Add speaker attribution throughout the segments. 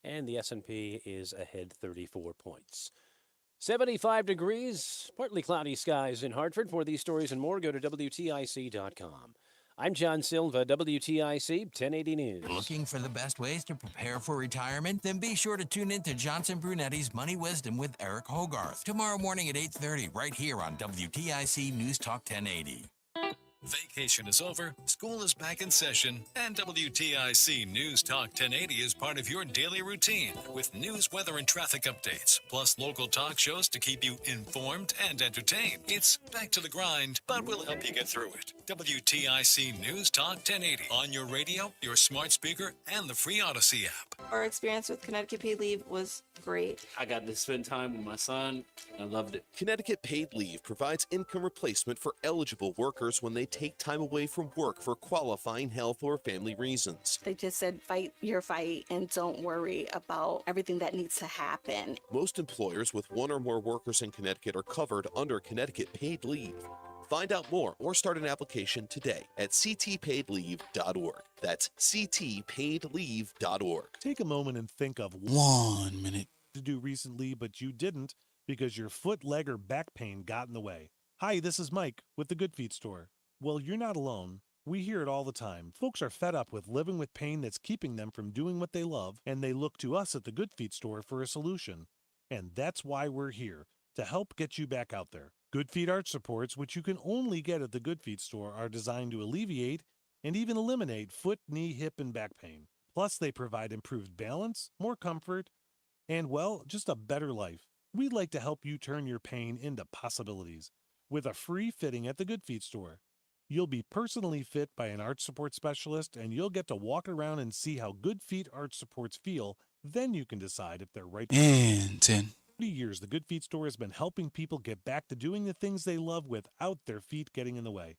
Speaker 1: and the S&P is ahead 34 points. 75 degrees, partly cloudy skies in Hartford. For these stories and more, go to WTIC.com. I'm John Silva, WTIC 1080 News.
Speaker 2: Looking for the best ways to prepare for retirement? Then be sure to tune in to Johnson Brunetti's Money Wisdom with Eric Hogarth tomorrow morning at 8:30 right here on WTIC News Talk 1080.
Speaker 3: Vacation is over, school is back in session, and WTIC News Talk 1080 is part of your daily routine with news, weather, and traffic updates, plus local talk shows to keep you informed and entertained. It's back to the grind, but we'll help you get through it. WTIC News Talk 1080 on your radio, your smart speaker, and the free Odyssey app.
Speaker 4: Our experience with Connecticut Paid Leave was great.
Speaker 5: I got to spend time with my son. I loved it.
Speaker 6: Connecticut Paid Leave provides income replacement for eligible workers when they take time away from work for qualifying health or family reasons.
Speaker 4: They just said, fight your fight and don't worry about everything that needs to happen.
Speaker 6: Most employers with one or more workers in Connecticut are covered under Connecticut Paid Leave. Find out more or start an application today at ctpaidleave.org. That's ctpaidleave.org.
Speaker 7: Take a moment and think of 1 minute to do recently, but you didn't because your foot, leg, or back pain got in the way. Hi, this is Mike with the Good Feet store. Well, you're not alone. We hear it all the time. Folks are fed up with living with pain that's keeping them from doing what they love, and they look to us at the Good Feet store for a solution. And that's why we're here, to help get you back out there. Good Feet arch supports, which you can only get at the Good Feet store, are designed to alleviate and even eliminate foot, knee, hip, and back pain. Plus, they provide improved balance, more comfort, and, well, just a better life. We'd like to help you turn your pain into possibilities with a free fitting at the Good Feet store. You'll be personally fit by an arch support specialist, and you'll get to walk around and see how Good Feet arch supports feel. Then you can decide if they're right.
Speaker 8: And 10.
Speaker 7: 30 years, the Good Feet store has been helping people get back to doing the things they love without their feet getting in the way.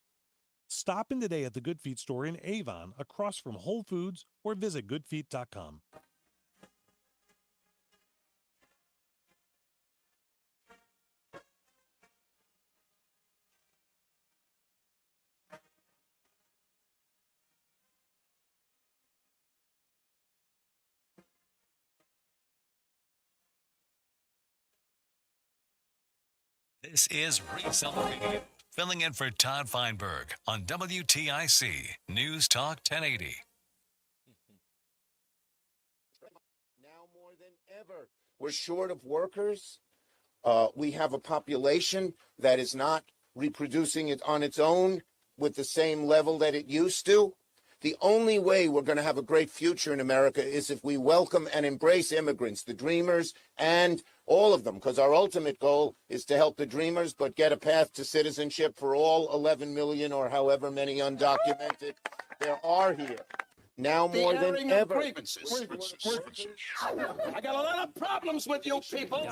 Speaker 7: Stop in today at the Good Feet store in Avon, across from Whole Foods, or visit goodfeet.com.
Speaker 3: This is Reese On The Radio, filling in for Todd Feinberg on WTIC News Talk 1080.
Speaker 9: Now more than ever, we're short of workers. We have a population that is not reproducing it on its own with the same level that it used to. The only way we're going to have a great future in America is if we welcome and embrace immigrants, the dreamers, and all of them, because our ultimate goal is to help the dreamers, but get a path to citizenship for all 11 million or however many undocumented there are here. Now more than ever.
Speaker 10: Grievances. I got a lot of problems with you people.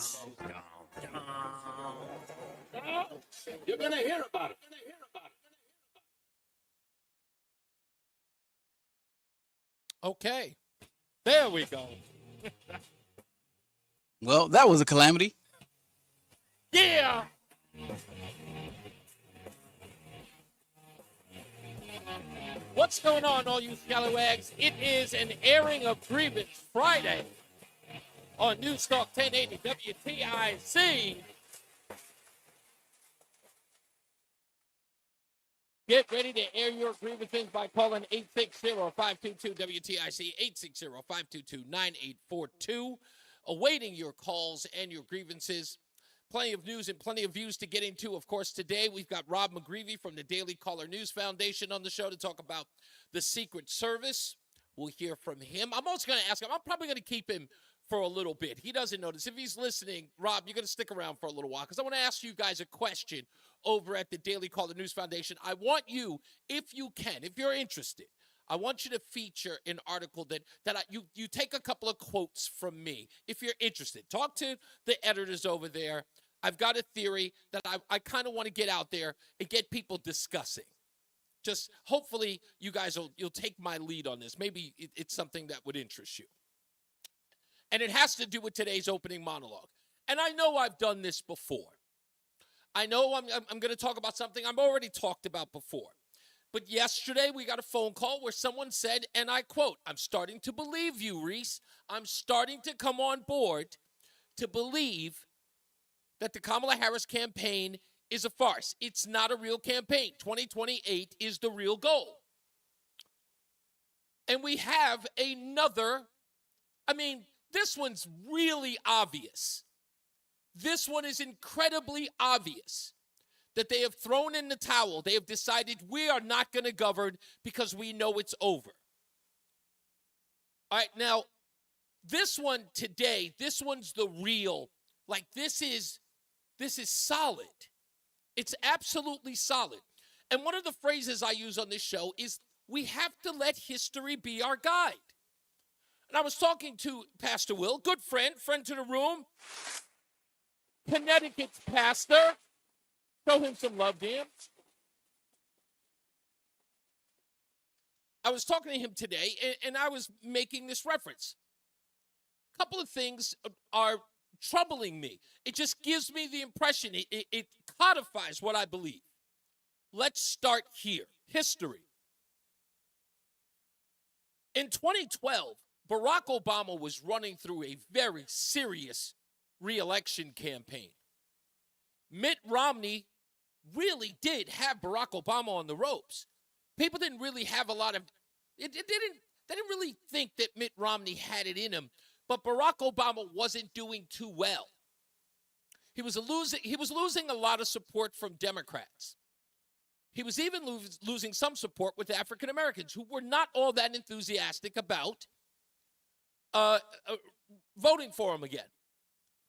Speaker 10: You're going to hear about it.
Speaker 11: Okay, there we go.
Speaker 8: Well, that was a calamity.
Speaker 11: Yeah. What's going on, all you scallywags? It is an airing of grievance Friday on NewsTalk 1080 WTIC. Get ready to air your grievances by calling 860-522-WTIC, 860-522-9842. Awaiting your calls and your grievances. Plenty of news and plenty of views to get into. Of course, today we've got Rob McGreevy from the Daily Caller News Foundation on the show to talk about the Secret Service. We'll hear from him. I'm also going to ask him. I'm probably going to keep him for a little bit. He doesn't notice. If he's listening, Rob, you're going to stick around for a little while because I want to ask you guys a question over at the Daily Caller News Foundation. I want you, if you can, if you're interested, I want you to feature an article that you take a couple of quotes from me. If you're interested, talk to the editors over there. I've got a theory that I kind of want to get out there and get people discussing. Just hopefully you guys you'll take my lead on this. Maybe it's something that would interest you. And it has to do with today's opening monologue. And I know I've done this before. I know I'm going to talk about something I've already talked about before. But yesterday we got a phone call where someone said, and I quote, "I'm starting to believe you, Reese. I'm starting to come on board to believe that the Kamala Harris campaign is a farce. It's not a real campaign. 2028 is the real goal." And we have another, this one's really obvious. This one is incredibly obvious that they have thrown in the towel. They have decided we are not going to govern because we know it's over. All right, now, this one today, this one's the real, this is solid. It's absolutely solid. And one of the phrases I use on this show is we have to let history be our guide. And I was talking to Pastor Will, good friend to the room, Connecticut's pastor. Show him some love, Dan. I was talking to him today, and I was making this reference. A couple of things are troubling me. It just gives me the impression, it codifies what I believe. Let's start here. History. In 2012, Barack Obama was running through a very serious re-election campaign. Mitt Romney really did have Barack Obama on the ropes. People didn't really have a lot of, they didn't really think that Mitt Romney had it in him, but Barack Obama wasn't doing too well. He was losing a lot of support from Democrats. He was even losing some support with African Americans who were not all that enthusiastic about voting for him again.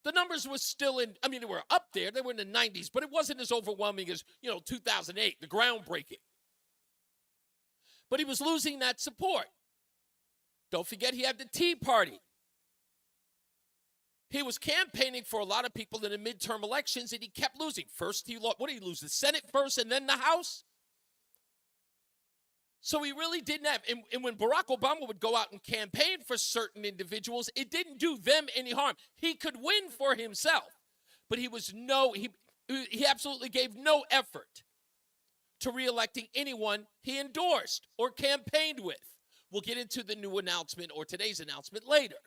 Speaker 11: The numbers were still they were up there. They were in the 90s, but it wasn't as overwhelming as, 2008, the groundbreaking. But he was losing that support. Don't forget he had the Tea Party. He was campaigning for a lot of people in the midterm elections, and he kept losing. First, he lost. What did he lose? The Senate first and then the House? So he really didn't have, and when Barack Obama would go out and campaign for certain individuals, it didn't do them any harm. He could win for himself, but he absolutely gave no effort to reelecting anyone he endorsed or campaigned with. We'll get into the new announcement or today's announcement later.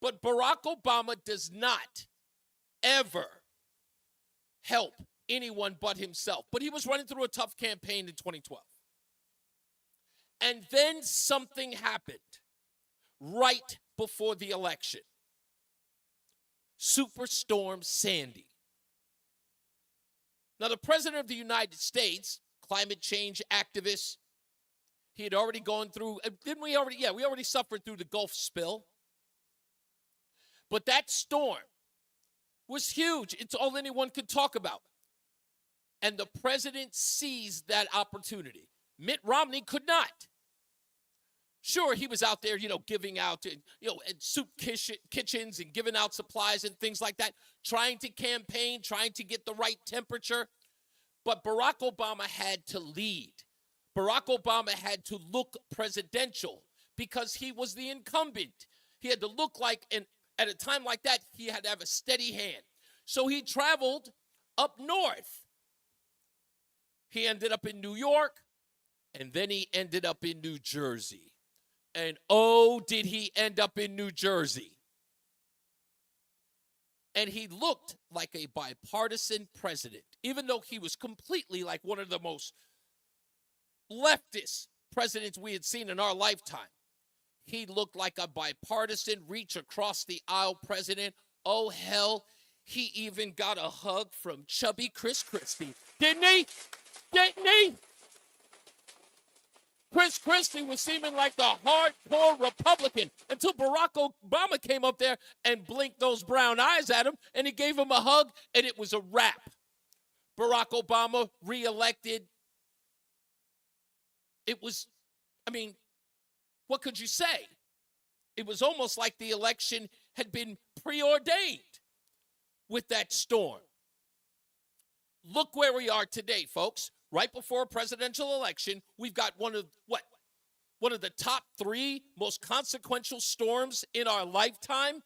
Speaker 11: But Barack Obama does not ever help anyone but himself. But he was running through a tough campaign in 2012. And then something happened right before the election. Superstorm Sandy. Now, the President of the United States, climate change activist, he had already gone through, didn't we already? Yeah, we already suffered through the Gulf spill. But that storm was huge. It's all anyone could talk about. And the president seized that opportunity. Mitt Romney could not. Sure, he was out there, giving out, soup kitchens and giving out supplies and things like that, trying to campaign, trying to get the right temperature. But Barack Obama had to lead. Barack Obama had to look presidential because he was the incumbent. He had to look like, and at a time like that, he had to have a steady hand. So he traveled up north. He ended up in New York, and then he ended up in New Jersey. And oh, did he end up in New Jersey. And he looked like a bipartisan president, even though he was completely like one of the most leftist presidents we had seen in our lifetime. He looked like a bipartisan, reach across the aisle president. Oh, hell, he even got a hug from chubby Chris Christie. Didn't he? Didn't he? Chris Christie was seeming like the hardcore Republican until Barack Obama came up there and blinked those brown eyes at him, and he gave him a hug, and it was a wrap. Barack Obama reelected. It was, what could you say? It was almost like the election had been preordained with that storm. Look where we are today, folks. Right before a presidential election, we've got one of the top 3 most consequential storms in our lifetime.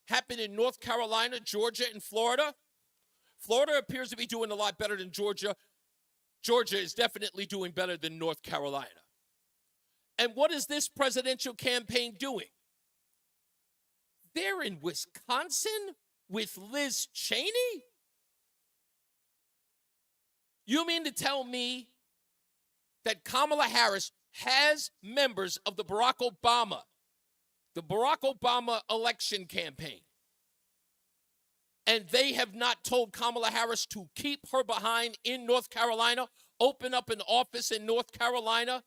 Speaker 11: Happened in North Carolina, Georgia, and Florida. Florida appears to be doing a lot better than Georgia. Georgia is definitely doing better than North Carolina. And what is this presidential campaign doing? They're in Wisconsin with Liz Cheney? You mean to tell me that Kamala Harris has members of the Barack Obama election campaign, and they have not told Kamala Harris to keep her behind in North Carolina, open up an office in North Carolina,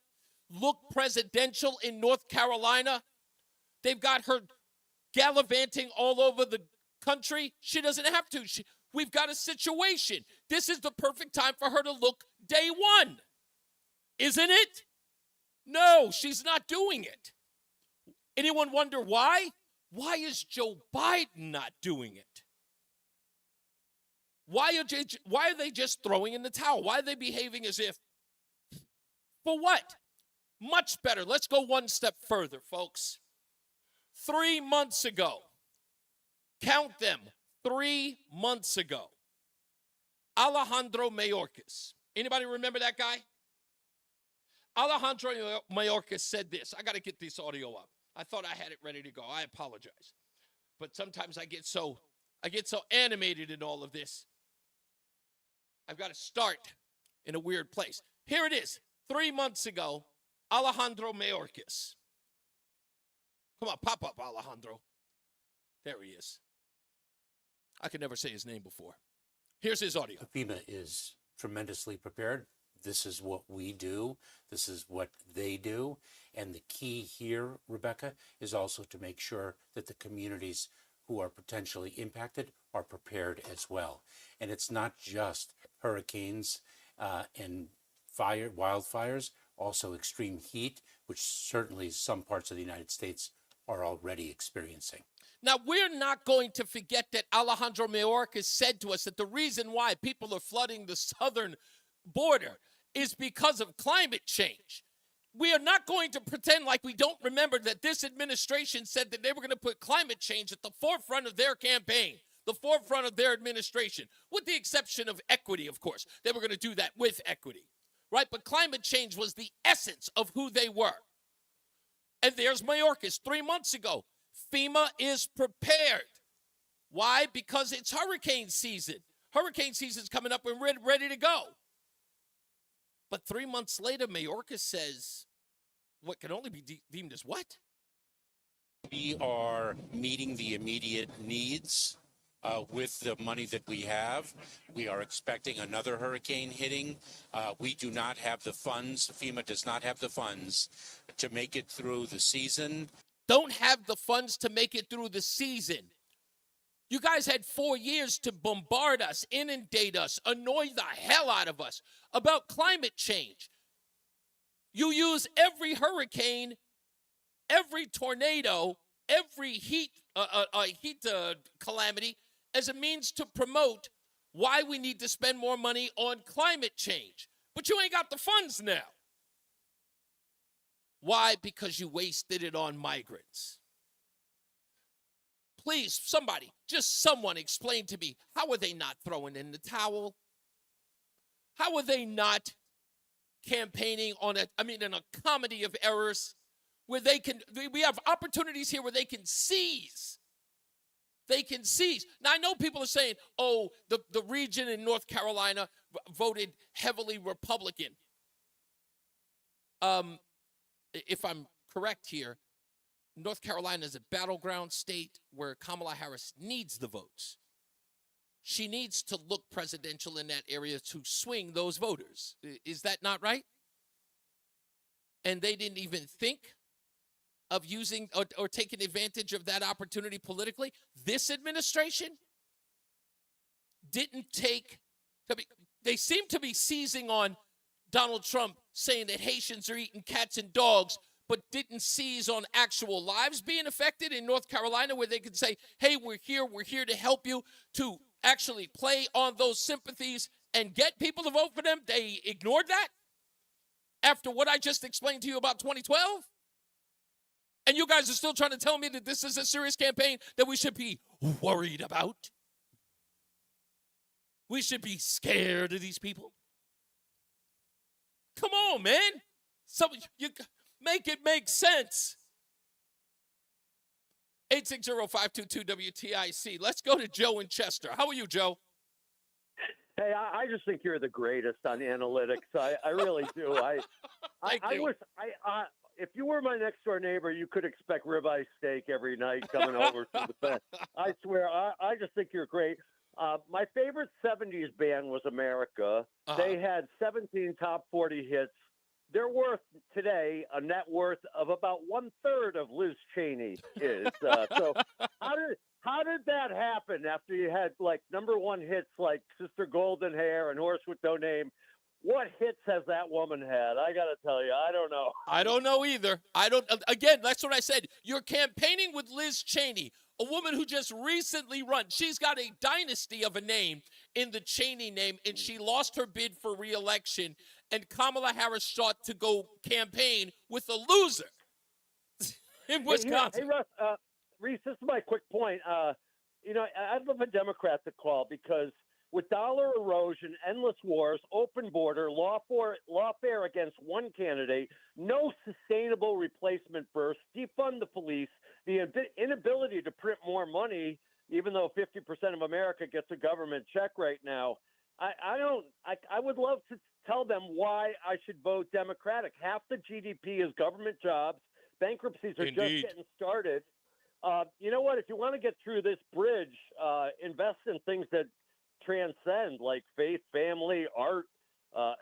Speaker 11: look presidential in North Carolina? They've got her gallivanting all over the country. She doesn't have to. We've got a situation. This is the perfect time for her to look day one. Isn't it? No, she's not doing it. Anyone wonder why? Why is Joe Biden not doing it? Why are they just throwing in the towel? Why are they behaving as if? For what? Much better. Let's go one step further, folks. 3 months ago, count them, 3 months ago, Alejandro Mayorkas. Anybody remember that guy? Alejandro Mayorkas said this. I got to get this audio up. I thought I had it ready to go. I apologize. But sometimes I get so animated in all of this. I've got to start in a weird place. Here it is. 3 months ago, Alejandro Mayorkas. Come on, pop up, Alejandro. There he is. I could never say his name before. Here's his audio.
Speaker 12: FEMA is tremendously prepared. This is what we do. This is what they do. And the key here, Rebecca, is also to make sure that the communities who are potentially impacted are prepared as well. And it's not just hurricanes and wildfires, also extreme heat, which certainly some parts of the United States are already experiencing.
Speaker 11: Now, we're not going to forget that Alejandro Mayorkas said to us that the reason why people are flooding the southern border is because of climate change. We are not going to pretend like we don't remember that this administration said that they were going to put climate change at the forefront of their campaign, the forefront of their administration, with the exception of equity, of course. They were going to do that with equity, right? But climate change was the essence of who they were. And there's Mayorkas 3 months ago. FEMA is prepared. Why? Because it's hurricane season. Hurricane season's coming up and we're ready to go. But 3 months later, Mayorkas says, what can only be deemed as what?
Speaker 12: We are meeting the immediate needs with the money that we have. We are expecting another hurricane hitting. We do not have the funds. FEMA does not have the funds to make it through the season.
Speaker 11: Don't have the funds to make it through the season. You guys had 4 years to bombard us, inundate us, annoy the hell out of us about climate change. You use every hurricane, every tornado, every heat calamity as a means to promote why we need to spend more money on climate change. But you ain't got the funds now. Why? Because you wasted it on migrants. Please, somebody, just someone explain to me, how are they not throwing in the towel? How are they not campaigning on in a comedy of errors where we have opportunities here where they can seize. They can seize. Now, I know people are saying, oh, the region in North Carolina voted heavily Republican. If I'm correct here, North Carolina is a battleground state where Kamala Harris needs the votes. She needs to look presidential in that area to swing those voters. Is that not right? And they didn't even think of using or taking advantage of that opportunity politically. This administration didn't take, they seem to be seizing on Donald Trump saying that Haitians are eating cats and dogs, but didn't seize on actual lives being affected in North Carolina where they could say, hey, we're here to help you, to actually play on those sympathies and get people to vote for them. They ignored that after what I just explained to you about 2012. And you guys are still trying to tell me that this is a serious campaign that we should be worried about. We should be scared of these people. Come on, man. You make it make sense. 860-522-WTIC. Let's go to Joe in Chester. How are you, Joe?
Speaker 13: Hey, I just think you're the greatest on analytics. I really do. If you were my next door neighbor, you could expect ribeye steak every night coming over to the bed. I swear, I just think you're great. My favorite 70s band was America. They had 17 top 40 hits. They're worth today a net worth of about 1/3 of Liz Cheney is. So how did that happen after you had like #1 hits like Sister Golden Hair and Horse with No Name? What hits has that woman had? I got to tell you, I don't know.
Speaker 11: I don't know either. Again, that's what I said. You're campaigning with Liz Cheney, a woman who just recently run. She's got a dynasty of a name in the Cheney name, and she lost her bid for re-election, and Kamala Harris sought to go campaign with a loser in Wisconsin.
Speaker 13: Hey, Russ, Reese, this is my quick point. I'd love a Democrat to call because with dollar erosion, endless wars, open border, lawfare against one candidate, no sustainable replacement burst, defund the police, the inability to print more money, even though 50% of America gets a government check right now. I would love to tell them why I should vote Democratic. Half the GDP is government jobs. Bankruptcies are just getting started. You know what? If you want to get through this bridge, invest in things that transcend, like faith, family, art,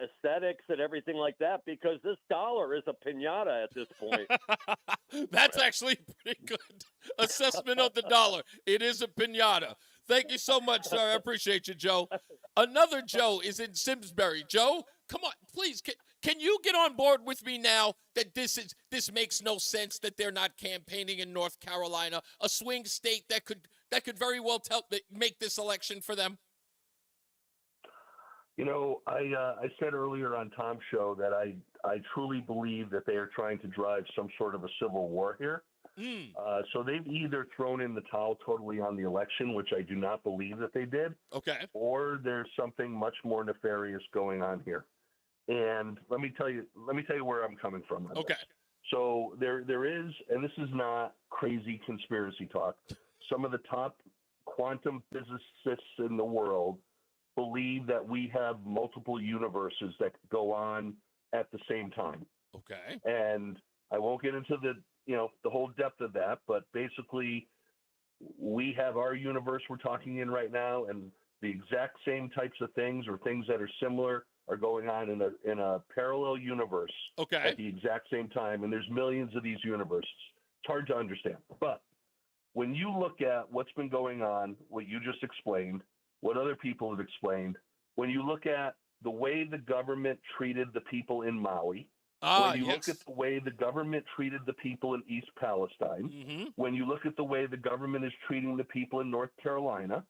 Speaker 13: aesthetics, and everything like that, because this dollar is a piñata at this point.
Speaker 11: That's actually a pretty good assessment of the dollar. It is a piñata. Thank you so much, sir. I appreciate you, Joe. Another Joe is in Simsbury. Joe, come on, please. Can you get on board with me now that this makes no sense that they're not campaigning in North Carolina, a swing state that could very well make this election for them?
Speaker 14: You know, I said earlier on Tom's show that I truly believe that they are trying to drive some sort of a civil war here. So they've either thrown in the towel totally on the election, which I do not believe that they did.
Speaker 11: Okay.
Speaker 14: Or there's something much more nefarious going on here. And let me tell you where I'm coming from.
Speaker 11: Okay.
Speaker 14: So there is, and this is not crazy conspiracy talk, some of the top quantum physicists in the world believe that we have multiple universes that go on at the same time.
Speaker 11: Okay.
Speaker 14: And I won't get into the whole depth of that, but basically we have our universe we're talking in right now, and the exact same types of things or things that are similar are going on in a parallel universe at the exact same time. And there's millions of these universes. It's hard to understand. But when you look at what's been going on, what you just explained, what other people have explained, when you look at the way the government treated the people in Maui, when you look at the way the government treated the people in East Palestine, when you look at the way the government is treating the people in North Carolina,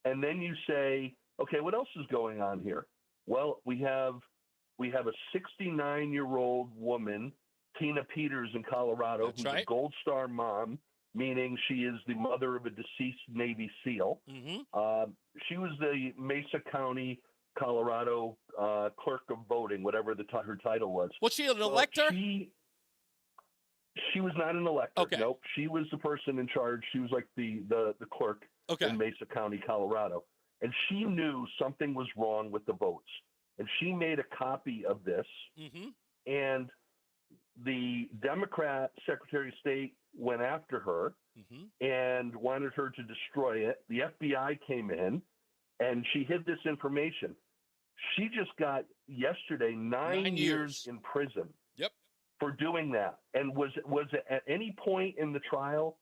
Speaker 14: and then you say, okay, what else is going on here? Well, we have a 69-year-old woman, Tina Peters in Colorado, who's a Gold Star mom, meaning she is the mother of a deceased Navy SEAL. She was the Mesa County, Colorado clerk of voting, whatever her title was.
Speaker 11: Was she an elector?
Speaker 14: She was not an elector. Okay. Nope. She was the person in charge. She was like the clerk in Mesa County, Colorado. And she knew something was wrong with the votes. And she made a copy of this. And the Democrat Secretary of State went after her and wanted her to destroy it. The FBI came in and she hid this information. She just got yesterday 9 years in prison for doing that. And was it at any point in the trial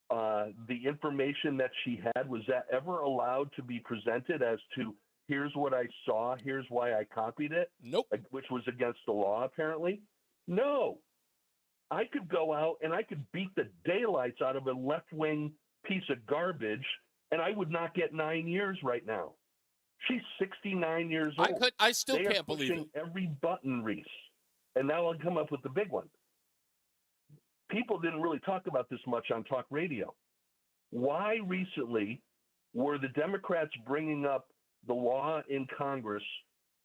Speaker 14: the information that she had, was that ever allowed to be presented as to here's what I saw, here's why I copied it?
Speaker 11: Nope.
Speaker 14: Which was against the law, apparently? No. I could go out and I could beat the daylights out of a left-wing piece of garbage, and I would not get 9 years right now. She's 69 years old.
Speaker 11: I still can't believe it.
Speaker 14: Every button, Reese. And now I'll come up with the big one. People didn't really talk about this much on talk radio. Why recently were the Democrats bringing up the law in Congress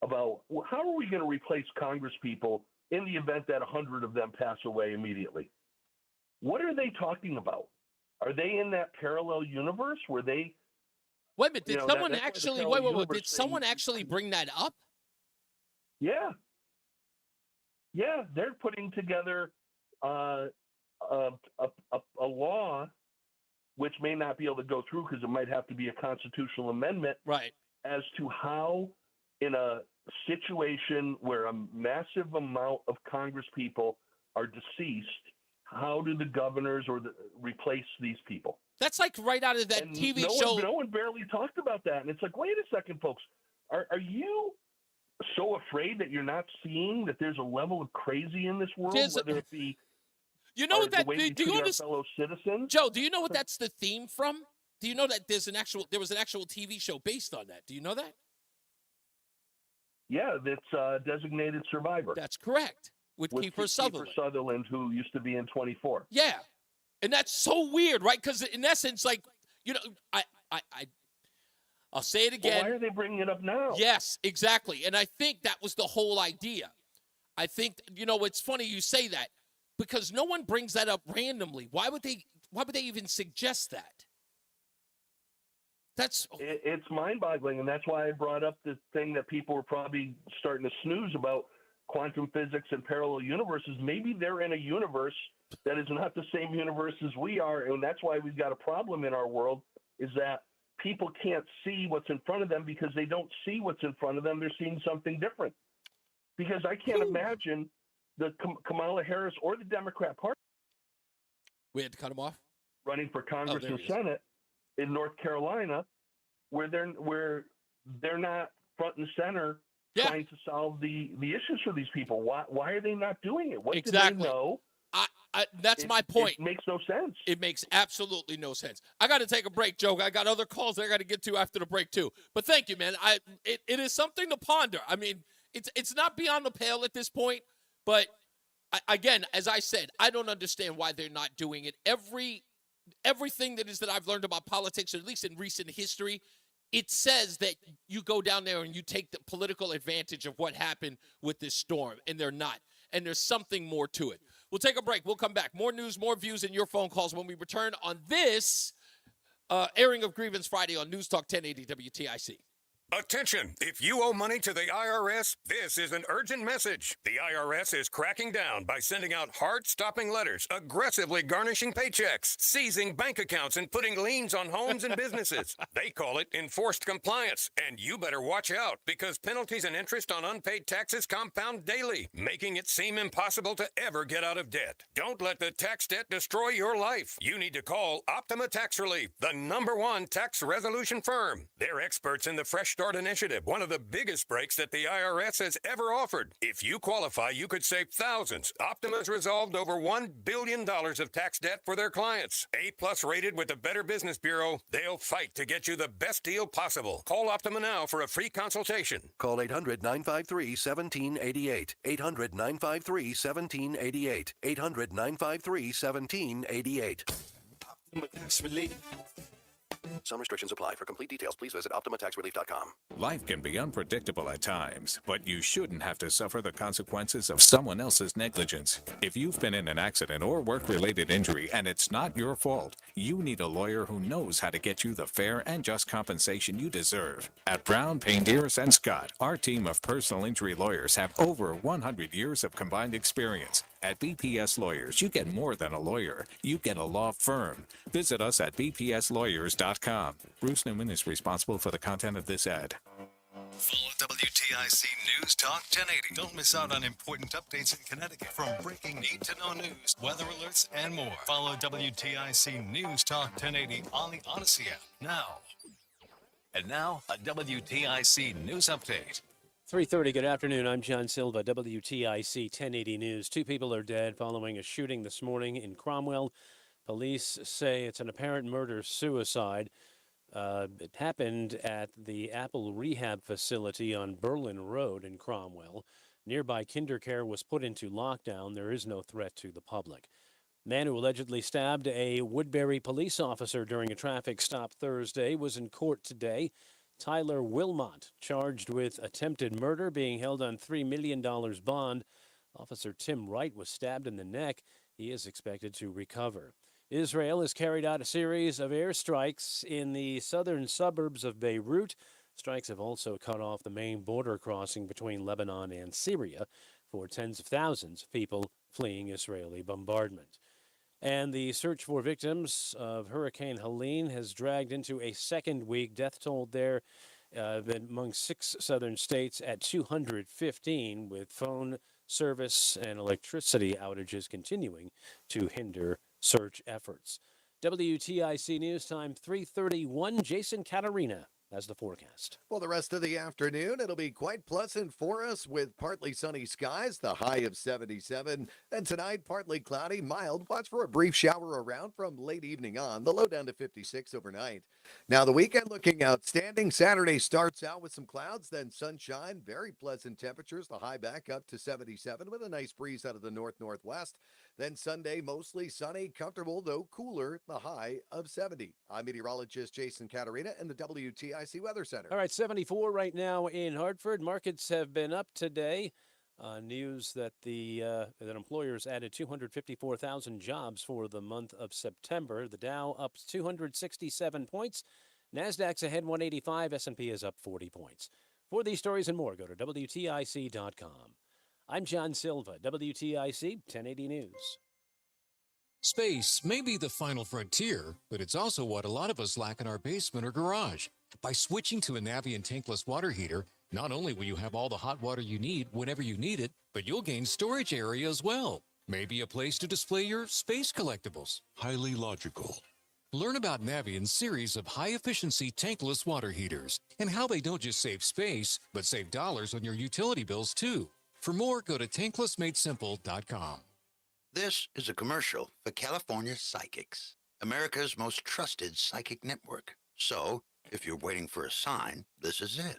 Speaker 14: about how are we going to replace Congress people in the event that 100 of them pass away immediately. What are they talking about? Are they in that parallel universe where they?
Speaker 11: Wait a minute, did someone
Speaker 14: that's why the
Speaker 11: actually,
Speaker 14: parallel
Speaker 11: wait,
Speaker 14: universe
Speaker 11: did someone actually bring that up?
Speaker 14: Yeah. Yeah, they're putting together a law, which may not be able to go through because it might have to be a constitutional amendment,
Speaker 11: right?
Speaker 14: As to how, in a situation where a massive amount of Congress people are deceased, how do the governors replace these people?
Speaker 11: That's like right out of that TV show.
Speaker 14: No one barely talked about that, and it's like, wait a second, folks, are you so afraid that you're not seeing that there's a level of crazy in this world, whether it be
Speaker 11: you know what that
Speaker 14: the way we
Speaker 11: do you
Speaker 14: treat our
Speaker 11: understand,
Speaker 14: fellow citizens?
Speaker 11: Joe? Do you know what that's the theme from? Do you know that there was an actual TV show based on that? Do you know that?
Speaker 14: Yeah, that's Designated Survivor.
Speaker 11: That's correct. With Kiefer Sutherland.
Speaker 14: Kiefer Sutherland, who used to be in 24.
Speaker 11: Yeah, and that's so weird, right? Because in essence, like, you know, I'll say it again.
Speaker 14: Well, why are they bringing it up now?
Speaker 11: Yes, exactly. And I think that was the whole idea. I think, you know, it's funny you say that because no one brings that up randomly. Why would they even suggest that?
Speaker 14: It's mind-boggling, and that's why I brought up the thing that people were probably starting to snooze about quantum physics and parallel universes. Maybe they're in a universe that is not the same universe as we are, and that's why we've got a problem in our world, is that people can't see what's in front of them because they don't see what's in front of them. They're seeing something different. Because I can't imagine the Kamala Harris or the Democrat Party.
Speaker 11: We had to cut him off?
Speaker 14: Running for Congress and Senate in North Carolina, where they're not front and center trying to solve the issues for these people. Why are they not doing it? What do they know?
Speaker 11: That's my point.
Speaker 14: It makes no sense.
Speaker 11: It makes absolutely no sense. I got to take a break, Joe. I got other calls that I got to get to after the break too. But thank you, man. It is something to ponder. I mean, it's not beyond the pale at this point. But again, as I said, I don't understand why they're not doing it. Everything that I've learned about politics, or at least in recent history, it says that you go down there and you take the political advantage of what happened with this storm, and they're not. And there's something more to it. We'll take a break. We'll come back. More news, more views, and your phone calls when we return on this airing of Grievance Friday on News Talk 1080 WTIC.
Speaker 15: Attention! If you owe money to the IRS, this is an urgent message. The IRS is cracking down by sending out heart-stopping letters, aggressively garnishing paychecks, seizing bank accounts, and putting liens on homes and businesses. They call it enforced compliance, and you better watch out because penalties and interest on unpaid taxes compound daily, making it seem impossible to ever get out of debt. Don't let the tax debt destroy your life. You need to call Optima Tax Relief, the #1 tax resolution firm. They're experts in the Fresh Start Initiative, one of the biggest breaks that the IRS has ever offered. If you qualify, you could save thousands. Optima's resolved over $1 billion of tax debt for their clients. A+ rated with the Better Business Bureau, they'll fight to get you the best deal possible. Call Optima now for a free consultation.
Speaker 16: Call 800-953-1788. 800-953-1788. 800-953-1788.
Speaker 10: Optima Tax Relief.
Speaker 16: Some restrictions apply. For complete details, please visit OptimaTaxRelief.com.
Speaker 17: Life can be unpredictable at times, but you shouldn't have to suffer the consequences of someone else's negligence. If you've been in an accident or work-related injury and it's not your fault, you need a lawyer who knows how to get you the fair and just compensation you deserve. At Brown, Paindeers & Scott, our team of personal injury lawyers have over 100 years of combined experience. At BPS Lawyers, you get more than a lawyer. You get a law firm. Visit us at bpslawyers.com. Bruce Newman is responsible for the content of this ad.
Speaker 3: Follow WTIC News Talk 1080. Don't miss out on important updates in Connecticut from breaking need-to-know news, weather alerts, and more. Follow WTIC News Talk 1080 on the Odyssey app now. And now, a WTIC News Update.
Speaker 1: 3:30, good afternoon. I'm John Silva, WTIC 1080 News. 2 people are dead following a shooting this morning in Cromwell. Police say it's an apparent murder-suicide. It happened at the Apple Rehab Facility on Berlin Road in Cromwell. Nearby KinderCare was put into lockdown. There is no threat to the public. Man who allegedly stabbed a Woodbury police officer during a traffic stop Thursday was in court today. Tyler Wilmot, charged with attempted murder, being held on $3 million bond. Officer Tim Wright was stabbed in the neck. He is expected to recover. Israel has carried out a series of airstrikes in the southern suburbs of Beirut. Strikes have also cut off the main border crossing between Lebanon and Syria for tens of thousands of people fleeing Israeli bombardment. And the search for victims of Hurricane Helene has dragged into a second week. Death toll there among 6 southern states at 215, with phone service and electricity outages continuing to hinder search efforts. WTIC News Time 3:31. Jason Catarina has the forecast.
Speaker 18: Well, the rest of the afternoon, it'll be quite pleasant for us with partly sunny skies, the high of 77. Then tonight, partly cloudy, mild. Watch for a brief shower around from late evening on, the low down to 56 overnight. Now, the weekend looking outstanding. Saturday starts out with some clouds, then sunshine, very pleasant temperatures, the high back up to 77 with a nice breeze out of the north-northwest. Then Sunday, mostly sunny, comfortable, though cooler, the high of 70. I'm meteorologist Jason Catarina in the WTIC Weather Center.
Speaker 1: All right, 74 right now in Hartford. Markets have been up today. News that that employers added 254,000 jobs for the month of September. The Dow up 267 points. NASDAQ's ahead 185. S&P is up 40 points. For these stories and more, go to WTIC.com. I'm John Silva, WTIC 1080 News.
Speaker 19: Space may be the final frontier, but it's also what a lot of us lack in our basement or garage. By switching to a Navien tankless water heater, not only will you have all the hot water you need whenever you need it, but you'll gain storage area as well. Maybe a place to display your space collectibles. Highly logical. Learn about Navien's series of high-efficiency tankless water heaters and how they don't just save space, but save dollars on your utility bills too. For more, go to tanklessmadesimple.com.
Speaker 20: This is a commercial for California Psychics, America's most trusted psychic network. So, if you're waiting for a sign, this is it.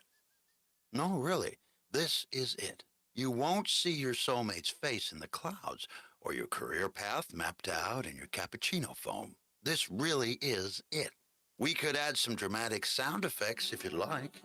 Speaker 20: No, really, this is it. You won't see your soulmate's face in the clouds or your career path mapped out in your cappuccino foam. This really is it. We could add some dramatic sound effects if you'd like.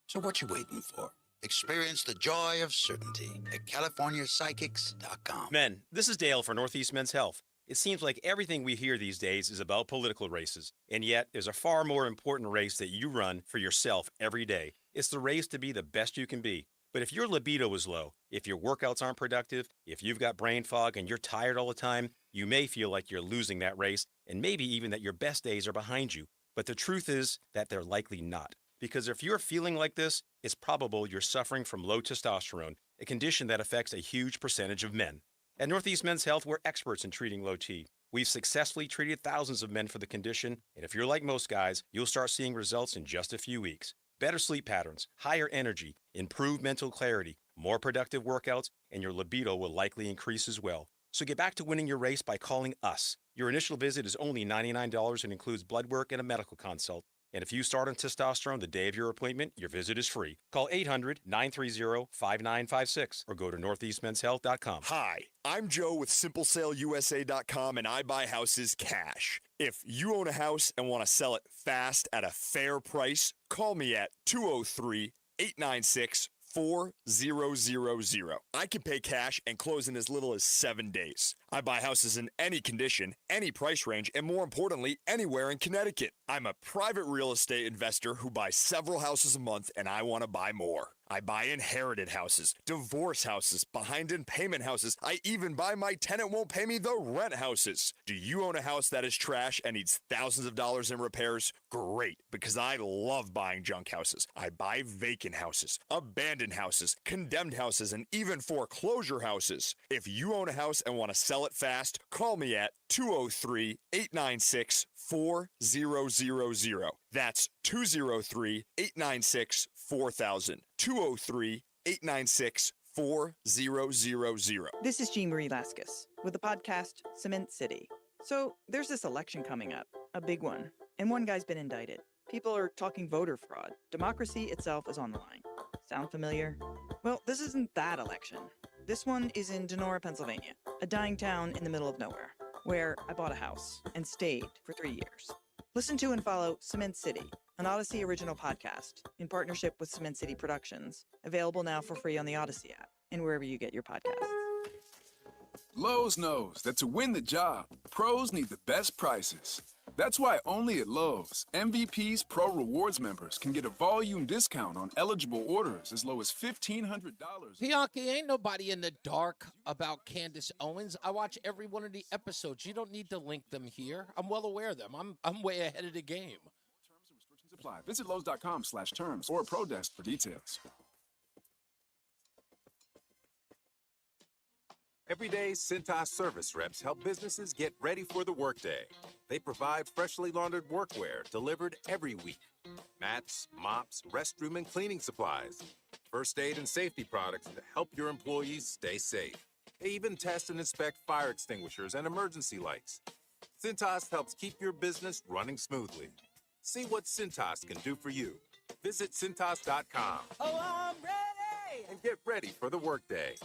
Speaker 20: So what you waiting for? Experience the joy of certainty at CaliforniaPsychics.com.
Speaker 21: Men, this is Dale for Northeast Men's Health. It seems like everything we hear these days is about political races, and yet there's a far more important race that you run for yourself every day. It's the race to be the best you can be. But if your libido is low, if your workouts aren't productive, if you've got brain fog and you're tired all the time, you may feel like you're losing that race, and maybe even that your best days are behind you. But the truth is that they're likely not. Because if you're feeling like this, it's probable you're suffering from low testosterone, a condition that affects a huge percentage of men. At Northeast Men's Health, we're experts in treating low T. We've successfully treated thousands of men for the condition, and if you're like most guys, you'll start seeing results in just a few weeks. Better sleep patterns, higher energy, improved mental clarity, more productive workouts, and your libido will likely increase as well. So get back to winning your race by calling us. Your initial visit is only $99 and includes blood work and a medical consult. And if you start on testosterone the day of your appointment, your visit is free. Call 800-930-5956 or go to northeastmenshealth.com.
Speaker 22: Hi, I'm Joe with SimpleSaleUSA.com, and I buy houses cash. If you own a house and want to sell it fast at a fair price, call me at 203-896-4000. I can pay cash and close in as little as 7 days. I buy houses in any condition, any price range, and more importantly, anywhere in Connecticut. I'm a private real estate investor who buys several houses a month, and I want to buy more. I buy inherited houses, divorce houses, behind in payment houses. I even buy my tenant won't pay me the rent houses. Do you own a house that is trash and needs thousands of dollars in repairs? Great, because I love buying junk houses. I buy vacant houses, abandoned houses, condemned houses, and even foreclosure houses. If you own a house and want to sell it fast, call me at 203-896-4000. That's 203-896-4000. 203-896-4000.
Speaker 23: This is Jean Marie Laskus with the podcast Cement City. So there's this election coming up, a big one, and one guy's been indicted. People are talking voter fraud. Democracy itself is on the line. Sound familiar? Well, this isn't that election. This one is in Denora, Pennsylvania, a dying town in the middle of nowhere, where I bought a house and stayed for 3 years. Listen to and follow Cement City an Odyssey original podcast in partnership with Cement City Productions. Available now for free on the Odyssey app and wherever you get your podcasts.
Speaker 2: Lowe's knows that to win the job, pros need the best prices. That's why only at Lowe's, MVP's Pro Rewards members can get a volume discount on eligible orders as low as $1,500.
Speaker 11: Bianchi, ain't nobody in the dark about Candace Owens. I watch every one of the episodes. You don't need to link them here. I'm well aware of them. I'm way ahead of the game.
Speaker 2: Terms and restrictions apply. Visit Lowe's.com/terms or Pro Desk for details.
Speaker 4: Every day, Cintas service reps help businesses get ready for the workday. They provide freshly laundered workwear delivered every week. Mats, mops, restroom and cleaning supplies. First aid and safety products to help your employees stay safe. They even test and inspect fire extinguishers and emergency lights. Cintas helps keep your business running smoothly. See what Cintas can do for you. Visit Cintas.com.
Speaker 5: Oh, I'm ready!
Speaker 4: And get ready for the workday.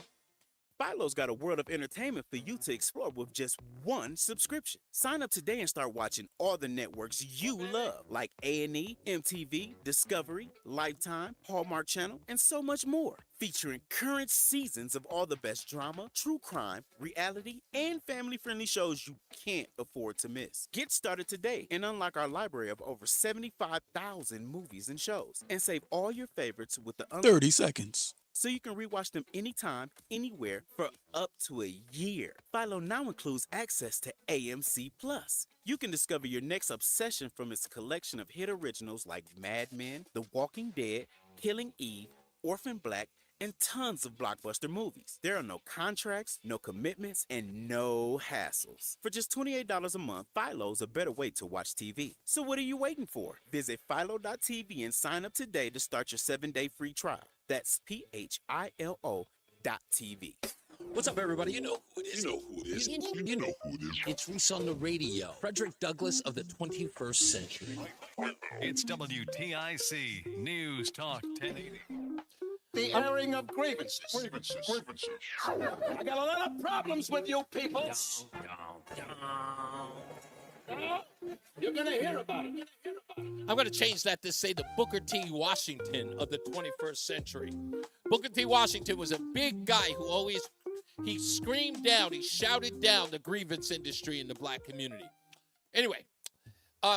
Speaker 5: Philo's got a world of entertainment for you to explore with just one subscription. Sign up today and start watching all the networks you love, like A&E, MTV, Discovery, Lifetime, Hallmark Channel, and so much more. Featuring current seasons of all the best drama, true crime, reality, and family-friendly shows you can't afford to miss. Get started today and unlock our library of over 75,000 movies and shows. And save all your favorites with the
Speaker 8: 30 seconds.
Speaker 5: So you can rewatch them anytime, anywhere, for up to a year. Philo now includes access to AMC+. You can discover your next obsession from its collection of hit originals like Mad Men, The Walking Dead, Killing Eve, Orphan Black, and tons of blockbuster movies. There are no contracts, no commitments, and no hassles. For just $28 a month, Philo's a better way to watch TV. So what are you waiting for? Visit philo.tv and sign up today to start your 7-day free trial. That's PHILO.TV.
Speaker 24: What's up, everybody? You know who it is. You know who it is. You know who it is. It's Reese on the Radio. Frederick Douglass of the 21st century.
Speaker 3: It's WTIC News Talk 1080.
Speaker 10: The airing of grievances. I got a lot of problems with you people. You're going to hear about it.
Speaker 11: I'm going to change that to say the Booker T. Washington of the 21st century. Booker T. Washington was a big guy who he screamed down, he shouted down the grievance industry in the black community. Anyway,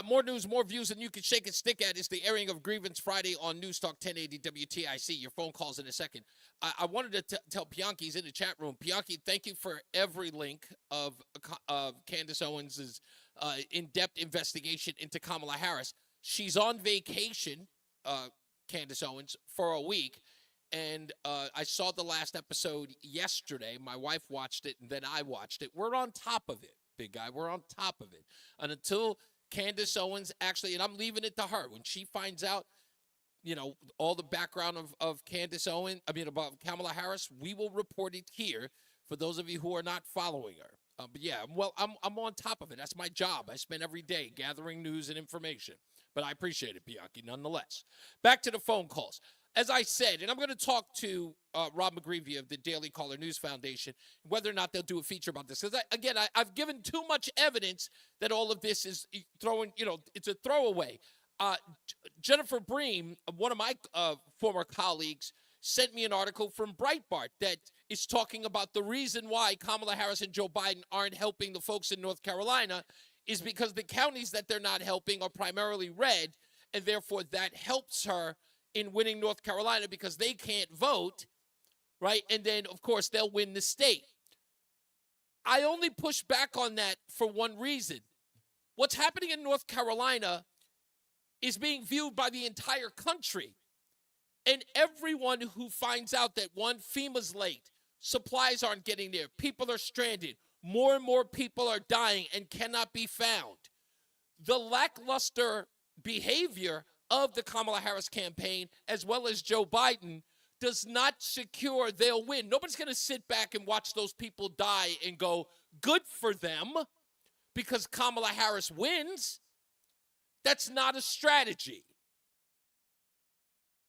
Speaker 11: more news, more views than you can shake and stick at is the airing of Grievance Friday on NewsTalk 1080 WTIC. Your phone calls in a second. I wanted to tell Bianchi, he's in the chat room. Bianchi, thank you for every link of Candace Owens' in-depth investigation into Kamala Harris. She's on vacation, Candace Owens, for a week. And I saw the last episode yesterday. My wife watched it, and then I watched it. We're on top of it, big guy. We're on top of it. And until Candace Owens actually, and I'm leaving it to her, when she finds out, all the background of Candace Owens, about Kamala Harris, we will report it here for those of you who are not following her. But yeah, well, I'm on top of it. That's my job. I spend every day gathering news and information. But I appreciate it, Bianchi, nonetheless. Back to the phone calls. As I said, and I'm going to talk to Rob McGreevy of the Daily Caller News Foundation, whether or not they'll do a feature about this. Because, I've given too much evidence that all of this is throwing, it's a throwaway. Jennifer Bream, one of my former colleagues, sent me an article from Breitbart that is talking about the reason why Kamala Harris and Joe Biden aren't helping the folks in North Carolina is because the counties that they're not helping are primarily red, and therefore that helps her in winning North Carolina because they can't vote, right? And then, of course, they'll win the state. I only push back on that for one reason. What's happening in North Carolina is being viewed by the entire country. And everyone who finds out that, one, FEMA's late, supplies aren't getting there, people are stranded, more and more people are dying and cannot be found. The lackluster behavior of the Kamala Harris campaign, as well as Joe Biden, does not secure they'll win. Nobody's going to sit back and watch those people die and go, good for them, because Kamala Harris wins. That's not a strategy.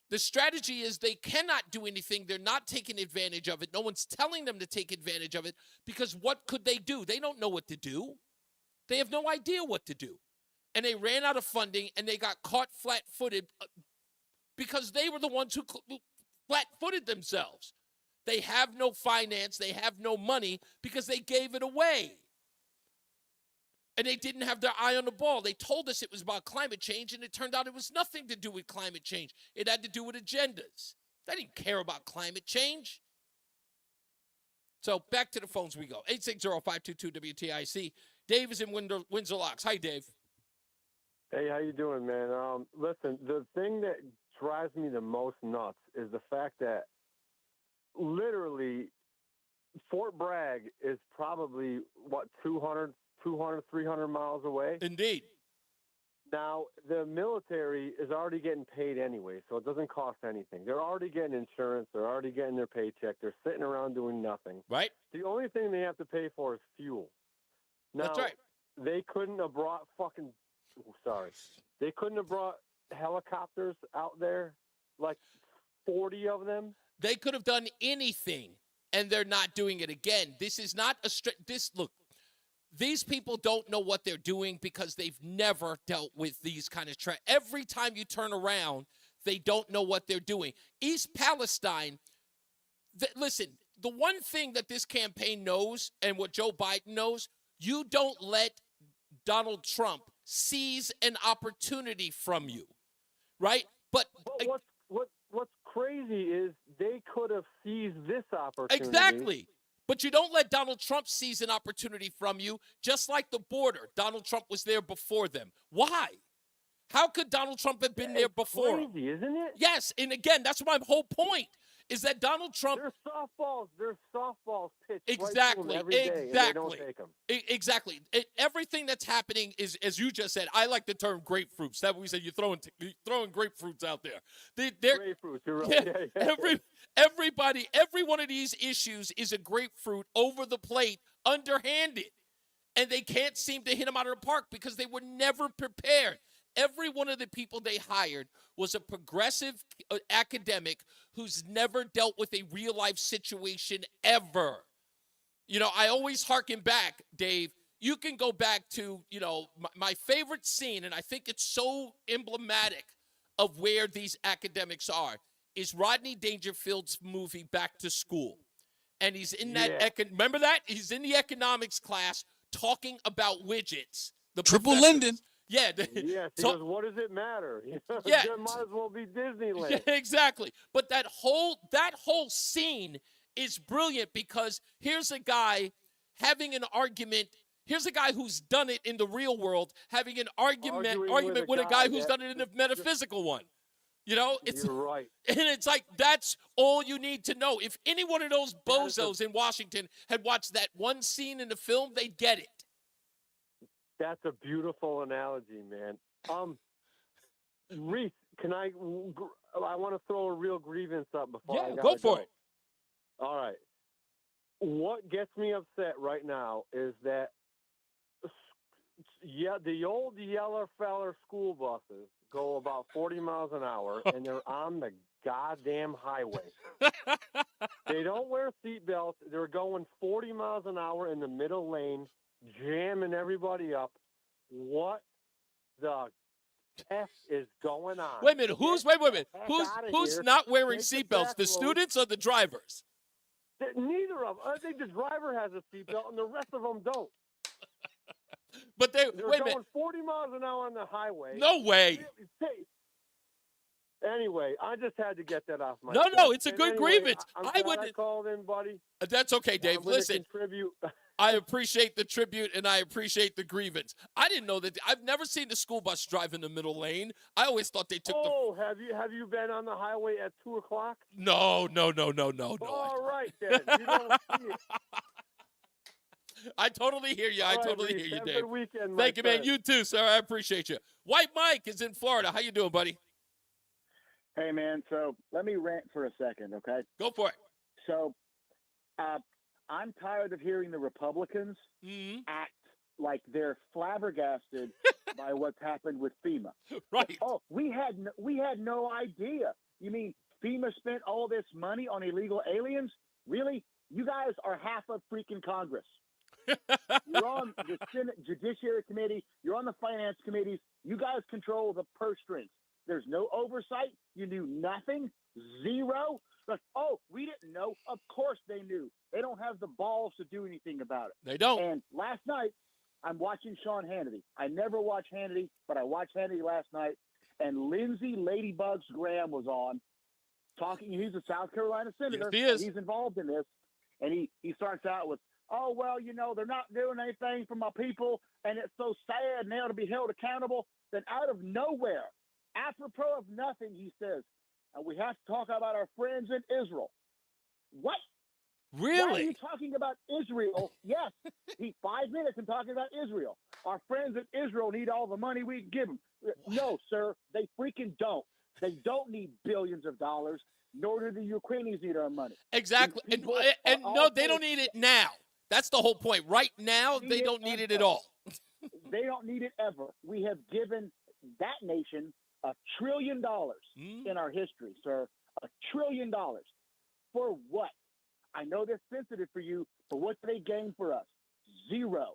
Speaker 11: The strategy is they cannot do anything. They're not taking advantage of it. No one's telling them to take advantage of it because what could they do? They don't know what to do. They have no idea what to do. and they ran out of funding, and they got caught flat-footed because they were the ones who flat-footed themselves. They have no finance. They have no money because they gave it away. And they didn't have their eye on the ball. They told us it was about climate change, and it turned out it was nothing to do with climate change. It had to do with agendas. They didn't care about climate change. So back to the phones we go. 860-522-WTIC. Dave is in Windsor Locks. Hi, Dave.
Speaker 6: Hey, how you doing, man? Listen, the thing that drives me the most nuts is the fact that literally Fort Bragg is probably, 200, 300 miles away?
Speaker 11: Indeed.
Speaker 6: Now, the military is already getting paid anyway, so it doesn't cost anything. They're already getting insurance. They're already getting their paycheck. They're sitting around doing nothing.
Speaker 11: Right.
Speaker 6: The only thing they have to pay for is fuel. Now,
Speaker 11: That's right.
Speaker 6: They couldn't have brought They couldn't have brought helicopters out there, like 40 of them.
Speaker 11: They could have done anything, and they're not doing it again. This is not a look. These people don't know what they're doing because they've never dealt with these kind of every time you turn around, they don't know what they're doing. East Palestine, listen, the one thing that this campaign knows and what Joe Biden knows, you don't let Donald Trump seize an opportunity from you, right? But
Speaker 6: what's crazy is they could have seized this opportunity.
Speaker 11: Exactly. But you don't let Donald Trump seize an opportunity from you, just like the border. Donald Trump was there before them. Why? How could Donald Trump have been there before?
Speaker 6: Crazy, isn't it?
Speaker 11: Yes, and again, that's my whole point, is that Donald Trump...
Speaker 6: There's softballs pitched
Speaker 11: Exactly,
Speaker 6: right to them every day, and they don't take them.
Speaker 11: Exactly. Everything that's happening is, as you just said, I like the term grapefruits. That we said you're throwing grapefruits out there.
Speaker 6: Grapefruits, you're right.
Speaker 11: Yeah. Everybody, every one of these issues is a grapefruit over the plate, underhanded. And they can't seem to hit them out of the park because they were never prepared. Every one of the people they hired was a progressive academic who's never dealt with a real-life situation ever. You know, I always harken back, Dave. You can go back to, my favorite scene, and I think it's so emblematic of where these academics are, is Rodney Dangerfield's movie Back to School. And he's in that, remember that? He's in the economics class talking about widgets.
Speaker 8: Triple Linden.
Speaker 11: Yeah.
Speaker 6: Yes, because what does it matter?
Speaker 11: Yeah.
Speaker 6: It might as well be Disneyland.
Speaker 11: Yeah, exactly. But that whole scene is brilliant because here's a guy having an argument. Here's a guy who's done it in the real world, having an argument with a guy who's done it in the metaphysical one. You're
Speaker 6: right.
Speaker 11: And it's like, that's all you need to know. If any one of those bozos in Washington had watched that one scene in the film, they'd get it.
Speaker 6: That's a beautiful analogy, man. Reese, I want to throw a real grievance up before I
Speaker 11: go for it.
Speaker 6: All right. What gets me upset right now is that, the old Yeller Feller school buses go about 40 miles an hour, and they're on the goddamn highway. They don't wear seatbelts. They're going 40 miles an hour in the middle lane, jamming everybody up. What the heck is going on?
Speaker 11: Wait a minute. Wait a minute. Who's not wearing seatbelts? The students or the drivers?
Speaker 6: Neither of them. I think the driver has a seatbelt, and the rest of them don't.
Speaker 11: But they're
Speaker 6: going 40 miles an hour on the highway.
Speaker 11: No way.
Speaker 6: Anyway, I just had to get that off my
Speaker 11: No,
Speaker 6: chest.
Speaker 11: it's a good grievance.
Speaker 6: I wouldn't called in, buddy.
Speaker 11: That's okay, Dave. Listen, I appreciate the tribute and I appreciate the grievance. I didn't know that. I've never seen the school bus drive in the middle lane. I always thought they took
Speaker 6: have you been on the highway at 2:00?
Speaker 11: No.
Speaker 6: All right, then. You don't see it.
Speaker 11: I totally hear you. I totally hear you,
Speaker 6: Have a
Speaker 11: Dave.
Speaker 6: good weekend,
Speaker 11: Thank you, man.
Speaker 6: friend.
Speaker 11: You too, sir. I appreciate you. White Mike is in Florida. How you doing, buddy?
Speaker 7: Hey, man. So let me rant for a second, okay?
Speaker 11: Go for it.
Speaker 7: So I'm tired of hearing the Republicans act like they're flabbergasted by what's happened with FEMA.
Speaker 11: Right.
Speaker 7: Oh, we had no idea. You mean FEMA spent all this money on illegal aliens? Really? You guys are half of freaking Congress. You're on the Senate Judiciary Committee. You're on the Finance Committees. You guys control the purse strings. There's no oversight. You knew nothing. Zero. Like, oh, we didn't know. Of course they knew. They don't have the balls to do anything about it.
Speaker 11: They don't.
Speaker 7: And last night, I'm watching Sean Hannity. I never watch Hannity, but I watched Hannity last night. And Lindsey Ladybugs Graham was on talking. He's a South Carolina senator.
Speaker 11: Yes, he is.
Speaker 7: He's involved in this. And he starts out with, oh, well, they're not doing anything for my people, and it's so sad, and they ought to be held accountable. Then out of nowhere, apropos of nothing, he says, we have to talk about our friends in Israel. What?
Speaker 11: Really?
Speaker 7: Why are you talking about Israel? Yes. 5 minutes and talking about Israel. Our friends in Israel need all the money we can give them. No, sir, they freaking don't. They don't need billions of dollars, nor do the Ukrainians need our money.
Speaker 11: Exactly. And no, they don't need it now. That's the whole point. Right now, they don't need it at all.
Speaker 7: They don't need it ever. We have given that nation $1 trillion in our history, sir. $1 trillion. For what? I know they're sensitive for you, but what do they gain for us? Zero.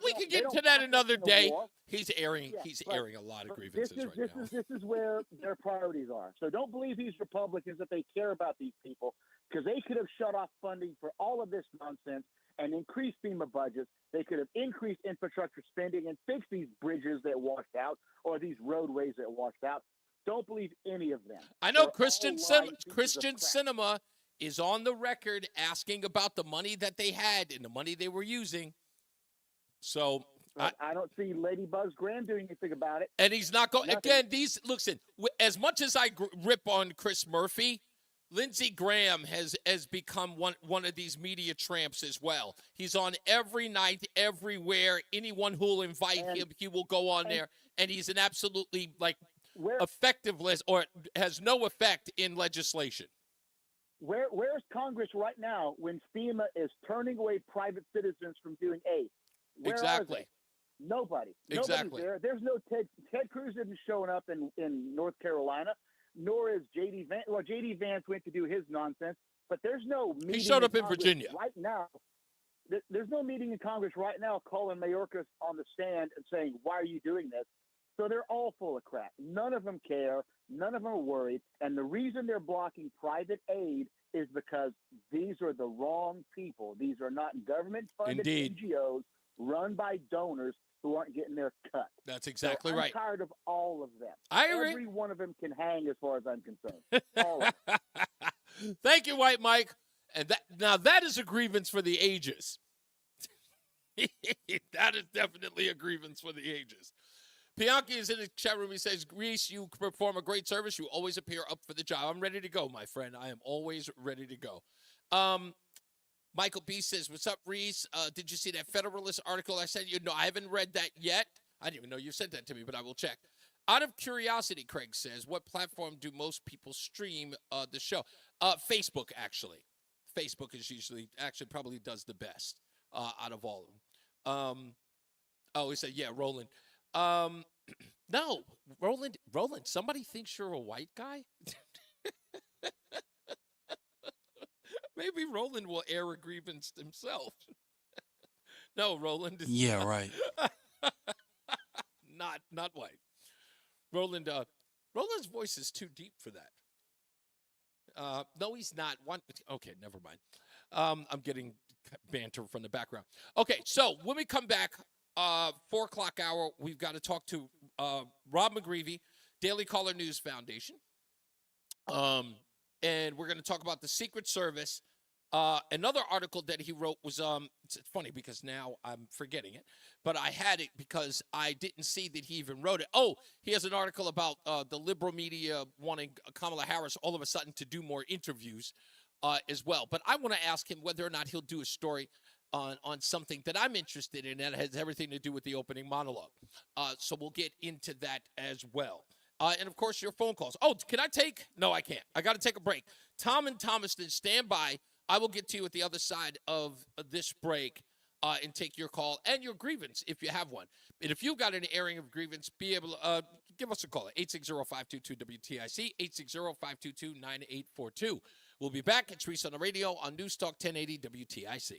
Speaker 11: We can get to that another day. He's airing a lot of grievances right now.
Speaker 7: This is where their priorities are. So don't believe these Republicans that they care about these people, because they could have shut off funding for all of this nonsense and increased FEMA budgets. They could have increased infrastructure spending and fixed these bridges that washed out or these roadways that washed out. Don't believe any of them.
Speaker 11: I know Christian Cinema is on the record asking about the money that they had and the money they were using. So
Speaker 7: I don't see Ladybugs Graham doing anything about it.
Speaker 11: And he's not going. Again, listen, as much as I rip on Chris Murphy, Lindsey Graham has become one of these media tramps as well. He's on every night, everywhere. Anyone who will invite him, he will go on there. And he's an absolutely effectiveness or has no effect in legislation.
Speaker 7: Where's Congress right now when FEMA is turning away private citizens from doing aid? Where
Speaker 11: exactly.
Speaker 7: Are they? Nobody.
Speaker 11: Exactly.
Speaker 7: Nobody's there. There's no Ted Cruz isn't showing up in North Carolina, nor is J.D. Vance. Well, J.D. Vance went to do his nonsense, but there's no meeting.
Speaker 11: He showed up in
Speaker 7: Congress
Speaker 11: Virginia.
Speaker 7: right now. There's no meeting in Congress right now calling Mayorkas on the stand and saying, why are you doing this? So they're all full of crap. None of them care. None of them are worried. And the reason they're blocking private aid is because these are the wrong people. These are not government-funded NGOs run by donors who aren't getting their cut.
Speaker 11: That's exactly
Speaker 7: I'm
Speaker 11: right.
Speaker 7: I'm tired of all of them.
Speaker 11: I agree.
Speaker 7: Every one of them can hang as far as I'm concerned. All of them.
Speaker 11: Thank you, White Mike. And that is a grievance for the ages. That is definitely a grievance for the ages. Bianchi is in the chat room. He says, Reese, you perform a great service. You always appear up for the job. I'm ready to go, my friend. I am always ready to go. Michael B says, what's up, Reese? Did you see that Federalist article I sent you? No, I haven't read that yet. I didn't even know you sent that to me, but I will check. Out of curiosity, Craig says, what platform do most people stream the show? Facebook, actually. Facebook is actually probably does the best out of all of them. He said, yeah, Roland. No, Roland, somebody thinks you're a white guy? Maybe Roland will air a grievance himself. No, Roland is
Speaker 8: yeah, right.
Speaker 11: not white. Roland's voice is too deep for that. No, he's not. Okay, never mind. I'm getting banter from the background. Okay, so when we come back, 4 o'clock hour, we've got to talk to Rob McGreevy, Daily Caller News Foundation. And we're going to talk about the Secret Service. Another article that he wrote was, it's funny because now I'm forgetting it, but I had it because I didn't see that he even wrote it. Oh, he has an article about the liberal media wanting Kamala Harris all of a sudden to do more interviews as well. But I want to ask him whether or not he'll do a story on something that I'm interested in that has everything to do with the opening monologue. So we'll get into that as well. And, of course, your phone calls. Oh, can I take? No, I can't. I got to take a break. Tom and Thomaston, stand by. I will get to you at the other side of this break and take your call and your grievance if you have one. And if you've got an airing of grievance, be able to give us a call at 860-522-WTIC, 860-522-9842. We'll be back. It's Reese on the Radio on NewsTalk 1080 WTIC.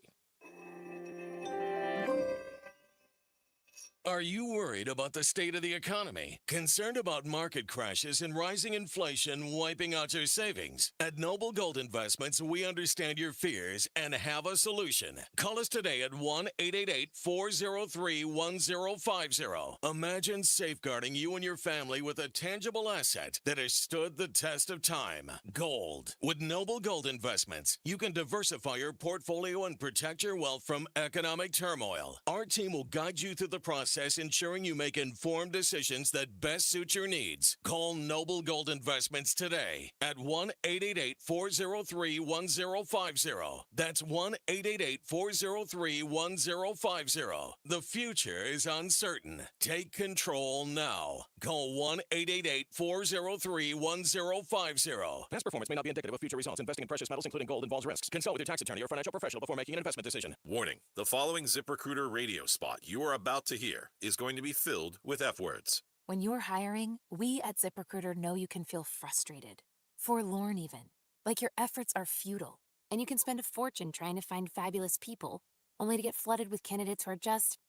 Speaker 9: Are you worried about the state of the economy? Concerned about market crashes and rising inflation wiping out your savings? At Noble Gold Investments, we understand your fears and have a solution. Call us today at 1-888-403-1050. Imagine safeguarding you and your family with a tangible asset that has stood the test of time. Gold. With Noble Gold Investments, you can diversify your portfolio and protect your wealth from economic turmoil. Our team will guide you through the process, ensuring you make informed decisions that best suit your needs. Call Noble Gold Investments today at 1-888-403-1050. That's 1-888-403-1050. The future is uncertain. Take control now. Call 1-888-403-1050.
Speaker 12: Past performance may not be indicative of future results. Investing in precious metals, including gold, involves risks. Consult with your tax attorney or financial professional before making an investment decision.
Speaker 13: Warning, the following ZipRecruiter radio spot you are about to hear is going to be filled with F words.
Speaker 14: When you're hiring, we at ZipRecruiter know you can feel frustrated, forlorn even, like your efforts are futile, and you can spend a fortune trying to find fabulous people, only to get flooded with candidates who are just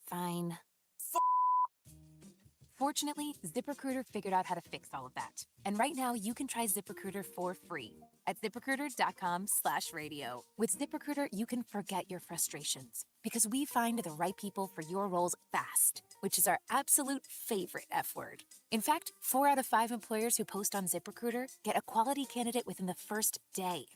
Speaker 14: fine. Fortunately, ZipRecruiter figured out how to fix all of that. And right now, you can try ZipRecruiter for free at ZipRecruiter.com/radio. With ZipRecruiter, you can forget your frustrations because we find the right people for your roles fast, which is our absolute favorite F word. In fact, 4 out of 5 employers who post on ZipRecruiter get a quality candidate within the first day.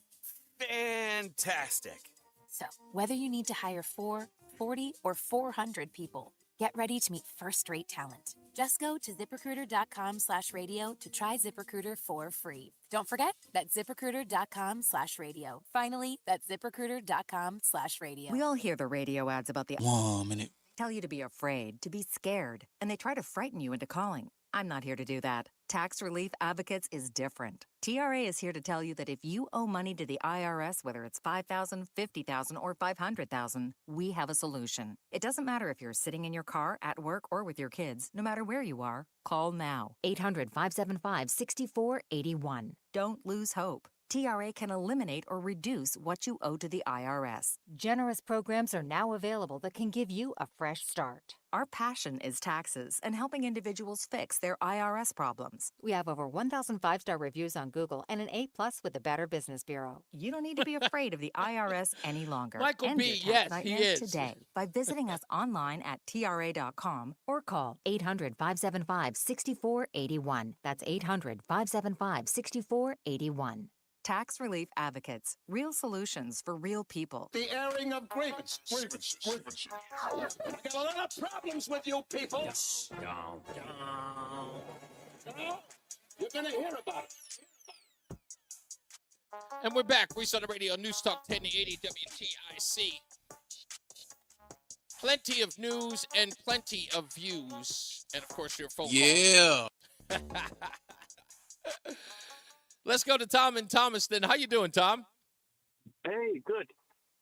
Speaker 12: Fantastic.
Speaker 14: So, whether you need to hire 4, 40, or 400 people, get ready to meet first-rate talent. Just go to ZipRecruiter.com/radio to try ZipRecruiter for free. Don't forget, that's ZipRecruiter.com/radio. Finally, that's ZipRecruiter.com/radio.
Speaker 25: We all hear the radio ads about the
Speaker 8: 1 minute.
Speaker 25: tell you to be afraid, to be scared, and they try to frighten you into calling. I'm not here to do that. Tax Relief Advocates is different. TRA is here to tell you that if you owe money to the IRS, whether it's $5,000, $50,000, or $500,000, we have a solution. It doesn't matter if you're sitting in your car, at work, or with your kids. No matter where you are, call now. 800-575-6481. Don't lose hope. TRA can eliminate or reduce what you owe to the IRS.
Speaker 26: Generous programs are now available that can give you a fresh start.
Speaker 25: Our passion is taxes and helping individuals fix their IRS problems.
Speaker 26: We have over 1,000 5-star reviews on Google and an A+ with the Better Business Bureau.
Speaker 25: You don't need to be afraid of the IRS any longer.
Speaker 11: Michael
Speaker 25: End
Speaker 11: B.,
Speaker 25: your tax
Speaker 11: yes, he
Speaker 25: nightmares
Speaker 11: is.
Speaker 25: today by visiting us online at TRA.com or call
Speaker 26: 800-575-6481. That's 800-575-6481.
Speaker 25: Tax Relief Advocates. Real solutions for real people.
Speaker 10: The airing of grievances. I got a lot of problems with you people. You're going to hear about it.
Speaker 11: And we're back. Reese On The Radio, NewsTalk 1080 WTIC. Plenty of news and plenty of views. And, of course, your phone
Speaker 8: Yeah.
Speaker 11: calls. Let's go to Tom and Thomaston. How you doing, Tom?
Speaker 27: Hey, good.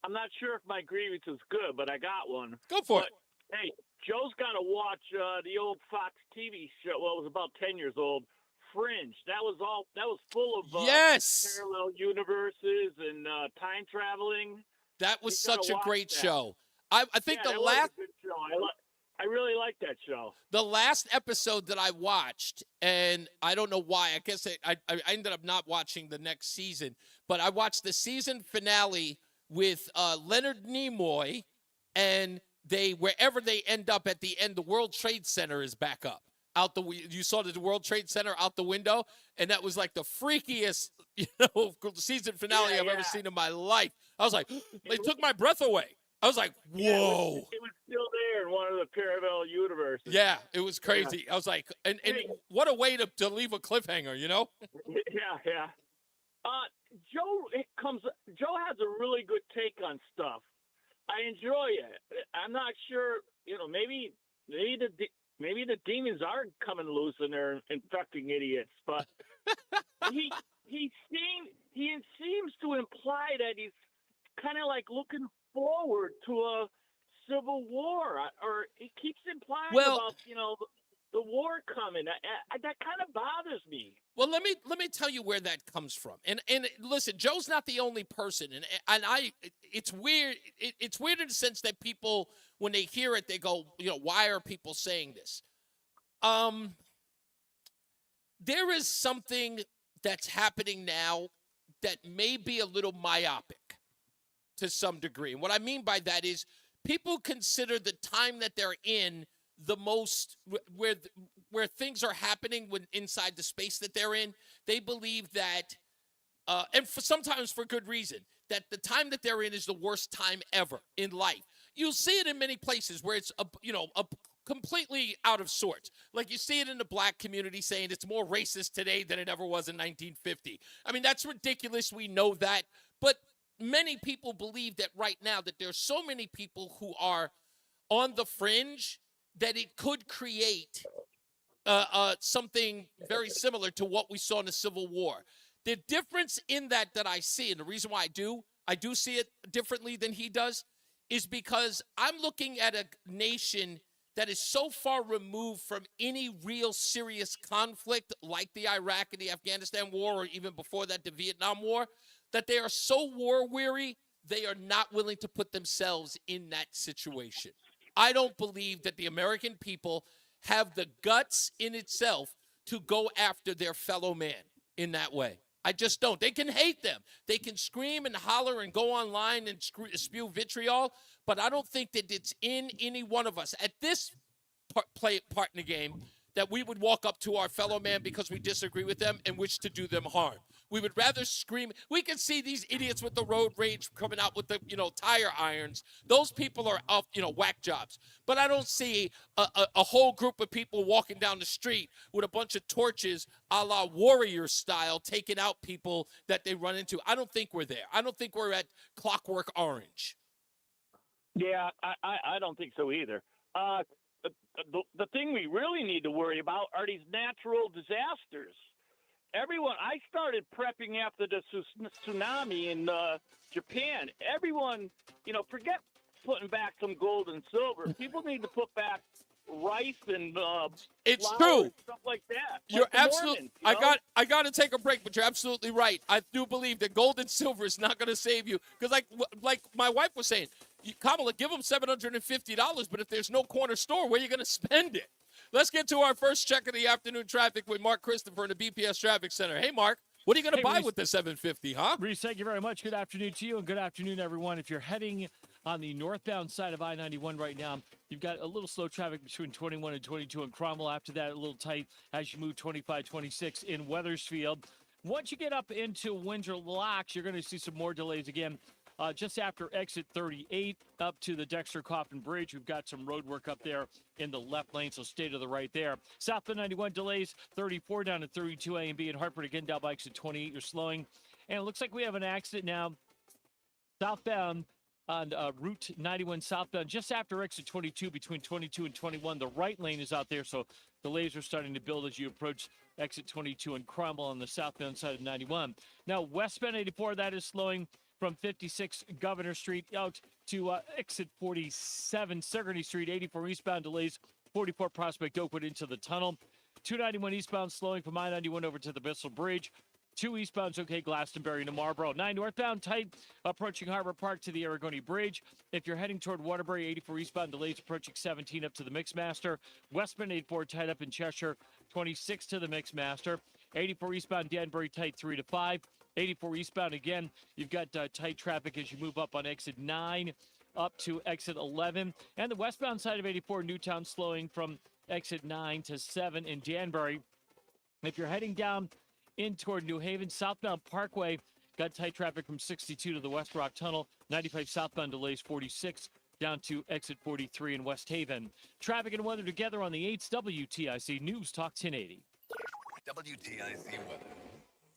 Speaker 27: I'm not sure if my grievance is good, but I got one.
Speaker 11: Go for it.
Speaker 27: Hey, Joe's got to watch the old Fox TV show. Well, it was about 10 years old. Fringe. That was full of
Speaker 11: Yes!
Speaker 27: parallel universes and time traveling.
Speaker 11: That was
Speaker 27: You gotta
Speaker 11: such a
Speaker 27: watch
Speaker 11: great
Speaker 27: that.
Speaker 11: show. I think
Speaker 27: Yeah,
Speaker 11: the
Speaker 27: that was a
Speaker 11: last
Speaker 27: good show. I really liked that show.
Speaker 11: The last episode that I watched, and I don't know why, I guess I ended up not watching the next season, but I watched the season finale with Leonard Nimoy, and wherever they end up at the end, the World Trade Center is back up. You saw the World Trade Center out the window, and that was like the freakiest, season finale I've ever seen in my life. I was like, they took my breath away. I was like, whoa.
Speaker 27: Yeah, it was still there in one of the parallel universes.
Speaker 11: Yeah, it was crazy. I was like, and what a way to leave a cliffhanger,
Speaker 27: Yeah. Joe has a really good take on stuff. I enjoy it. I'm not sure, maybe the demons are coming loose and they're infecting idiots, but he seems to imply that he's kind of like looking forward to a civil war, or he keeps implying about the war coming. That kind of bothers me.
Speaker 11: Well, let me tell you where that comes from. And listen, Joe's not the only person, and it's weird. It's weird in the sense that people when they hear it, they go, why are people saying this? There is something that's happening now that may be a little myopic to some degree. And what I mean by that is people consider the time that they're in the most where things are happening when inside the space that they're in. They believe that, and sometimes for good reason, that the time that they're in is the worst time ever in life. You'll see it in many places where it's completely out of sorts. Like you see it in the black community saying it's more racist today than it ever was in 1950. I mean, that's ridiculous. We know that. But many people believe that right now that there's so many people who are on the fringe that it could create something very similar to what we saw in the Civil War. The difference in that I see, and the reason why I do see it differently than he does, is because I'm looking at a nation that is so far removed from any real serious conflict like the Iraq and the Afghanistan war, or even before that, the Vietnam War, that they are so war weary, they are not willing to put themselves in that situation. I don't believe that the American people have the guts in itself to go after their fellow man in that way. I just don't. They can hate them. They can scream and holler and go online and spew vitriol, but I don't think that it's in any one of us at this part in the game that we would walk up to our fellow man because we disagree with them and wish to do them harm. We would rather scream. We can see these idiots with the road rage coming out with the, tire irons. Those people are off, whack jobs. But I don't see a whole group of people walking down the street with a bunch of torches a la warrior style taking out people that they run into. I don't think we're there. I don't think we're at Clockwork Orange.
Speaker 27: Yeah, I don't think so either. The thing we really need to worry about are these natural disasters. I started prepping after the tsunami in Japan. Everyone, forget putting back some gold and silver. People need to put back rice and
Speaker 11: it's
Speaker 27: flour
Speaker 11: true.
Speaker 27: and stuff like that.
Speaker 11: You're
Speaker 27: Like the
Speaker 11: absolutely.
Speaker 27: Mormons,
Speaker 11: I got to take a break, but you're absolutely right. I do believe that gold and silver is not going to save you because, like my wife was saying, Kamala, give them $750, but if there's no corner store, where are you going to spend it? Let's get to our first check of the afternoon traffic with Mark Christopher in the BPS Traffic Center. Hey, Mark, what are you going to buy
Speaker 1: Reese,
Speaker 11: with the $750, huh?
Speaker 1: Reese, thank you very much. Good afternoon to you, and good afternoon, everyone. If you're heading on the northbound side of I-91 right now, you've got a little slow traffic between 21 and 22 in Cromwell. After that, a little tight as you move 25, 26 in Wethersfield. Once you get up into Windsor Locks, you're going to see some more delays again. Just after exit 38 up to the Dexter-Coffin Bridge, we've got some road work up there in the left lane, so stay to the right there. Southbound 91 delays, 34 down to 32 A and B in Hartford. Again, down by exit 28, you're slowing. And it looks like we have an accident now southbound on Route 91 southbound, just after exit 22 between 22 and 21. The right lane is out there, so delays are starting to build as you approach exit 22 and Cromwell on the southbound side of 91. Now, westbound 84, that is slowing from 56 Governor Street out to exit 47 Sigourney Street. 84 eastbound delays, 44 Prospect Oakwood into the tunnel. 291 eastbound slowing from I-91 over to the Bissell Bridge. 2 eastbound's okay, Glastonbury to Marlboro. 9 northbound tight, approaching Harbor Park to the Aragoni Bridge. If you're heading toward Waterbury, 84 eastbound delays approaching 17 up to the Mixmaster. Westbound 84 tight up in Cheshire, 26 to the Mixmaster. 84 eastbound Danbury tight 3 to 5. 84 eastbound again, you've got tight traffic as you move up on exit 9 up to exit 11. And the westbound side of 84 Newtown slowing from exit 9 to 7 in Danbury. If you're heading down in toward New Haven, southbound Parkway, got tight traffic from 62 to the West Rock Tunnel. 95 southbound delays 46 down to exit 43 in West Haven. Traffic and weather together on the 8th WTIC News Talk 1080.
Speaker 15: WTIC weather.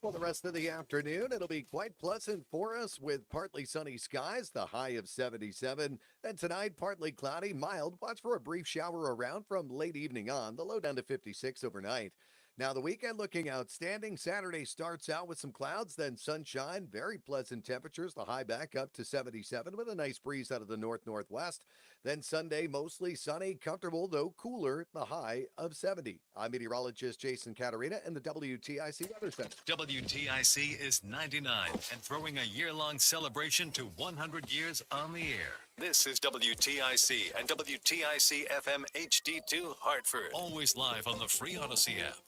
Speaker 16: Well, the rest of the afternoon, it'll be quite pleasant for us with partly sunny skies, the high of 77. Then tonight, partly cloudy, mild. Watch for a brief shower around from late evening on, the low down to 56 overnight. Now, the weekend looking outstanding. Saturday starts out with some clouds, then sunshine, very pleasant temperatures, the high back up to 77 with a nice breeze out of the north-northwest. Then Sunday, mostly sunny, comfortable, though cooler, the high of 70. I'm meteorologist Jason Caterina in the WTIC Weather Center.
Speaker 3: WTIC is 99 and throwing a year-long celebration to 100 years on the air. This is WTIC and WTIC FM HD2 Hartford. Always live on the free Odyssey app.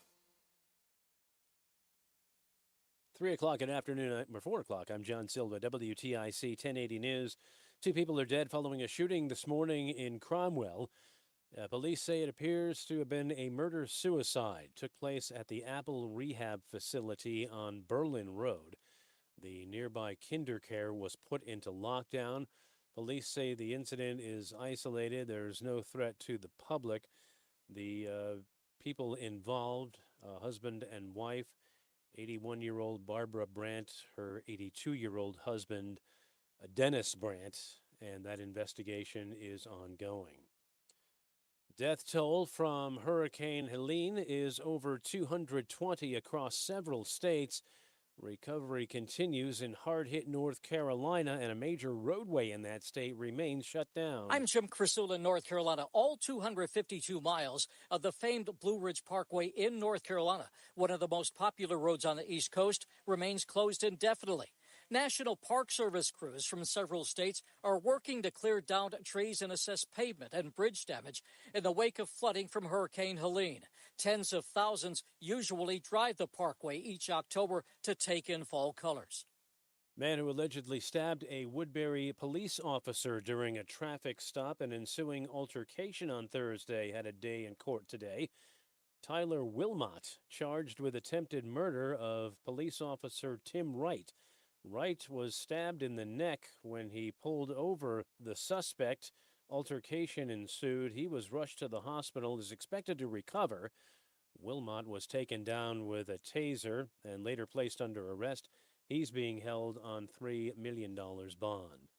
Speaker 17: 3 o'clock in the afternoon, or 4 o'clock. I'm John Silva, WTIC 1080 News. 2 people are dead following a shooting this morning in Cromwell. Police say it appears to have been a murder-suicide. Took place at the Apple Rehab Facility on Berlin Road. The nearby KinderCare was put into lockdown. Police say the incident is isolated. There's no threat to the public. The people involved, husband and wife, 81-year-old Barbara Brandt, her 82-year-old husband, Dennis Brandt, and that investigation is ongoing. Death toll from Hurricane Helene is over 220 across several states. Recovery continues in hard-hit North Carolina, and a major roadway in that state remains shut down.
Speaker 18: I'm Jim Crisula in North Carolina. All 252 miles of the famed Blue Ridge Parkway in North Carolina, one of the most popular roads on the East Coast, remains closed indefinitely. National Park Service crews from several states are working to clear down trees and assess pavement and bridge damage in the wake of flooding from Hurricane Helene. Tens of thousands usually drive the parkway each October to take in fall colors.
Speaker 17: Man who allegedly stabbed a Woodbury police officer during a traffic stop and ensuing altercation on Thursday had a day in court today. Tyler Wilmot charged with attempted murder of police officer Tim Wright. Wright was stabbed in the neck when he pulled over the suspect. Altercation ensued. He was rushed to the hospital, is expected to recover. Wilmot was taken down with a taser and later placed under arrest. He's being held on $3 million bond.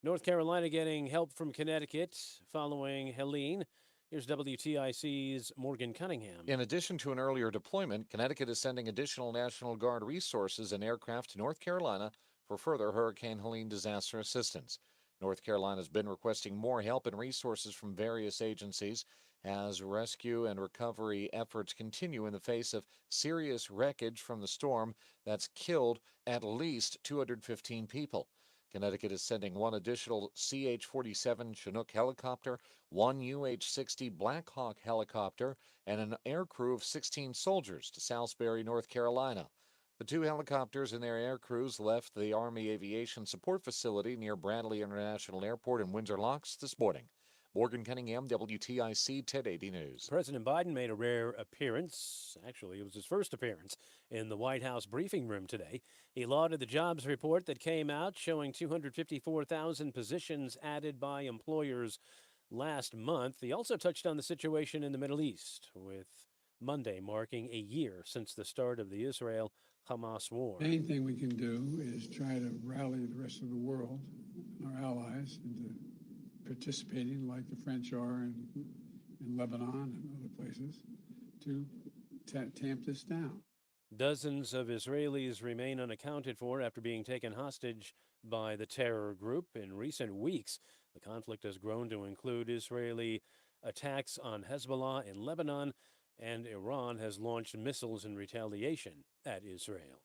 Speaker 17: North Carolina getting help from Connecticut following Helene. Here's WTIC's Morgan Cunningham.
Speaker 19: In addition to an earlier deployment, Connecticut is sending additional National Guard resources and aircraft to North Carolina for further Hurricane Helene disaster assistance. North Carolina has been requesting more help and resources from various agencies as rescue and recovery efforts continue in the face of serious wreckage from the storm that's killed at least 215 people. Connecticut is sending one additional CH-47 Chinook helicopter, one UH-60 Black Hawk helicopter, and an air crew of 16 soldiers to Salisbury, North Carolina. The 2 helicopters and their air crews left the Army Aviation Support Facility near Bradley International Airport in Windsor Locks this morning. Morgan Cunningham, WTIC 1080 News.
Speaker 17: President Biden made a rare appearance. Actually, it was his first appearance in the White House briefing room today. He lauded the jobs report that came out showing 254,000 positions added by employers last month. He also touched on the situation in the Middle East, with Monday marking a year since the start of the Israel-Hamas war.
Speaker 20: The main thing we can do is try to rally the rest of the world, our allies, into participating like the French are in Lebanon and other places to tamp this down.
Speaker 17: Dozens of Israelis remain unaccounted for after being taken hostage by the terror group in recent weeks. The conflict has grown to include Israeli attacks on Hezbollah in Lebanon, and Iran has launched missiles in retaliation at Israel.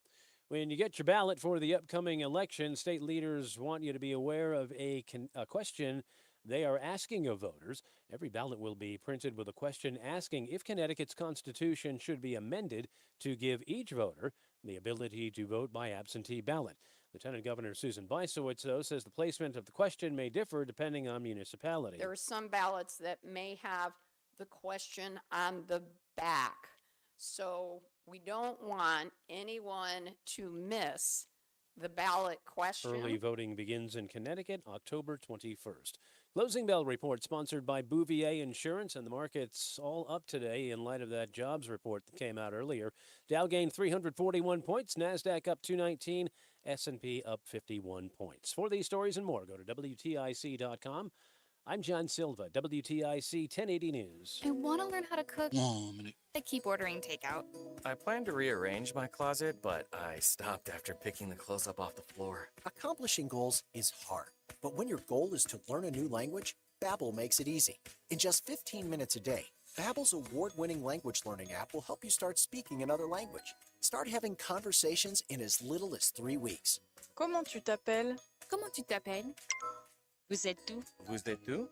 Speaker 17: When you get your ballot for the upcoming election, state leaders want you to be aware of a question they are asking of voters. Every ballot will be printed with a question asking if Connecticut's Constitution should be amended to give each voter the ability to vote by absentee ballot. Lieutenant Governor Susan Bysowitz, though, says the placement of the question may differ depending on municipality.
Speaker 21: There are some ballots that may have the question on the back. So we don't want anyone to miss the ballot question.
Speaker 17: Early voting begins in Connecticut October 21st. Closing Bell report sponsored by Bouvier Insurance, and the market's all up today in light of that jobs report that came out earlier. Dow gained 341 points, NASDAQ up 219, S&P up 51 points. For these stories and more, go to WTIC.com. I'm John Silva, WTIC 1080 News.
Speaker 22: I want to learn how to cook.
Speaker 8: Mom.
Speaker 22: I keep ordering takeout.
Speaker 23: I plan to rearrange my closet, but I stopped after picking the clothes up off the floor.
Speaker 28: Accomplishing goals is hard, but when your goal is to learn a new language, Babbel makes it easy. In just 15 minutes a day, Babbel's award-winning language learning app will help you start speaking another language. Start having conversations in as little as 3 weeks.
Speaker 22: Comment tu t'appelles? Comment tu t'appelles? Vous êtes tout?
Speaker 12: Vous êtes tout?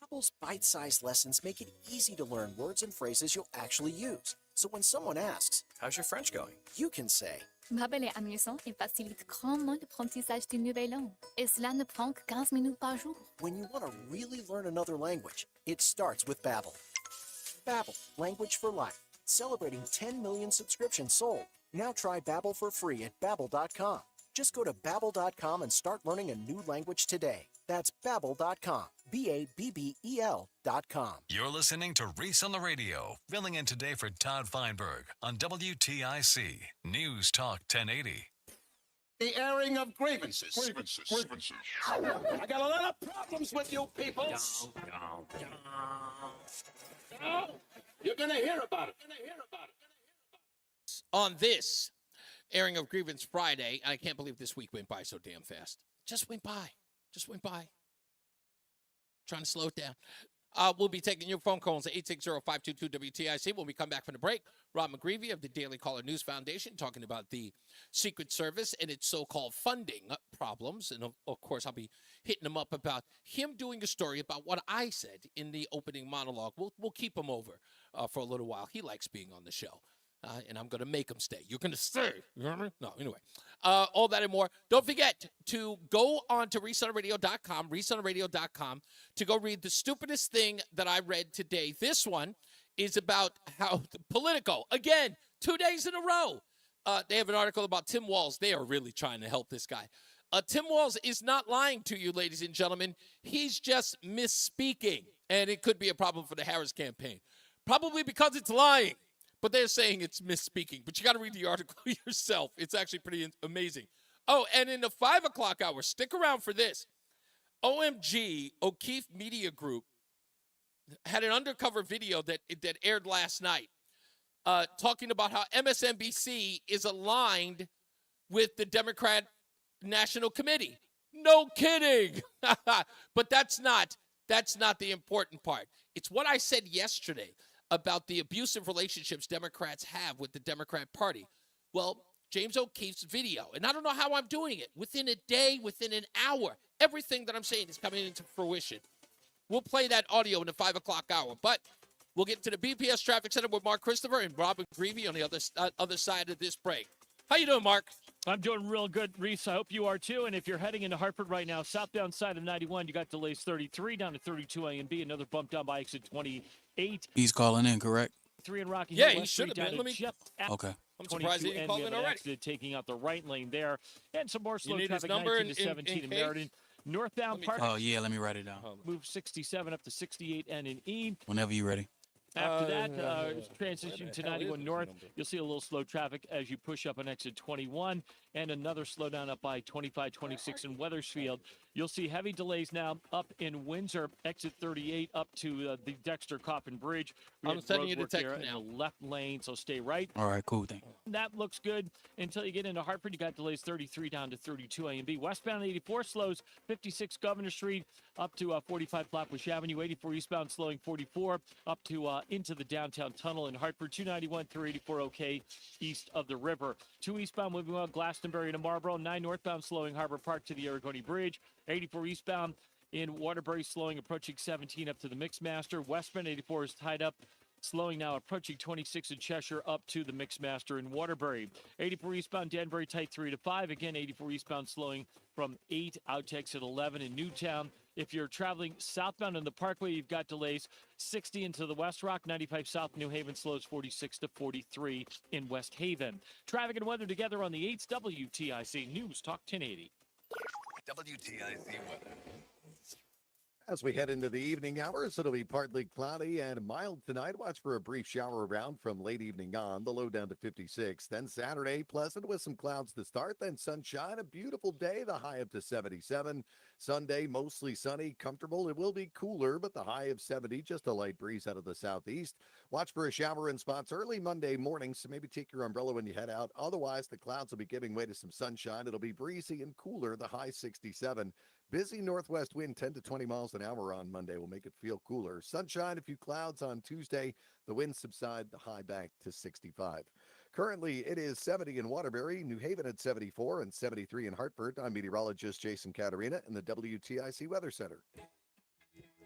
Speaker 28: Babbel's bite-sized lessons make it easy to learn words and phrases you'll actually use. So when someone asks,
Speaker 12: How's your French going?
Speaker 28: you can say,
Speaker 22: Babbel est amusant et facilite grandement l'apprentissage d'une nouvelle langue. Et cela ne prend que 15 minutes par jour.
Speaker 28: when you want to really learn another language, it starts with Babbel. Babbel, language for life. Celebrating 10 million subscriptions sold. Now try Babbel for free at babbel.com. Just go to babbel.com and start learning a new language today. That's babbel.com. BABBEL.com.
Speaker 3: You're listening to Reese on the Radio, filling in today for Todd Feinberg on WTIC News Talk 1080.
Speaker 10: The airing of grievances. I got a lot of problems with you people. You're gonna hear about it.
Speaker 11: On this airing of Grievance Friday, I can't believe this week went by so damn fast. Just went by. Trying to slow it down. We'll be taking your phone calls at 860-522-WTIC when we come back from the break. Rob McGreevy of the Daily Caller News Foundation talking about the Secret Service and its so-called funding problems. And, of course, I'll be hitting him up about him doing a story about what I said in the opening monologue. We'll keep him over for a little while. He likes being on the show. And I'm going to make him stay. You're going to stay. You know what I mean? No, anyway. All that and more. Don't forget to go on to reasonoradio.com to go read the stupidest thing that I read today. This one is about how Politico, again, 2 days in a row. They have an article about Tim Walz. They are really trying to help this guy. Tim Walz is not lying to you, ladies and gentlemen. He's just misspeaking. And it could be a problem for the Harris campaign. Probably because it's lying. But they're saying it's misspeaking. But you got to read the article yourself. It's actually pretty amazing. Oh, and in the 5 o'clock hour, stick around for this. OMG, O'Keefe Media Group, had an undercover video that aired last night talking about how MSNBC is aligned with the Democrat National Committee. No kidding. But that's not the important part. It's what I said yesterday about the abusive relationships Democrats have with the Democrat Party. Well, James O'Keefe's video, and I don't know how I'm doing it. Within a day, within an hour, everything that I'm saying is coming into fruition. We'll play that audio in the 5 o'clock hour, but we'll get to the BPS Traffic Center with Mark Christopher and Robin Greevy on the other side of this break. How you doing, Mark?
Speaker 1: I'm doing real good, Reese. I hope you are too. And if you're heading into Hartford right now, southbound side of 91, you got delays 33 down to 32 A and B. Another bump down by exit 28.
Speaker 8: He's calling in, correct?
Speaker 1: 3 in Rocky
Speaker 11: Yeah,
Speaker 1: Hill,
Speaker 11: he
Speaker 1: West
Speaker 11: should have
Speaker 1: Street
Speaker 11: been.
Speaker 1: down
Speaker 11: Let
Speaker 1: to
Speaker 11: me.
Speaker 8: Okay.
Speaker 11: I'm surprised he didn't call in already.
Speaker 1: Accident taking out the right lane there. And some more slow
Speaker 11: need his
Speaker 1: traffic,
Speaker 11: number
Speaker 1: 19 to 17 in
Speaker 11: case?
Speaker 1: Meriden. Northbound Park.
Speaker 8: Oh, yeah, let me write it down.
Speaker 1: Move 67 up to 68 N and E.
Speaker 8: Whenever you're ready.
Speaker 1: After that, transition to 91 North, you'll see a little slow traffic as you push up on exit 21 and another slowdown up by 25-26 in Wethersfield. You'll see heavy delays now up in Windsor, exit 38 up to the Dexter Coffin Bridge.
Speaker 11: I'm sending you the
Speaker 1: road work
Speaker 11: text
Speaker 1: there
Speaker 11: now.
Speaker 1: in the left lane, so stay right.
Speaker 8: All right, cool. Thank you.
Speaker 1: That looks good until you get into Hartford. You got delays 33 down to 32 A and B. Westbound 84 slows 56 Governor Street up to 45 Flatbush Avenue. 84 eastbound slowing 44 up to into the downtown tunnel in Hartford. 291 through 84 okay east of the river. 2 eastbound moving on Glastonbury to Marlboro. 9 northbound slowing Harbor Park to the Aragoni Bridge. 84 eastbound in Waterbury slowing approaching 17 up to the Mixmaster. Westbound 84 is tied up, slowing now approaching 26 in Cheshire up to the Mixmaster in Waterbury. 84 eastbound Danbury tight 3 to 5. Again, 84 eastbound slowing from 8 out to exit 11 in Newtown. If you're traveling southbound on the Parkway, you've got delays 60 into the West Rock. 95 South New Haven slows 46 to 43 in West Haven. Traffic and weather together on the 8th WTIC News Talk 1080.
Speaker 15: WTIC weather.
Speaker 16: As we head into the evening hours, it'll be partly cloudy and mild tonight. Watch for a brief shower around from late evening on, the low down to 56. Then Saturday, pleasant with some clouds to start, then sunshine, a beautiful day, the high up to 77. Sunday, mostly sunny, comfortable. It will be cooler, but the high of 70, just a light breeze out of the southeast. Watch for a shower in spots early Monday morning, so maybe take your umbrella when you head out. Otherwise, the clouds will be giving way to some sunshine. It'll be breezy and cooler, the high 67. Busy northwest wind 10 to 20 miles an hour on Monday will make it feel cooler. Sunshine, a few clouds on Tuesday. The winds subside, the high back to 65. Currently, it is 70 in Waterbury, New Haven at 74, and 73 in Hartford. I'm meteorologist Jason Caterina in the WTIC Weather Center.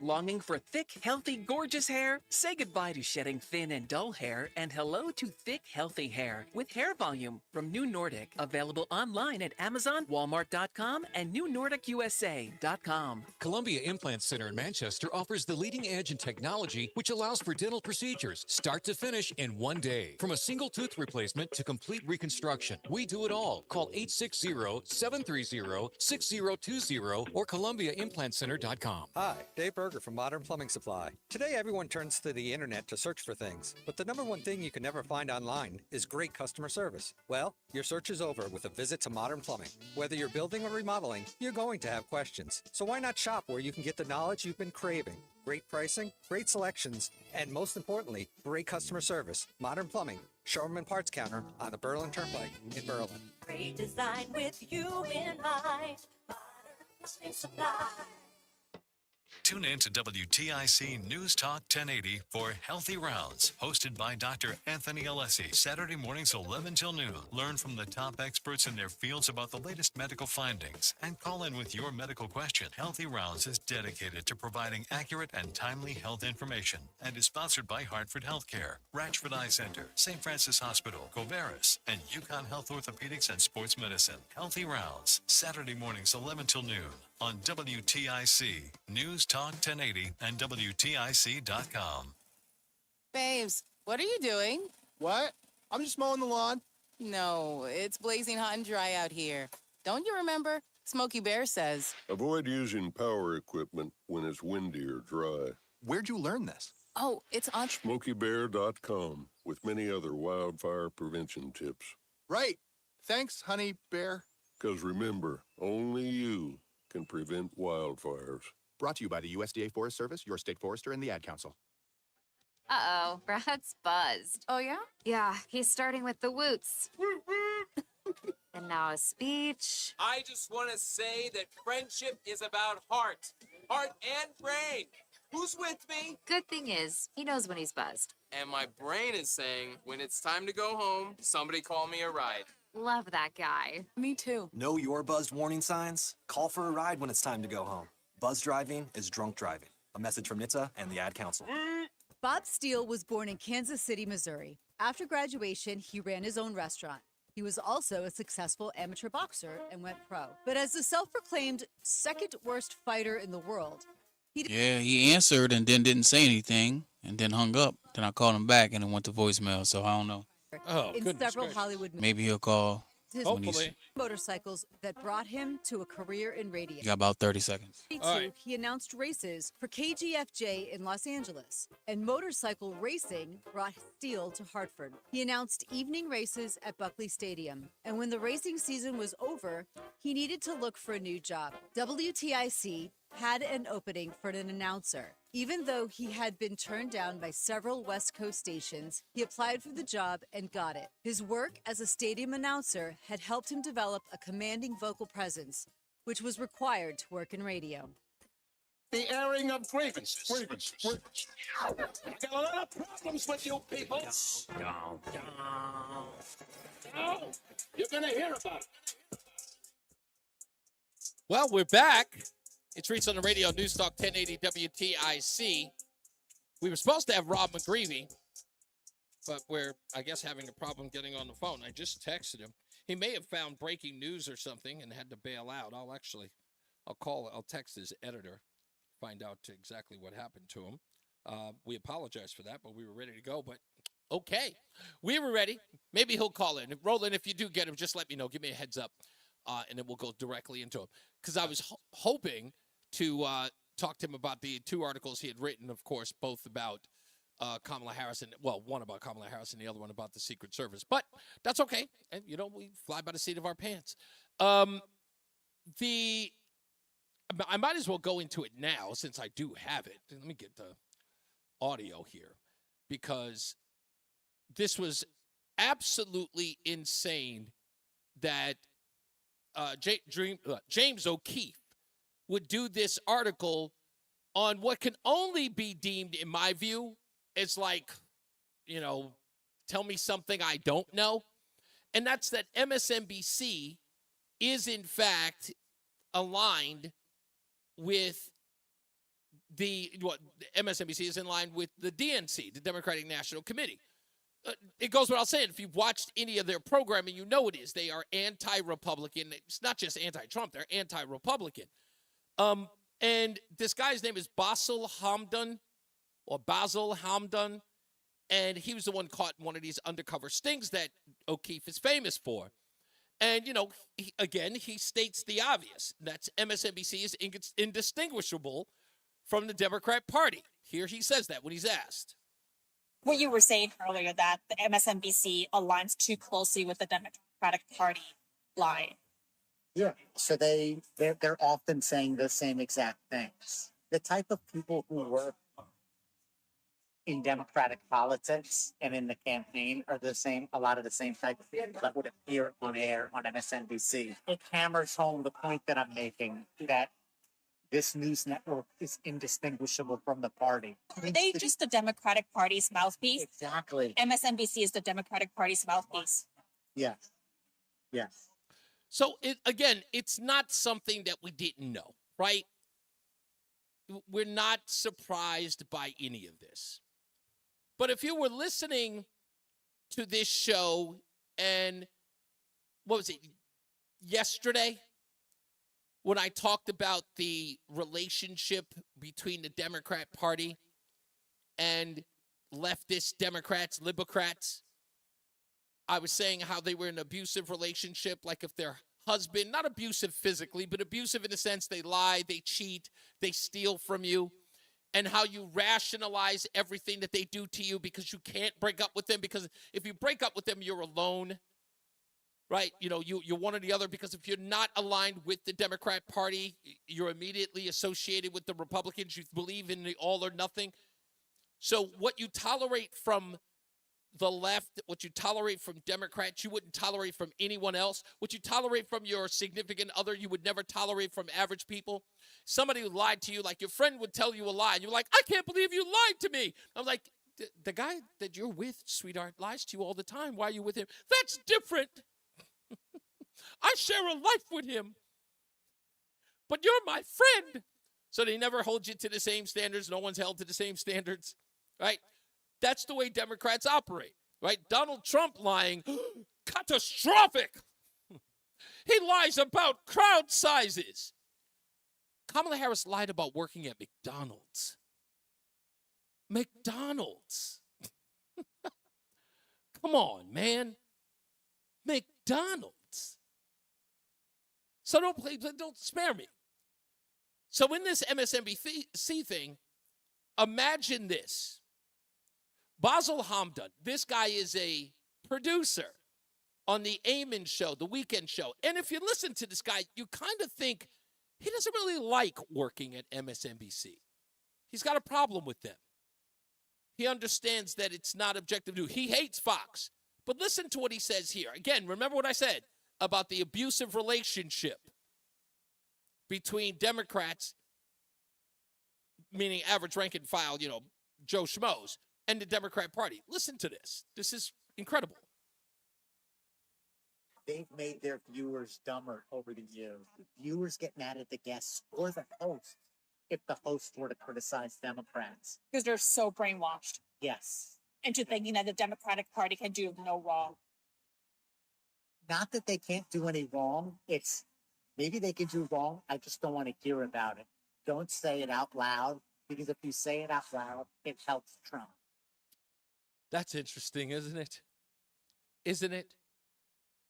Speaker 2: Longing for thick, healthy, gorgeous hair? Say goodbye to shedding thin and dull hair and hello to thick, healthy hair with Hair Volume from New Nordic. Available online at Amazon, Walmart.com, and NewNordicUSA.com.
Speaker 4: Columbia Implant Center in Manchester offers the leading edge in technology, which allows for dental procedures start to finish in one day. From a single tooth replacement to complete reconstruction, we do it all. Call 860-730-6020 or ColumbiaImplantCenter.com.
Speaker 5: Hi, Dave Berger from Modern Plumbing Supply. Today, everyone turns to the internet to search for things, but the number one thing you can never find online is great customer service. Well, your search is over with a visit to Modern Plumbing. Whether you're building or remodeling, you're going to have questions. So why not shop where you can get the knowledge you've been craving? Great pricing, great selections, and most importantly, great customer service. Modern Plumbing, showroom and parts counter on the Berlin Turnpike in Berlin.
Speaker 6: Great design with you in mind. Modern Plumbing Supply.
Speaker 3: Tune in to WTIC News Talk 1080 for Healthy Rounds, hosted by Dr. Anthony Alessi, Saturday mornings 11 till noon. Learn from the top experts in their fields about the latest medical findings and call in with your medical question. Healthy Rounds is dedicated to providing accurate and timely health information and is sponsored by Hartford Healthcare, Ratchford Eye Center, St. Francis Hospital, Covaris, and Yukon Health Orthopedics and Sports Medicine. Healthy Rounds, Saturday mornings 11 till noon on WTIC, News Talk 1080, and WTIC.com.
Speaker 7: Babes, what are you doing?
Speaker 10: What? I'm just mowing the lawn.
Speaker 7: No, it's blazing hot and dry out here. Don't you remember? Smokey Bear says.
Speaker 9: Avoid using power equipment when it's windy or dry.
Speaker 10: Where'd you learn this?
Speaker 7: Oh, it's on
Speaker 9: SmokeyBear.com with many other wildfire prevention tips.
Speaker 10: Right. Thanks, honey bear.
Speaker 9: Because remember, only you can prevent wildfires.
Speaker 10: Brought to you by the USDA Forest Service, your state forester, and the Ad Council.
Speaker 26: Uh-oh, Brad's buzzed.
Speaker 7: Oh, yeah?
Speaker 26: Yeah, he's starting with the woots. And now a speech.
Speaker 13: I just want to say that friendship is about heart and brain. Who's with me?
Speaker 26: Good thing is, he knows when he's buzzed.
Speaker 13: And my brain is saying, when it's time to go home, somebody call me a ride.
Speaker 26: Love that guy.
Speaker 7: Me too.
Speaker 28: Know your buzzed warning signs? Call for a ride when it's time to go home. Buzz driving is drunk driving. A message from NHTSA and the Ad Council.
Speaker 24: Bob Steele was born in Kansas City, Missouri. After graduation, he ran his own restaurant. He was also a successful amateur boxer and went pro. But as the self-proclaimed second worst fighter in the world,
Speaker 8: he answered and then didn't say anything and then hung up. Then I called him back and it went to voicemail, so I don't know.
Speaker 24: in several Hollywood movies.
Speaker 8: Maybe he'll call.
Speaker 24: His
Speaker 8: when he's-
Speaker 24: motorcycles that brought him to a career in radio.
Speaker 8: You got about 30 seconds.
Speaker 24: He announced races for KGFJ in Los Angeles, and motorcycle racing brought Steele to Hartford. He announced evening races at Buckley Stadium, and when the racing season was over, he needed to look for a new job. WTIC had an opening for an announcer. Even though he had been turned down by several West Coast stations, he applied for the job and got it. His work as a stadium announcer had helped him develop a commanding vocal presence, which was required to work in radio.
Speaker 10: The airing of grievances. I got a lot of problems with you people. You're going to hear about it.
Speaker 11: Well, we're back. It's Reese on the Radio, News Talk 1080 WTIC. We were supposed to have Rob McGreevy, but we're, I guess, having a problem getting on the phone. I just texted him. He may have found breaking news or something and had to bail out. I'll text his editor, find out exactly what happened to him. We apologize for that, but we were ready to go. But okay, we were ready. Maybe he'll call in. Roland, if you do get him, just let me know. Give me a heads up, and then we'll go directly into him. Because I was hoping to talk to him about the two articles he had written, of course, both about Kamala Harris and, well, one about Kamala Harris and the other one about the Secret Service. But that's okay. And, we fly by the seat of our pants. I might as well go into it now since I do have it. Let me get the audio here because this was absolutely insane that James O'Keefe would do this article on what can only be deemed, in my view, as like, tell me something I don't know. And that's that MSNBC is, in fact, aligned with MSNBC is in line with the DNC, the Democratic National Committee. It goes without saying, if you've watched any of their programming, you know it is. They are anti-Republican. It's not just anti-Trump. They're anti-Republican. And this guy's name is Basil Hamdan, and he was the one caught in one of these undercover stings that O'Keefe is famous for. And, he states the obvious. That's MSNBC is indistinguishable from the Democrat Party. Here he says that when he's asked.
Speaker 14: What you were saying earlier, that the MSNBC aligns too closely with the Democratic Party line.
Speaker 17: Yeah, so they're often saying the same exact things. The type of people who work in Democratic politics and in the campaign are a lot of the same type of people that would appear on air on MSNBC. It hammers home the point that I'm making, that this news network is indistinguishable from the party.
Speaker 14: Are they just the Democratic Party's mouthpiece?
Speaker 17: Exactly.
Speaker 14: MSNBC is the Democratic Party's mouthpiece.
Speaker 17: Yes.
Speaker 11: So, it's not something that we didn't know, right? We're not surprised by any of this. But if you were listening to this show and, yesterday, when I talked about the relationship between the Democrat Party and leftist Democrats, Libocrats, I was saying how they were in an abusive relationship, like if their husband, not abusive physically, but abusive in the sense they lie, they cheat, they steal from you, and how you rationalize everything that they do to you because you can't break up with them, because if you break up with them, you're alone, right? You're one or the other, because if you're not aligned with the Democrat Party, you're immediately associated with the Republicans. You believe in the all or nothing. So what you tolerate from the left, what you tolerate from Democrats, you wouldn't tolerate from anyone else. What you tolerate from your significant other, you would never tolerate from average people. Somebody who lied to you, like your friend would tell you a lie, and you're like, I can't believe you lied to me. I'm like, the guy that you're with, sweetheart, lies to you all the time. Why are you with him? That's different. I share a life with him. But you're my friend. So they never hold you to the same standards. No one's held to the same standards, right? That's the way Democrats operate, right? Donald Trump lying, catastrophic. He lies about crowd sizes. Kamala Harris lied about working at McDonald's. McDonald's. Come on, man. McDonald's. So don't spare me. So in this MSNBC thing, imagine this. Basil Hamdan, this guy is a producer on the Amen show, the weekend show. And if you listen to this guy, you kind of think he doesn't really like working at MSNBC. He's got a problem with them. He understands that it's not objective news. He hates Fox. But listen to what he says here. Again, remember what I said about the abusive relationship between Democrats, meaning average rank and file, Joe Schmoes, and the Democrat Party. Listen to this. This is incredible.
Speaker 17: They've made their viewers dumber over the years. The viewers get mad at the guests or the hosts if the hosts were to criticize Democrats.
Speaker 14: Because they're so brainwashed
Speaker 17: Yes.
Speaker 14: into thinking that the Democratic Party can do no wrong.
Speaker 17: Not that they can't do any wrong. It's maybe they can do wrong. I just don't want to hear about it. Don't say it out loud, because if you say it out loud, it helps Trump.
Speaker 11: That's interesting, isn't it? Isn't it?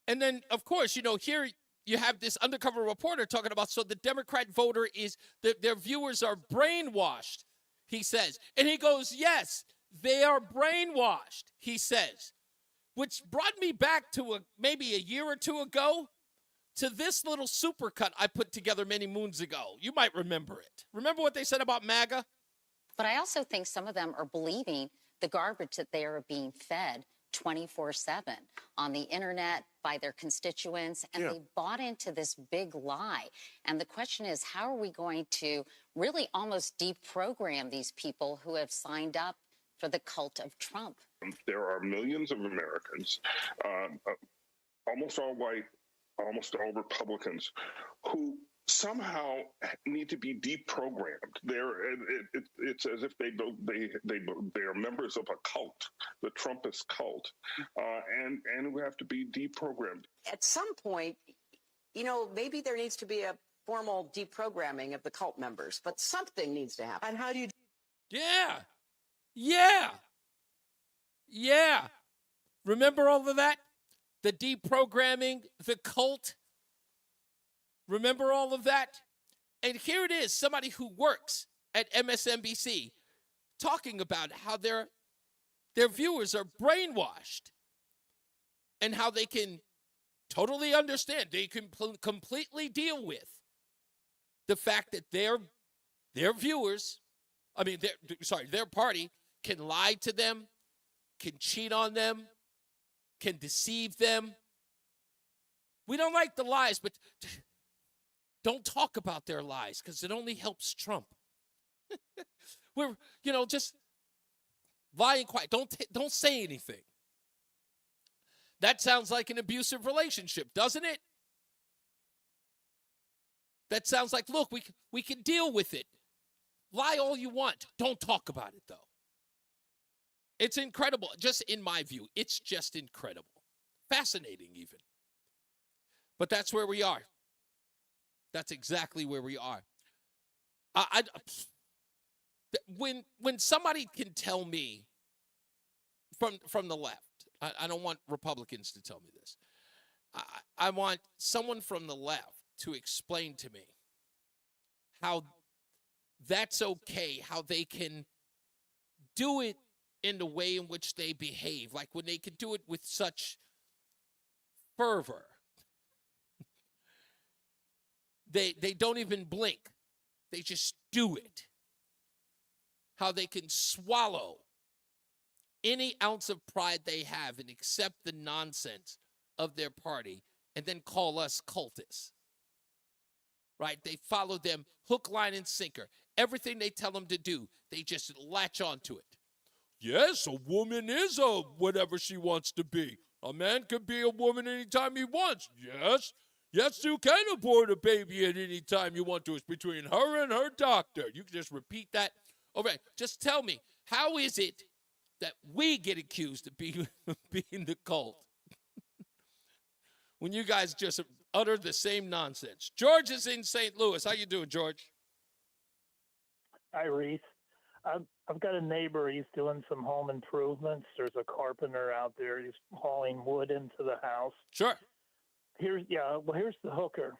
Speaker 11: And then, of course, here you have this undercover reporter talking about, so the Democrat voter is, their viewers are brainwashed, he says. And he goes, yes, they are brainwashed, he says. Which brought me back to maybe a year or two ago to this little supercut I put together many moons ago. You might remember it. Remember what they said about MAGA?
Speaker 18: But I also think some of them are believing the garbage that they are being fed 24/7 on the internet by their constituents, and they bought into this big lie. And the question is, how are we going to really almost deprogram these people who have signed up for the cult of Trump.
Speaker 12: There are millions of Americans, almost all white, almost all Republicans, who somehow need to be deprogrammed. It's as if they are members of a cult, the Trumpist cult, and who have to be deprogrammed.
Speaker 19: At some point, maybe there needs to be a formal deprogramming of the cult members, but something needs to happen. And how do you?
Speaker 11: Yeah. Remember all of that? The deprogramming, the cult. Remember all of that? And here it is, somebody who works at MSNBC talking about how their viewers are brainwashed and how they can totally understand, they can completely deal with the fact that their viewers, their party can lie to them, can cheat on them, can deceive them. We don't like the lies, but don't talk about their lies because it only helps Trump. We're, just lying quiet. Don't say anything. That sounds like an abusive relationship, doesn't it? That sounds like, look, we can deal with it. Lie all you want. Don't talk about it, though. It's incredible. Just in my view, it's just incredible. Fascinating, even. But that's where we are. That's exactly where we are. When somebody can tell me from the left, I don't want Republicans to tell me this. I want someone from the left to explain to me how that's okay, how they can do it in the way in which they behave, like when they can do it with such fervor. They don't even blink. They just do it. How they can swallow any ounce of pride they have and accept the nonsense of their party and then call us cultists. Right? They follow them hook, line, and sinker. Everything they tell them to do, they just latch onto it. Yes, a woman is a whatever she wants to be. A man can be a woman anytime he wants. Yes. Yes, you can abort a baby at any time you want to. It's between her and her doctor. You can just repeat that. All right, just tell me, how is it that we get accused of being the cult when you guys just utter the same nonsense? George is in St. Louis. How you doing, George?
Speaker 20: Hi, Reese. I've got a neighbor. He's doing some home improvements. There's a carpenter out there. He's hauling wood into the house.
Speaker 11: Sure.
Speaker 20: Here's the hooker.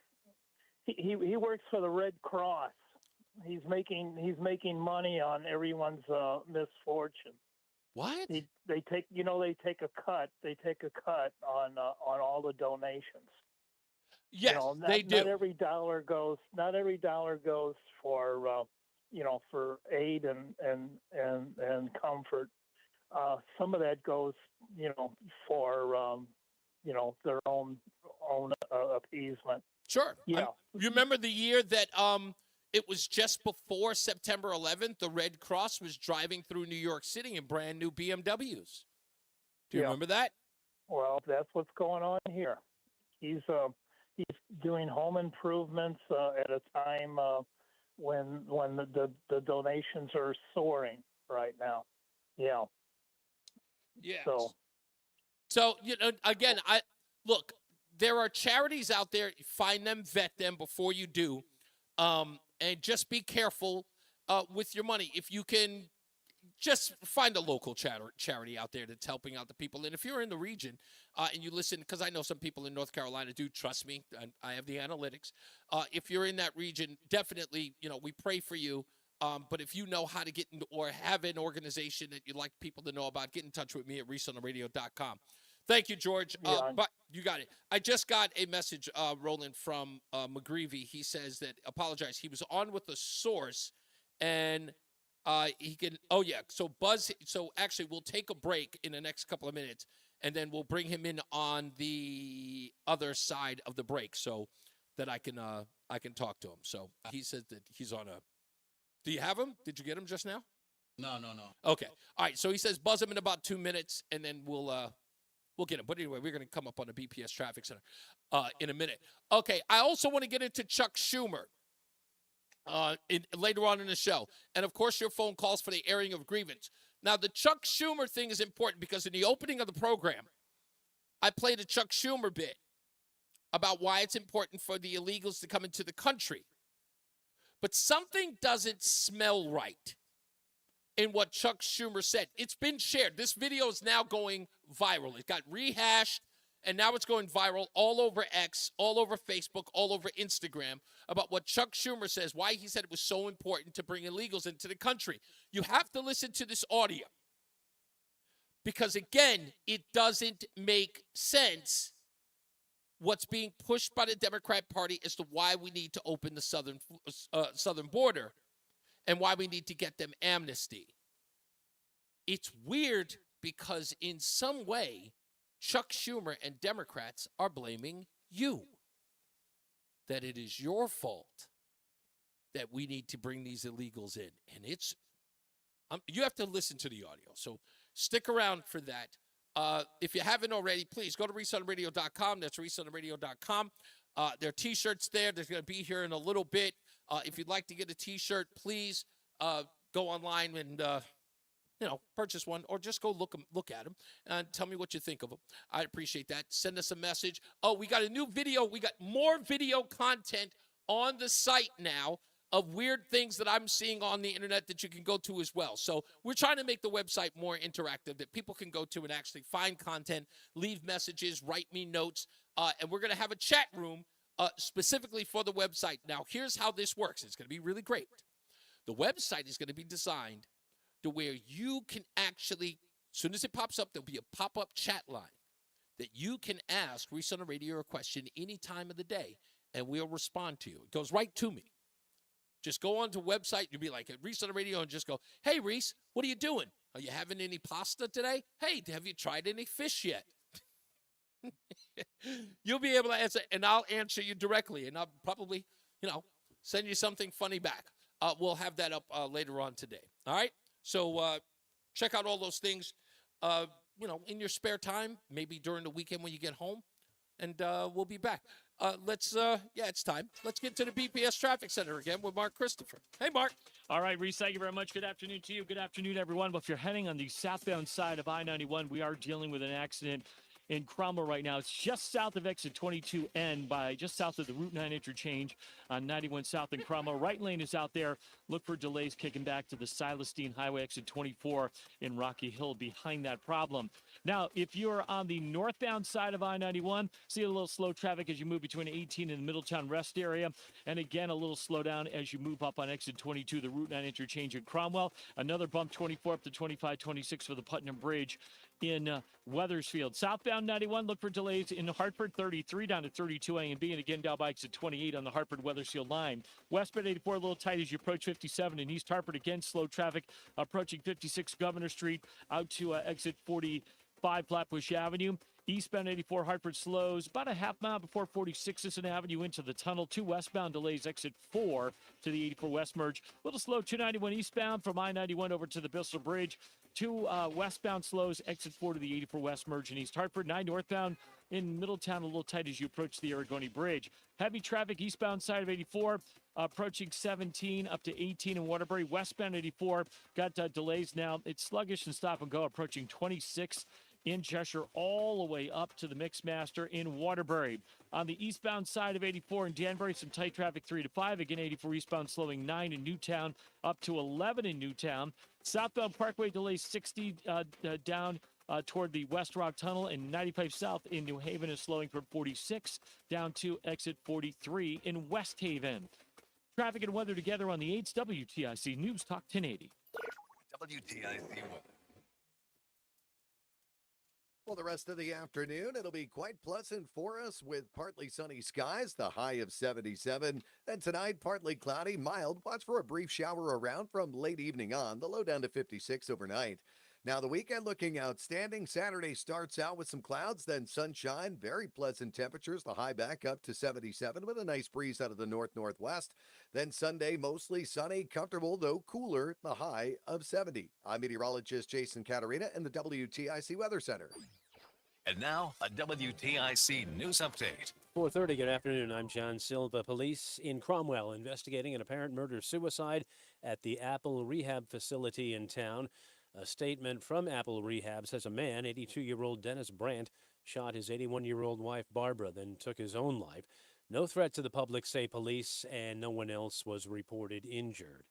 Speaker 20: He works for the Red Cross. He's making money on everyone's misfortune.
Speaker 11: What?
Speaker 20: They take a cut. They take a cut on all the donations.
Speaker 11: Yes, they do.
Speaker 20: Not every dollar goes for for aid and comfort. Some of that goes for their own appeasement.
Speaker 11: Sure.
Speaker 20: Yeah.
Speaker 11: You remember the year that it was just before September 11th, the Red Cross was driving through New York City in brand new BMWs. Do you remember that?
Speaker 20: Well, that's what's going on here. He's doing home improvements at a time when the donations are soaring right now. Yeah.
Speaker 11: Yeah.
Speaker 20: So
Speaker 11: again, look, there are charities out there. Find them, vet them before you do, and just be careful with your money. If you can, just find a local charity out there that's helping out the people. And if you're in the region and you listen, because I know some people in North Carolina do, trust me, I have the analytics. If you're in that region, definitely, we pray for you. But if you know how to get in, or have an organization that you'd like people to know about, get in touch with me at reeseontheradio.com. Thank you, George. But you got it. I just got a message, Roland, from McGreevy. He says that, apologize, he was on with a source, and he can, so Buzz, so actually we'll take a break in the next couple of minutes, and then we'll bring him in on the other side of the break so that I can talk to him. So he says that he's on a, do you have him? Did you get him just now?
Speaker 8: No.
Speaker 11: Okay. All right. So he says buzz him in about 2 minutes, and then we'll get him. But anyway, we're going to come up on the BPS Traffic Center in a minute. Okay. I also want to get into Chuck Schumer later on in the show. And, of course, your phone calls for the airing of grievance. Now, the Chuck Schumer thing is important because in the opening of the program, I played a Chuck Schumer bit about why it's important for the illegals to come into the country. But something doesn't smell right in what Chuck Schumer said. It's been shared. This video is now going viral. It got rehashed, and now it's going viral all over X, all over Facebook, all over Instagram about what Chuck Schumer says, why he said it was so important to bring illegals into the country. You have to listen to this audio because, again, it doesn't make sense what's being pushed by the Democrat Party as to why we need to open the southern border and why we need to get them amnesty. It's weird because in some way, Chuck Schumer and Democrats are blaming you. That it is your fault that we need to bring these illegals in. And it's, you have to listen to the audio. So stick around for that. If you haven't already, please go to ReeseOnTheRadio.com. That's ReeseOnTheRadio.com. There are T-shirts there. There's going to be here in a little bit. If you'd like to get a T-shirt, please go online and purchase one, or just go look at them and tell me what you think of them. I'd appreciate that. Send us a message. Oh, we got a new video. We got more video content on the site now of weird things that I'm seeing on the internet that you can go to as well. So we're trying to make the website more interactive, that people can go to and actually find content, leave messages, write me notes, and we're going to have a chat room specifically for the website. Now, here's how this works. It's going to be really great. The website is going to be designed to where you can actually, as soon as it pops up, there'll be a pop-up chat line that you can ask Reese on the Radio a question any time of the day, and we'll respond to you. It goes right to me. Just go onto the website. You'll be like, Reese on the Radio, and just go, hey, Reese, what are you doing? Are you having any pasta today? Hey, have you tried any fish yet? You'll be able to answer, and I'll answer you directly, and I'll probably, send you something funny back. We'll have that up later on today. All right? So check out all those things, in your spare time, maybe during the weekend when you get home, and we'll be back. It's time. Let's get to the BPS Traffic Center again with Mark Christopher. Hey, Mark.
Speaker 1: All right, Reese, thank you very much. Good afternoon to you. Good afternoon, everyone. Well, if you're heading on the southbound side of I-91, we are dealing with an accident in Cromwell right now. It's just south of exit 22N, just south of the Route 9 interchange on 91 South in Cromwell. Right lane is out there. Look for delays kicking back to the Silas Dean Highway, exit 24 in Rocky Hill behind that problem. Now, if you're on the northbound side of I-91, see a little slow traffic as you move between 18 and the Middletown Rest area. And again, a little slowdown as you move up on exit 22, the Route 9 interchange in Cromwell. Another bump 24 up to 25, 26 for the Putnam Bridge in Wethersfield. Southbound 91, look for delays in Hartford, 33 down to 32 A and B, and again down by exit 28 on the Hartford-Wethersfield line. Westbound 84, a little tight as you approach 57 in East Hartford. Again, slow traffic approaching 56 Governor Street out to exit 45 Flatbush Avenue. Eastbound 84 Hartford slows about a half mile before 46 Sisson Avenue into the tunnel. 2 westbound delays exit 4 to the 84 West merge. A little slow 291 eastbound from I-91 over to the Bissell Bridge. 2 westbound slows exit 4 to the 84 West merge in East Hartford. 9 northbound in Middletown, a little tight as you approach the Aragoni Bridge. Heavy traffic eastbound side of 84 approaching 17 up to 18 in Waterbury. Westbound 84 got delays now. It's sluggish and stop and go approaching 26 in Cheshire all the way up to the Mixmaster in Waterbury. On the eastbound side of 84 in Danbury, some tight traffic 3 to 5. Again, 84 eastbound slowing 9 in Newtown up to 11 in Newtown. Southbound Parkway delays 60 down toward the West Rock Tunnel, and 95 South in New Haven is slowing from 46 down to exit 43 in West Haven. Traffic and weather together on the 8's WTIC News Talk 1080.
Speaker 15: WTIC weather. Well, the rest of the afternoon, it'll be quite pleasant for us with partly sunny skies, the high of 77. Then tonight, partly cloudy, mild. Watch for a brief shower around from late evening on, the low down to 56 overnight. Now, the weekend looking outstanding. Saturday starts out with some clouds, then sunshine, very pleasant temperatures. The high back up to 77 with a nice breeze out of the north-northwest. Then Sunday, mostly sunny, comfortable, though cooler, the high of 70. I'm meteorologist Jason Caterina in the WTIC Weather Center.
Speaker 3: And now, a WTIC news update.
Speaker 2: 4:30, good afternoon. I'm John Silva. Police in Cromwell investigating an apparent murder-suicide at the Apple Rehab facility in town. A statement from Apple Rehab says a man, 82-year-old Dennis Brandt, shot his 81-year-old wife Barbara, then took his own life. No threat to the public, say police, and no one else was reported injured.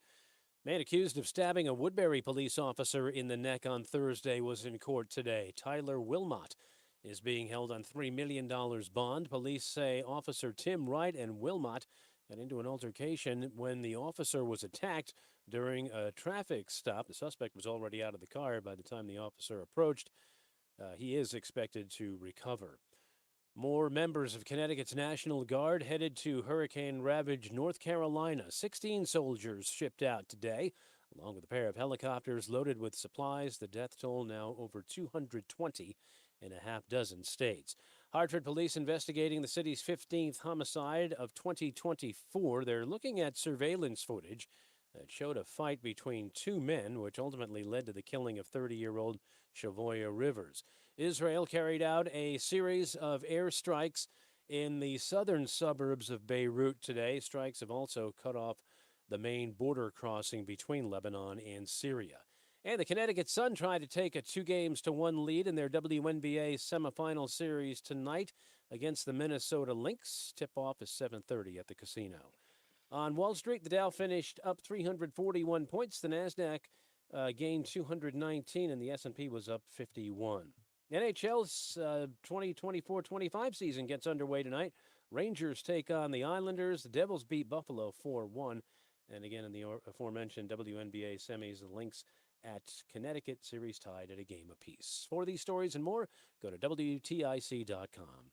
Speaker 2: Man accused of stabbing a Woodbury police officer in the neck on Thursday was in court today. Tyler Wilmot is being held on $3 million bond. Police say Officer Tim Wright and Wilmot got into an altercation when the officer was attacked during a traffic stop. The suspect was already out of the car by the time the officer approached. He is expected to recover. More members of Connecticut's National Guard headed to hurricane-ravaged North Carolina. 16 soldiers shipped out today, along with a pair of helicopters loaded with supplies. The death toll now over 220 in a half dozen states. Hartford police investigating the city's 15th homicide of 2024. They're looking at surveillance footage that showed a fight between two men, which ultimately led to the killing of 30-year-old Shavoya Rivers. Israel carried out a series of airstrikes in the southern suburbs of Beirut today. Strikes have also cut off the main border crossing between Lebanon and Syria. And the Connecticut Sun tried to take a 2-1 lead in their WNBA semifinal series tonight against the Minnesota Lynx. Tip-off is 7:30 at the casino. On Wall Street, the Dow finished up 341 points. The Nasdaq gained 219, and the S&P was up 51. NHL's 2024-25 season gets underway tonight. Rangers take on the Islanders. The Devils beat Buffalo 4-1. And again, in the aforementioned WNBA semis, the Lynx at Connecticut, series tied at a game apiece. For these stories and more, go to WTIC.com.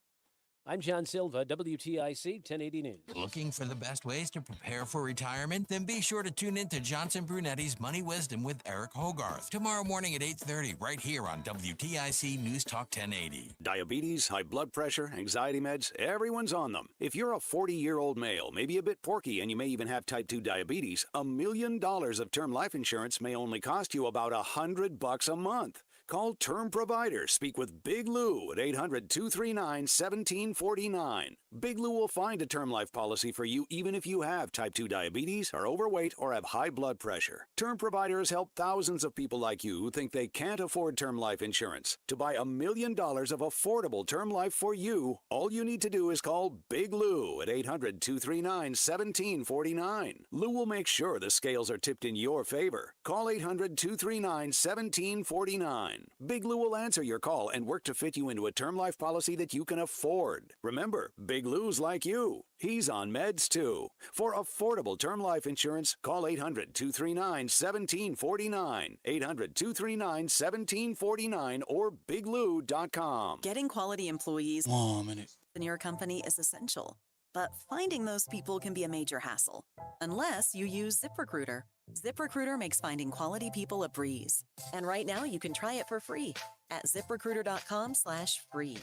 Speaker 2: I'm John Silva, WTIC 1080 News.
Speaker 4: Looking for the best ways to prepare for retirement? Then be sure to tune in to Johnson Brunetti's Money Wisdom with Eric Hogarth tomorrow morning at 8:30 right here on WTIC News Talk 1080.
Speaker 16: Diabetes, high blood pressure, anxiety meds, everyone's on them. If you're a 40-year-old male, maybe a bit porky, and you may even have type 2 diabetes, $1 million of term life insurance may only cost you about $100 a month. Call Term Provider. Speak with Big Lou at 800-239-1749. Big Lou will find a term life policy for you even if you have type 2 diabetes, are overweight, or have high blood pressure. Term Provider has helped thousands of people like you who think they can't afford term life insurance. To buy $1 million of affordable term life for you, all you need to do is call Big Lou at 800-239-1749. Lou will make sure the scales are tipped in your favor. Call 800-239-1749. Big Lou will answer your call and work to fit you into a term life policy that you can afford. Remember, Big Lou's like you. He's on meds too. For affordable term life insurance, call 800-239-1749. 800-239-1749 or biglou.com.
Speaker 21: Getting quality employees
Speaker 8: in
Speaker 21: your company is essential, but finding those people can be a major hassle unless you use ZipRecruiter. ZipRecruiter makes finding quality people a breeze. And right now you can try it for free at ZipRecruiter.com/free.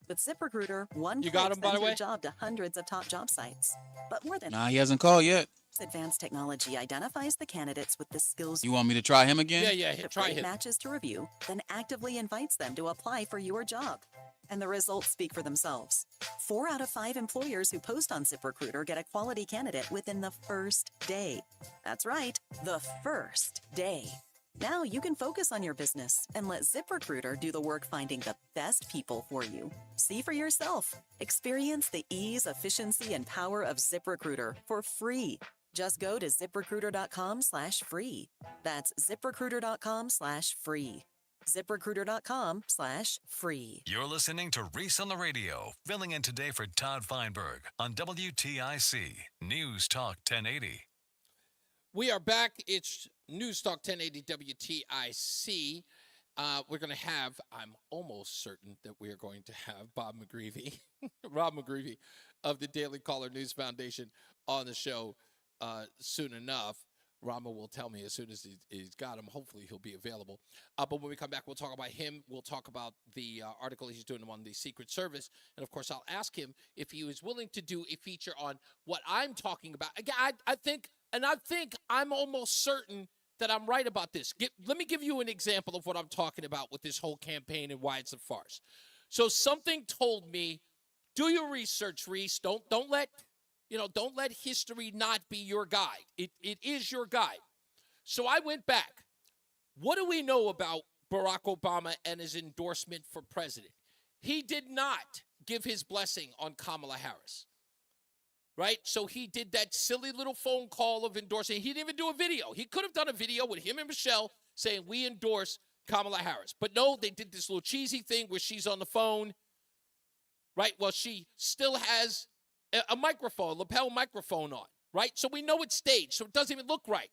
Speaker 21: With ZipRecruiter, one
Speaker 8: You
Speaker 21: click
Speaker 8: got him, by
Speaker 21: sends
Speaker 8: the
Speaker 21: your
Speaker 8: way?
Speaker 21: job to hundreds of top job sites. But more than
Speaker 8: Nah, he hasn't called yet.
Speaker 21: advanced technology identifies the candidates with the skills
Speaker 8: You want me to try him again?
Speaker 21: try matches to review, then actively invites them to apply for your job. And the results speak for themselves. 4 out of 5 employers who post on ZipRecruiter get a quality candidate within the first day. That's right, the first day. Now you can focus on your business and let ZipRecruiter do the work finding the best people for you. See for yourself. Experience the ease, efficiency, and power of ZipRecruiter for free. Just go to ZipRecruiter.com/free. That's ZipRecruiter.com/free. ZipRecruiter.com/free.
Speaker 3: You're listening to Reese on the Radio, filling in today for Todd Feinberg on WTIC News Talk 1080.
Speaker 11: We are back. It's News Talk 1080 WTIC. We're going to have, I'm almost certain that we are going to have Bob McGreevy, Rob McGreevy of the Daily Caller News Foundation on the show soon enough. Rama will tell me as soon as he's got him. Hopefully, he'll be available. But when we come back, we'll talk about him. We'll talk about the article he's doing on the Secret Service. And, of course, I'll ask him if he was willing to do a feature on what I'm talking about. Again, I think I'm almost certain that I'm right about this. Let me give you an example of what I'm talking about with this whole campaign and why it's a farce. So something told me, do your research, Reese. Don't let history not be your guide. It is your guide. So I went back. What do we know about Barack Obama and his endorsement for president? He did not give his blessing on Kamala Harris, right? So he did that silly little phone call of endorsing. He didn't even do a video. He could have done a video with him and Michelle saying, we endorse Kamala Harris. But no, they did this little cheesy thing where she's on the phone, right? Well, she still has a microphone, lapel microphone on, right? So we know it's staged, so it doesn't even look right.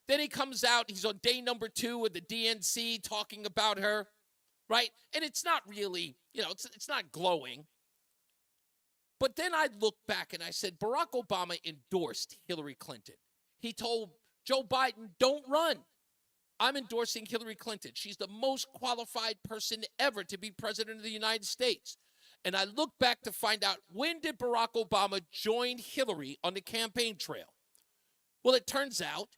Speaker 11: Then he comes out, he's on day number 2 of the DNC talking about her, right? And it's not really, it's not glowing. But then I looked back and I said, Barack Obama endorsed Hillary Clinton. He told Joe Biden, don't run. I'm endorsing Hillary Clinton. She's the most qualified person ever to be president of the United States. And I look back to find out, when did Barack Obama join Hillary on the campaign trail? Well, it turns out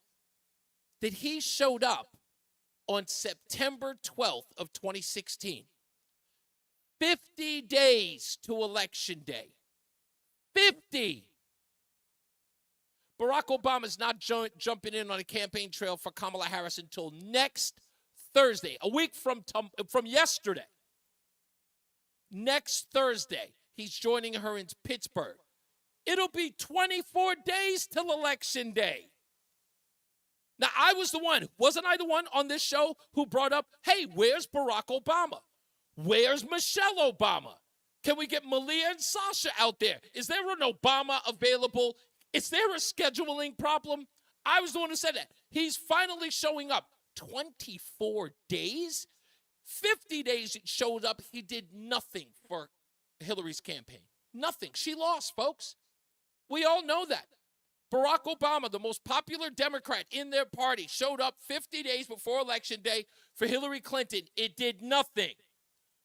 Speaker 11: that he showed up on September 12th of 2016, 50 days to Election Day. 50! Barack Obama's not jumping in on a campaign trail for Kamala Harris until next Thursday, a week from yesterday. Next Thursday, he's joining her in Pittsburgh. It'll be 24 days till Election Day. Now, wasn't I the one on this show who brought up, hey, where's Barack Obama? Where's Michelle Obama? Can we get Malia and Sasha out there? Is there an Obama available? Is there a scheduling problem? I was the one who said that. He's finally showing up. 24 days? 50 days it showed up. He did nothing for Hillary's campaign. Nothing. She lost, folks. We all know that. Barack Obama, the most popular Democrat in their party, showed up 50 days before Election Day for Hillary Clinton. It did nothing.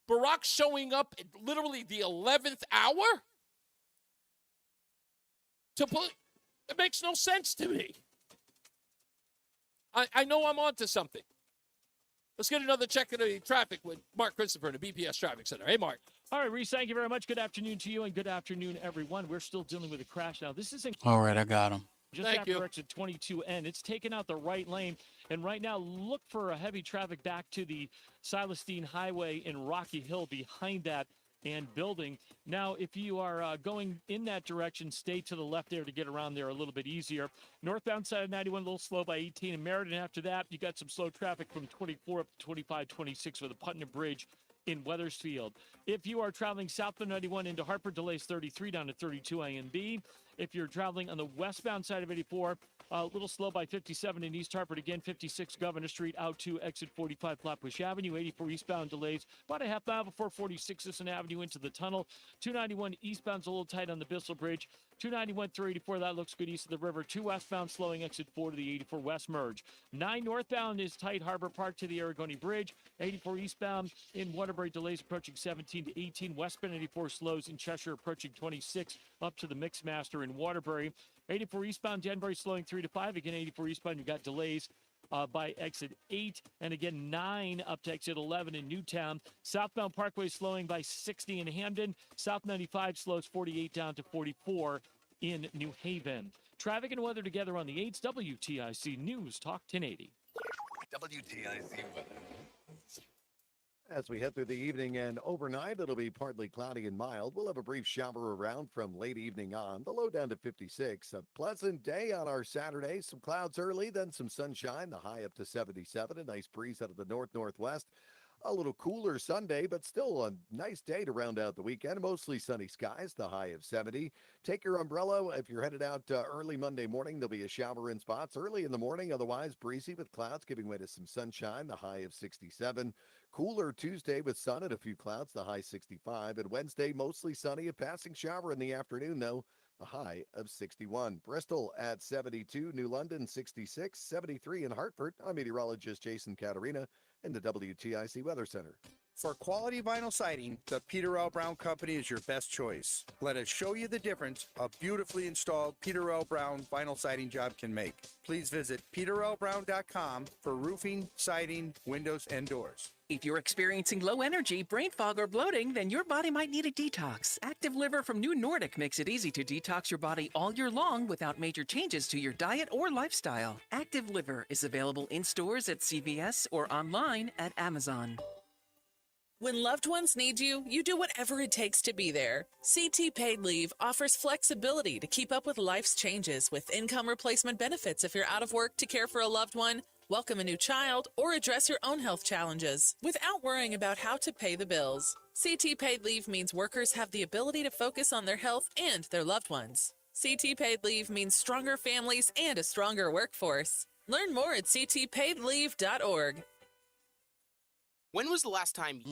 Speaker 11: Barack showing up at literally the 11th hour? It makes no sense to me. I know I'm onto something. Let's get another check of the traffic with Mark Christopher in the BPS Traffic Center. Hey, Mark.
Speaker 1: All right, Reese, thank you very much. Good afternoon to you, and good afternoon, everyone. We're still dealing with a crash now. This isn't
Speaker 8: All right, I got him.
Speaker 1: just after exit 22N. It's taken out the right lane, and right now look for a heavy traffic back to the Silestein Highway in Rocky Hill behind that and building. Now, if you are going in that direction, stay to the left there to get around there a little bit easier. Northbound side of 91, a little slow by 18 in Meriden. After that, you got some slow traffic from 24 up to 25, 26 for the Putnam Bridge in Wethersfield. If you are traveling southbound 91 into Hartford, delays 33 down to 32 A and B. If you're traveling on the westbound side of 84, a little slow by 57 in East Hartford. Again, 56 Governor Street out to exit 45 Flatbush Avenue. 84 eastbound delays about a half mile before 46 Sisson Avenue into the tunnel. 291 eastbound's a little tight on the Bissell Bridge. 291 through 84, that looks good east of the river. 2 westbound slowing exit 4 to the 84 west merge. 9 northbound is tight Harbor Park to the Aragoni Bridge. 84 eastbound in Waterbury, delays approaching 17 to 18. Westbound 84 slows in Cheshire approaching 26 up to the Mixmaster in Waterbury. 84 eastbound Danbury slowing 3 to 5. Again, 84 eastbound, you got delays by exit 8. And again, 9 up to exit 11 in Newtown. Southbound Parkway slowing by 60 in Hamden. South 95 slows 48 down to 44 in New Haven. Traffic and weather together on the 8s. WTIC News Talk 1080.
Speaker 5: WTIC weather.
Speaker 15: As we head through the evening and overnight, it'll be partly cloudy and mild. We'll have a brief shower around from late evening on. The low down to 56. A pleasant day on our Saturday. Some clouds early, then some sunshine. The high up to 77. A nice breeze out of the north-northwest. A little cooler Sunday, but still a nice day to round out the weekend. Mostly sunny skies, the high of 70. Take your umbrella if you're headed out early Monday morning. There'll be a shower in spots early in the morning. Otherwise, breezy with clouds giving way to some sunshine, the high of 67. Cooler Tuesday with sun and a few clouds, the high 65. And Wednesday, mostly sunny. A passing shower in the afternoon, though. a high of 61. Bristol at 72, New London 66, 73 in Hartford. I'm meteorologist Jason Caterina in the WTIC Weather Center.
Speaker 6: For quality vinyl siding, the Peter L. Brown Company is your best choice. Let us show you the difference a beautifully installed Peter L. Brown vinyl siding job can make. Please visit peterlbrown.com for roofing, siding, windows, and doors.
Speaker 9: If you're experiencing low energy, brain fog, or bloating, then your body might need a detox. Active Liver from New Nordic makes it easy to detox your body all year long without major changes to your diet or lifestyle. Active Liver is available in stores at CVS or online at Amazon.
Speaker 13: When loved ones need you, you do whatever it takes to be there. CT Paid Leave offers flexibility to keep up with life's changes with income replacement benefits if you're out of work to care for a loved one, welcome a new child, or address your own health challenges without worrying about how to pay the bills. CT Paid Leave means workers have the ability to focus on their health and their loved ones. CT Paid Leave means stronger families and a stronger workforce. Learn more at ctpaidleave.org.
Speaker 22: When was the last time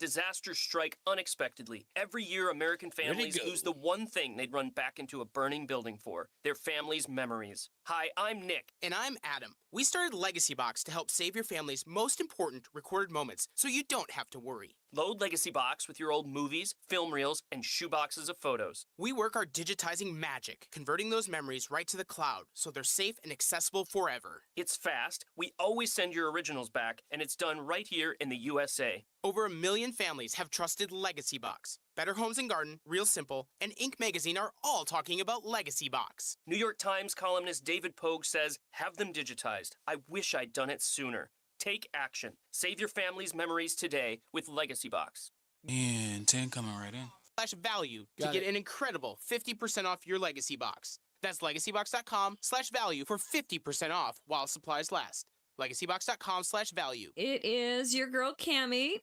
Speaker 22: disasters strike unexpectedly? Every year, American families lose the one thing they'd run back into a burning building for, their family's memories. Hi, I'm Nick.
Speaker 23: And I'm Adam. We started Legacy Box to help save your family's most important recorded moments so you don't have to worry.
Speaker 22: Load Legacy Box with your old movies, film reels, and shoeboxes of photos.
Speaker 23: We work our digitizing magic, converting those memories right to the cloud so they're safe and accessible forever.
Speaker 22: It's fast, we always send your originals back, and it's done right here in the USA.
Speaker 23: Over 1 million families have trusted Legacy Box. Better Homes and Garden, Real Simple, and Inc. magazine are all talking about Legacy Box.
Speaker 22: New York Times columnist David Pogue says, have them digitized. I wish I'd done it sooner. Take action. Save your family's memories today with Legacy Box.
Speaker 8: And 10 coming right in.
Speaker 23: /value to get an incredible 50% off your Legacy Box. That's legacybox.com/value for 50% off while supplies last. Legacybox.com/value.
Speaker 25: It is your girl, Cammie.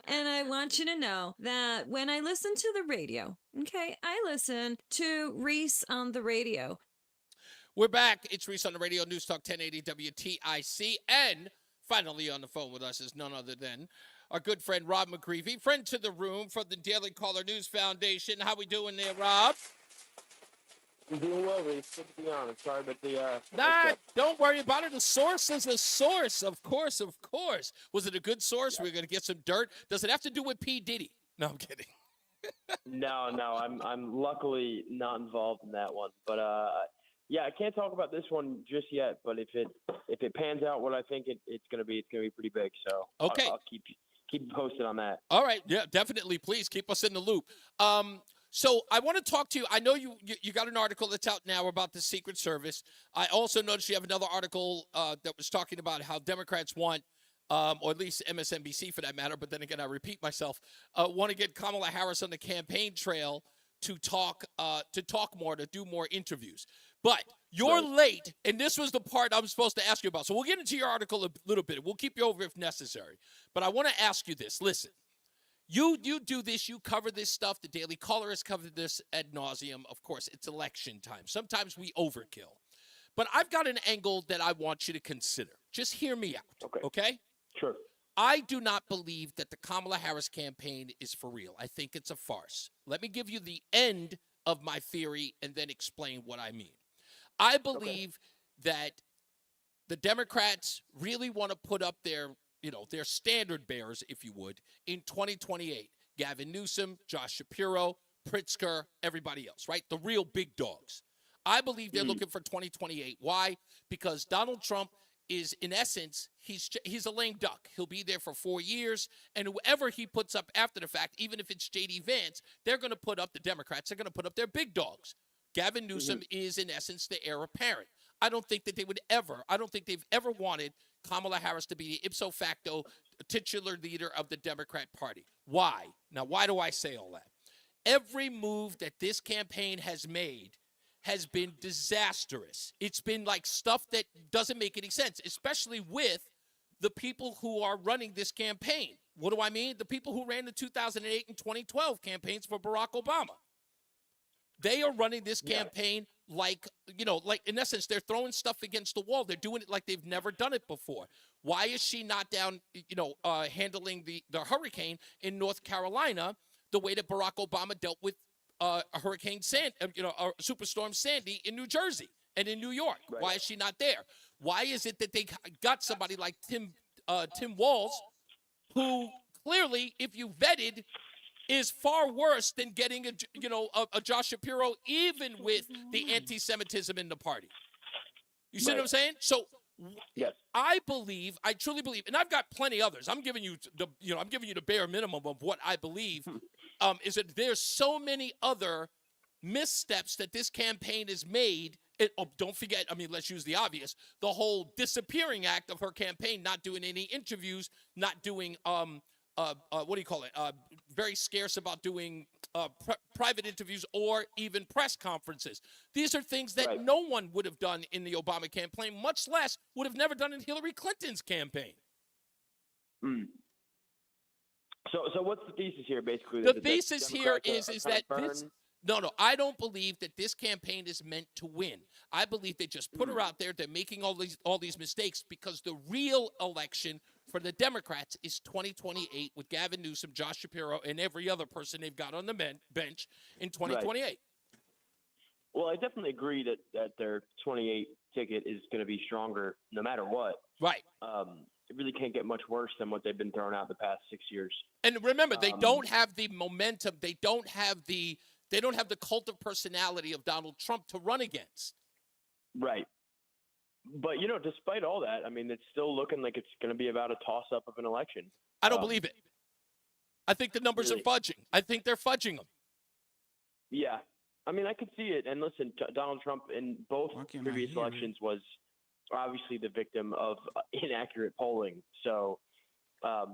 Speaker 25: And I want you to know that when I listen to the radio, okay, I listen to Reese on the Radio.
Speaker 11: We're back. It's Reese on the Radio, News Talk 1080 WTIC. And finally on the phone with us is none other than our good friend Rob McGreevy, friend to the room from the Daily Caller News Foundation. How we doing there, Rob?
Speaker 26: I'm doing well, Reese. Good to be honest. Sorry about the...
Speaker 11: Don't worry about it. The source is a source. Of course, of course. Was it a good source? We're going to get some dirt. Does it have to do with P. Diddy? No, I'm kidding.
Speaker 26: No. I'm luckily not involved in that one. But, yeah, I can't talk about this one just yet. But if it pans out what I think it's going to be, it's going to be pretty big. So
Speaker 11: okay.
Speaker 26: I'll keep you posted on that.
Speaker 11: All right. Yeah, definitely. Please keep us in the loop. So I want to talk to you. I know you got an article that's out now about the Secret Service. I also noticed you have another article that was talking about how Democrats want, or at least MSNBC for that matter, but then again, I repeat myself, want to get Kamala Harris on the campaign trail to talk more, to do more interviews. But you're late, and this was the part I'm supposed to ask you about. So we'll get into your article a little bit. We'll keep you over if necessary. But I want to ask you this. Listen. You do this, you cover this stuff. The Daily Caller has covered this ad nauseum. Of course, it's election time. Sometimes we overkill. But I've got an angle that I want you to consider. Just hear me out, okay?
Speaker 26: Sure.
Speaker 11: I do not believe that the Kamala Harris campaign is for real. I think it's a farce. Let me give you the end of my theory and then explain what I mean. I believe that the Democrats really want to put up their standard bearers, if you would, in 2028. Gavin Newsom, Josh Shapiro, Pritzker, everybody else, right? The real big dogs. I believe they're looking for 2028. Why? Because Donald Trump is, in essence, he's a lame duck. He'll be there for 4 years, and whoever he puts up after the fact, even if it's J.D. Vance, they're going to put up, the Democrats, they're going to put up their big dogs. Gavin Newsom is, in essence, the heir apparent. I don't think they've ever wanted Kamala Harris to be the ipso facto titular leader of the Democrat Party. Why? Now, why do I say all that? Every move that this campaign has made has been disastrous. It's been like stuff that doesn't make any sense, especially with the people who are running this campaign. What do I mean? The people who ran the 2008 and 2012 campaigns for Barack Obama. They are running this campaign like in essence, they're throwing stuff against the wall. They're doing it like they've never done it before. Why is she not down, handling the hurricane in North Carolina? the way that Barack Obama dealt with Hurricane Superstorm Sandy in New Jersey and in New York. Right. Why is she not there? Why is it that they got somebody like Tim Walz, who clearly, if you vetted, is far worse than getting a Josh Shapiro, even with the anti-Semitism in the party. You see what I'm saying? So yes. I truly believe, and I've got plenty others. I'm giving you the bare minimum of what I believe is that there's so many other missteps that this campaign has made. Don't forget, let's use the obvious, the whole disappearing act of her campaign, not doing any interviews, not doing very scarce about doing private interviews or even press conferences. These are things that no one would have done in the Obama campaign, much less would have never done in Hillary Clinton's campaign.
Speaker 26: So what's the thesis here, basically?
Speaker 11: The thesis here is that this... No, I don't believe that this campaign is meant to win. I believe they just put her out there. They're making all these mistakes because the real election for the Democrats is 2028 with Gavin Newsom, Josh Shapiro, and every other person they've got on the bench in 2028.
Speaker 26: Right. Well, I definitely agree that their 28 ticket is going to be stronger no matter what.
Speaker 11: Right.
Speaker 26: It really can't get much worse than what they've been throwing out the past 6 years.
Speaker 11: And remember, they don't have the momentum. They don't have the cult of personality of Donald Trump to run against.
Speaker 26: Right. But, despite all that, it's still looking like it's going to be about a toss-up of an election.
Speaker 11: I don't believe it. I think the numbers are fudging. I think they're fudging them.
Speaker 26: Yeah. I could see it. And listen, Donald Trump in both previous elections was obviously the victim of inaccurate polling. So I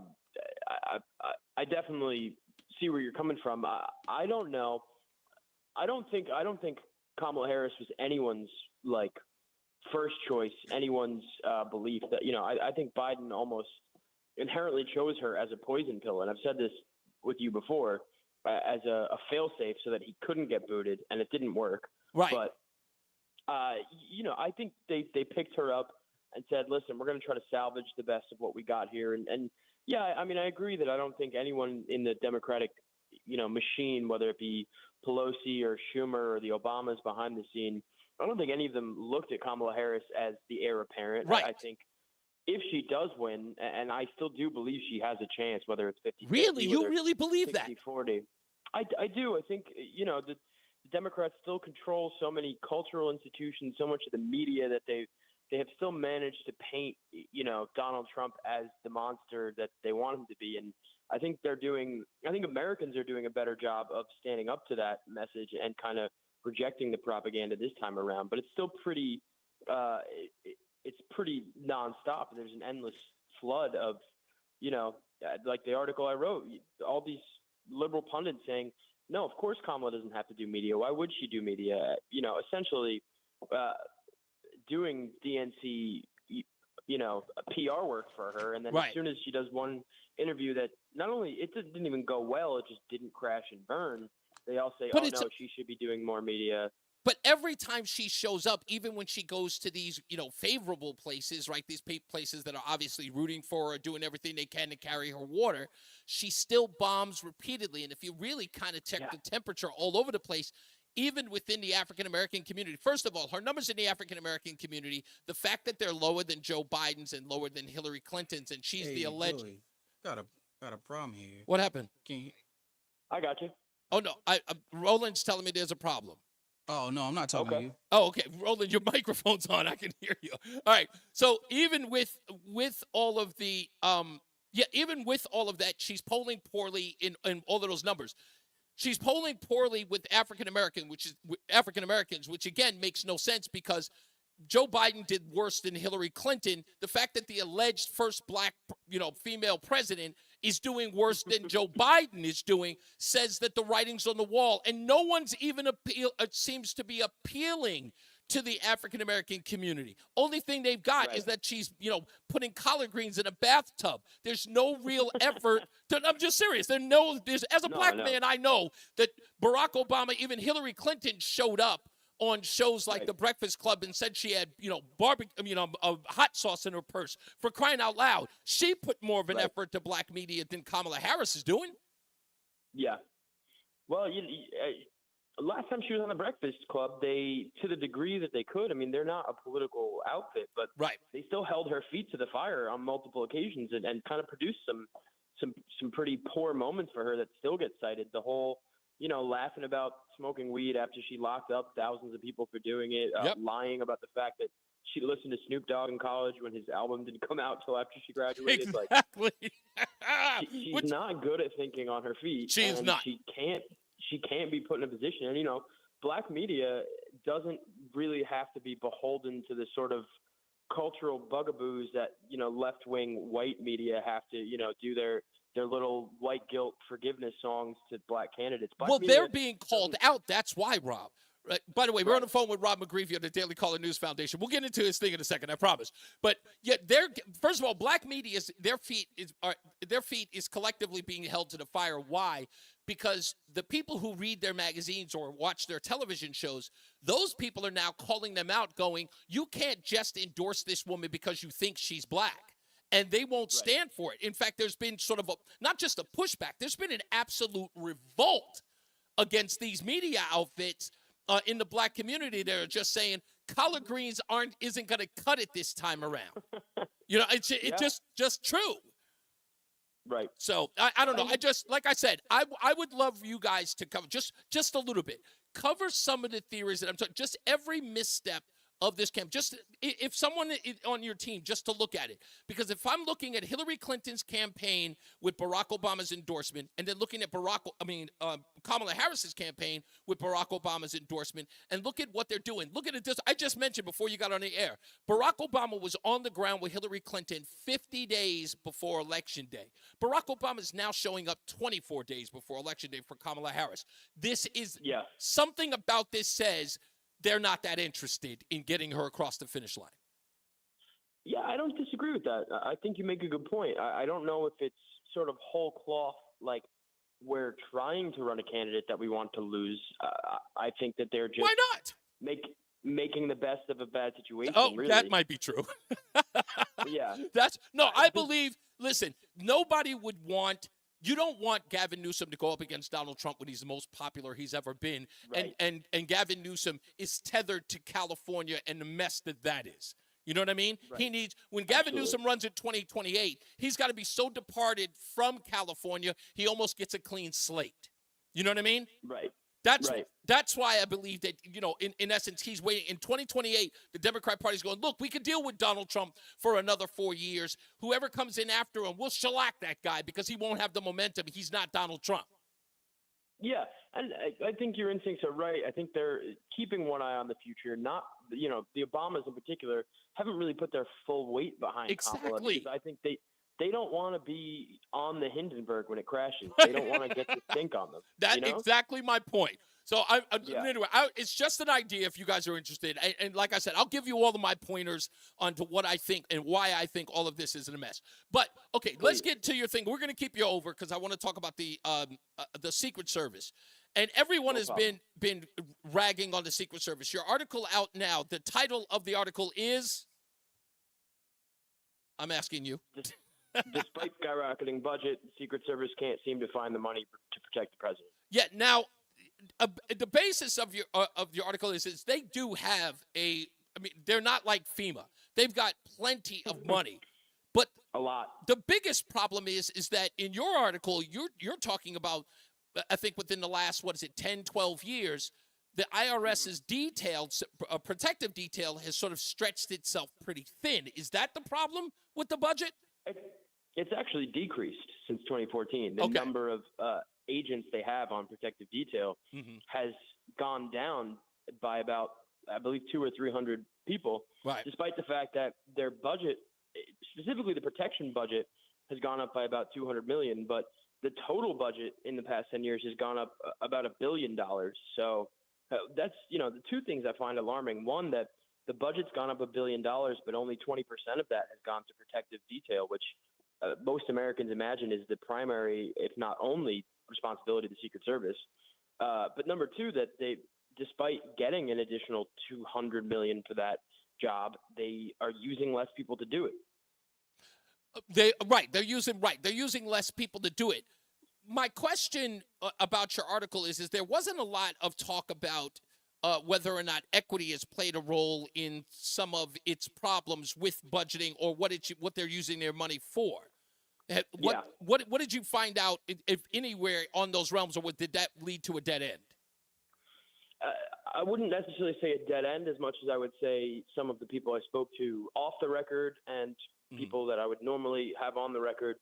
Speaker 26: definitely see where you're coming from. I don't know. I don't think Kamala Harris was anyone's first choice, anyone's belief that I think Biden almost inherently chose her as a poison pill, and I've said this with you before, as a failsafe so that he couldn't get booted, and it didn't work.
Speaker 11: Right.
Speaker 26: But I think they picked her up and said, listen, we're going to try to salvage the best of what we got here, and yeah, I agree that I don't think anyone in the Democratic machine, whether it be Pelosi or Schumer or the Obamas behind the scene, I don't think any of them looked at Kamala Harris as the heir apparent.
Speaker 11: Right.
Speaker 26: I think if she does win, and I still do believe she has a chance, whether it's 50-50.
Speaker 11: Really? You really believe
Speaker 26: 60-40. I do. I think, the Democrats still control so many cultural institutions, so much of the media that they have still managed to paint, Donald Trump as the monster that they want him to be. And I think Americans are doing a better job of standing up to that message and kind of rejecting the propaganda this time around. But it's still pretty, it's pretty nonstop. There's an endless flood of, like the article I wrote, all these liberal pundits saying, no, of course Kamala doesn't have to do media. Why would she do media? Essentially doing DNC, PR work for her. And then as soon as she does one interview that not only it didn't even go well, it just didn't crash and burn. They all say, she should be doing more media.
Speaker 11: But every time she shows up, even when she goes to these, favorable places, right, these places that are obviously rooting for her, doing everything they can to carry her water, she still bombs repeatedly. And if you really kind of check the temperature all over the place, even within the African-American community, first of all, her numbers in the African-American community, the fact that they're lower than Joe Biden's and lower than Hillary Clinton's, and she's the alleged...
Speaker 8: Billy, got a problem here.
Speaker 11: What happened?
Speaker 26: I got you.
Speaker 11: Oh, no. Roland's telling me there's a problem.
Speaker 8: Oh, no, I'm not talking to you.
Speaker 11: Oh, okay. Roland, your microphone's on. I can hear you. All right. So even with all of the even with all of that, she's polling poorly in all of those numbers. She's polling poorly with African Americans, which again makes no sense because Joe Biden did worse than Hillary Clinton. The fact that the alleged first black, female president is doing worse than Joe Biden is doing says that the writing's on the wall. And no one's even seems to be appealing to the African-American community. Only thing they've got is that she's, putting collard greens in a bathtub. There's no real effort. I'm just serious. As a black man, I know that Barack Obama, even Hillary Clinton showed up on shows like The Breakfast Club and said she had, hot sauce in her purse. For crying out loud, she put more of an effort to black media than Kamala Harris is doing.
Speaker 26: Yeah. Well, last time she was on the Breakfast Club, they, to the degree that they could, I mean, they're not a political outfit, but they still held her feet to the fire on multiple occasions and kind of produced some pretty poor moments for her that still get cited. The whole, laughing about smoking weed after she locked up thousands of people for doing it, lying about the fact that she listened to Snoop Dogg in college when his album didn't come out till after she graduated.
Speaker 11: Exactly.
Speaker 26: She's not good at thinking on her feet.
Speaker 11: She is not.
Speaker 26: She can't be put in a position. And, black media doesn't really have to be beholden to the sort of cultural bugaboos that, left-wing white media have to, do their little white guilt forgiveness songs to black candidates. Black media,
Speaker 11: they're being called out. That's why, Rob. Right. By the way, we're on the phone with Rob McGreevy of the Daily Caller News Foundation. We'll get into his thing in a second, I promise. But first of all, black media their feet is collectively being held to the fire. Why? Because the people who read their magazines or watch their television shows, those people are now calling them out, going, "You can't just endorse this woman because you think she's black." And they won't stand for it. In fact, there's been sort of not just a pushback, there's been an absolute revolt against these media outfits in the black community. They're just saying collard greens isn't going to cut it this time around. It's just true.
Speaker 26: Right.
Speaker 11: So I don't know. I just, like I said, I would love you guys to cover just a little bit. Cover some of the theories that I'm talking, just every misstep of this camp. Just if someone is on your team, just to look at it. Because if I'm looking at Hillary Clinton's campaign with Barack Obama's endorsement, and then looking at Kamala Harris's campaign with Barack Obama's endorsement, and look at what they're doing. Look at it. I just mentioned before you got on the air, Barack Obama was on the ground with Hillary Clinton 50 days before Election Day. Barack Obama is now showing up 24 days before Election Day for Kamala Harris. This is something about this says they're not that interested in getting her across the finish line.
Speaker 26: Yeah, I don't disagree with that. I think you make a good point. I don't know if it's sort of whole cloth, like we're trying to run a candidate that we want to lose. I think that they're just
Speaker 11: why not
Speaker 26: making the best of a bad situation.
Speaker 11: Oh,
Speaker 26: really.
Speaker 11: That might be true.
Speaker 26: Yeah,
Speaker 11: I believe. Listen, nobody would want. You don't want Gavin Newsom to go up against Donald Trump when he's the most popular he's ever been.
Speaker 26: Right.
Speaker 11: And Gavin Newsom is tethered to California and the mess that is. You know what I mean?
Speaker 26: Right.
Speaker 11: He needs, when Gavin Newsom runs in 2028, he's got to be so departed from California, he almost gets a clean slate. You know what I mean?
Speaker 26: Right.
Speaker 11: That's why I believe that, in essence, he's waiting. In 2028, the Democrat Party's going, look, we could deal with Donald Trump for another 4 years. Whoever comes in after him, we'll shellac that guy because he won't have the momentum. He's not Donald Trump.
Speaker 26: Yeah, and I think your instincts are right. I think they're keeping one eye on the future. Not, the Obamas in particular haven't really put their full weight behind Kamala. Because I think they don't want to be on the Hindenburg when it crashes. They don't want to get the stink on them.
Speaker 11: That's exactly my point. So anyway, it's just an idea if you guys are interested. And like I said, I'll give you all of my pointers onto what I think and why I think all of this is in a mess. But okay, let's get to your thing. We're going to keep you over because I want to talk about the Secret Service. And everyone has been ragging on the Secret Service. Your article out now. The title of the article is. I'm asking you.
Speaker 26: Despite skyrocketing budget, the Secret Service can't seem to find the money to protect the president.
Speaker 11: Yeah. Now, the basis of your article is they do have they're not like FEMA. They've got plenty of money, but
Speaker 26: a lot.
Speaker 11: The biggest problem is that in your article, you're talking about, I think within the last, 10, 12 years, the IRS's protective detail has sort of stretched itself pretty thin. Is that the problem with the budget?
Speaker 26: It's actually decreased since 2014. The number of agents they have on protective detail has gone down by about, I believe, 200 or 300 people, despite the fact that their budget, specifically the protection budget, has gone up by about $200 million. But the total budget in the past 10 years has gone up about $1 billion. So that's, the two things I find alarming. One, that the budget's gone up $1 billion, but only 20% of that has gone to protective detail, which most Americans imagine is the primary, if not only, responsibility of the Secret Service. But number two, that they, despite getting an additional $200 million for that job, they are using less people to do it.
Speaker 11: They're using less people to do it. my question about your article is there wasn't a lot of talk about whether or not equity has played a role in some of its problems with budgeting or what they're using their money for. What did you find out, if anywhere, on those realms, or did that lead to a dead end?
Speaker 26: I wouldn't necessarily say a dead end as much as I would say some of the people I spoke to off the record and people that I would normally have on the record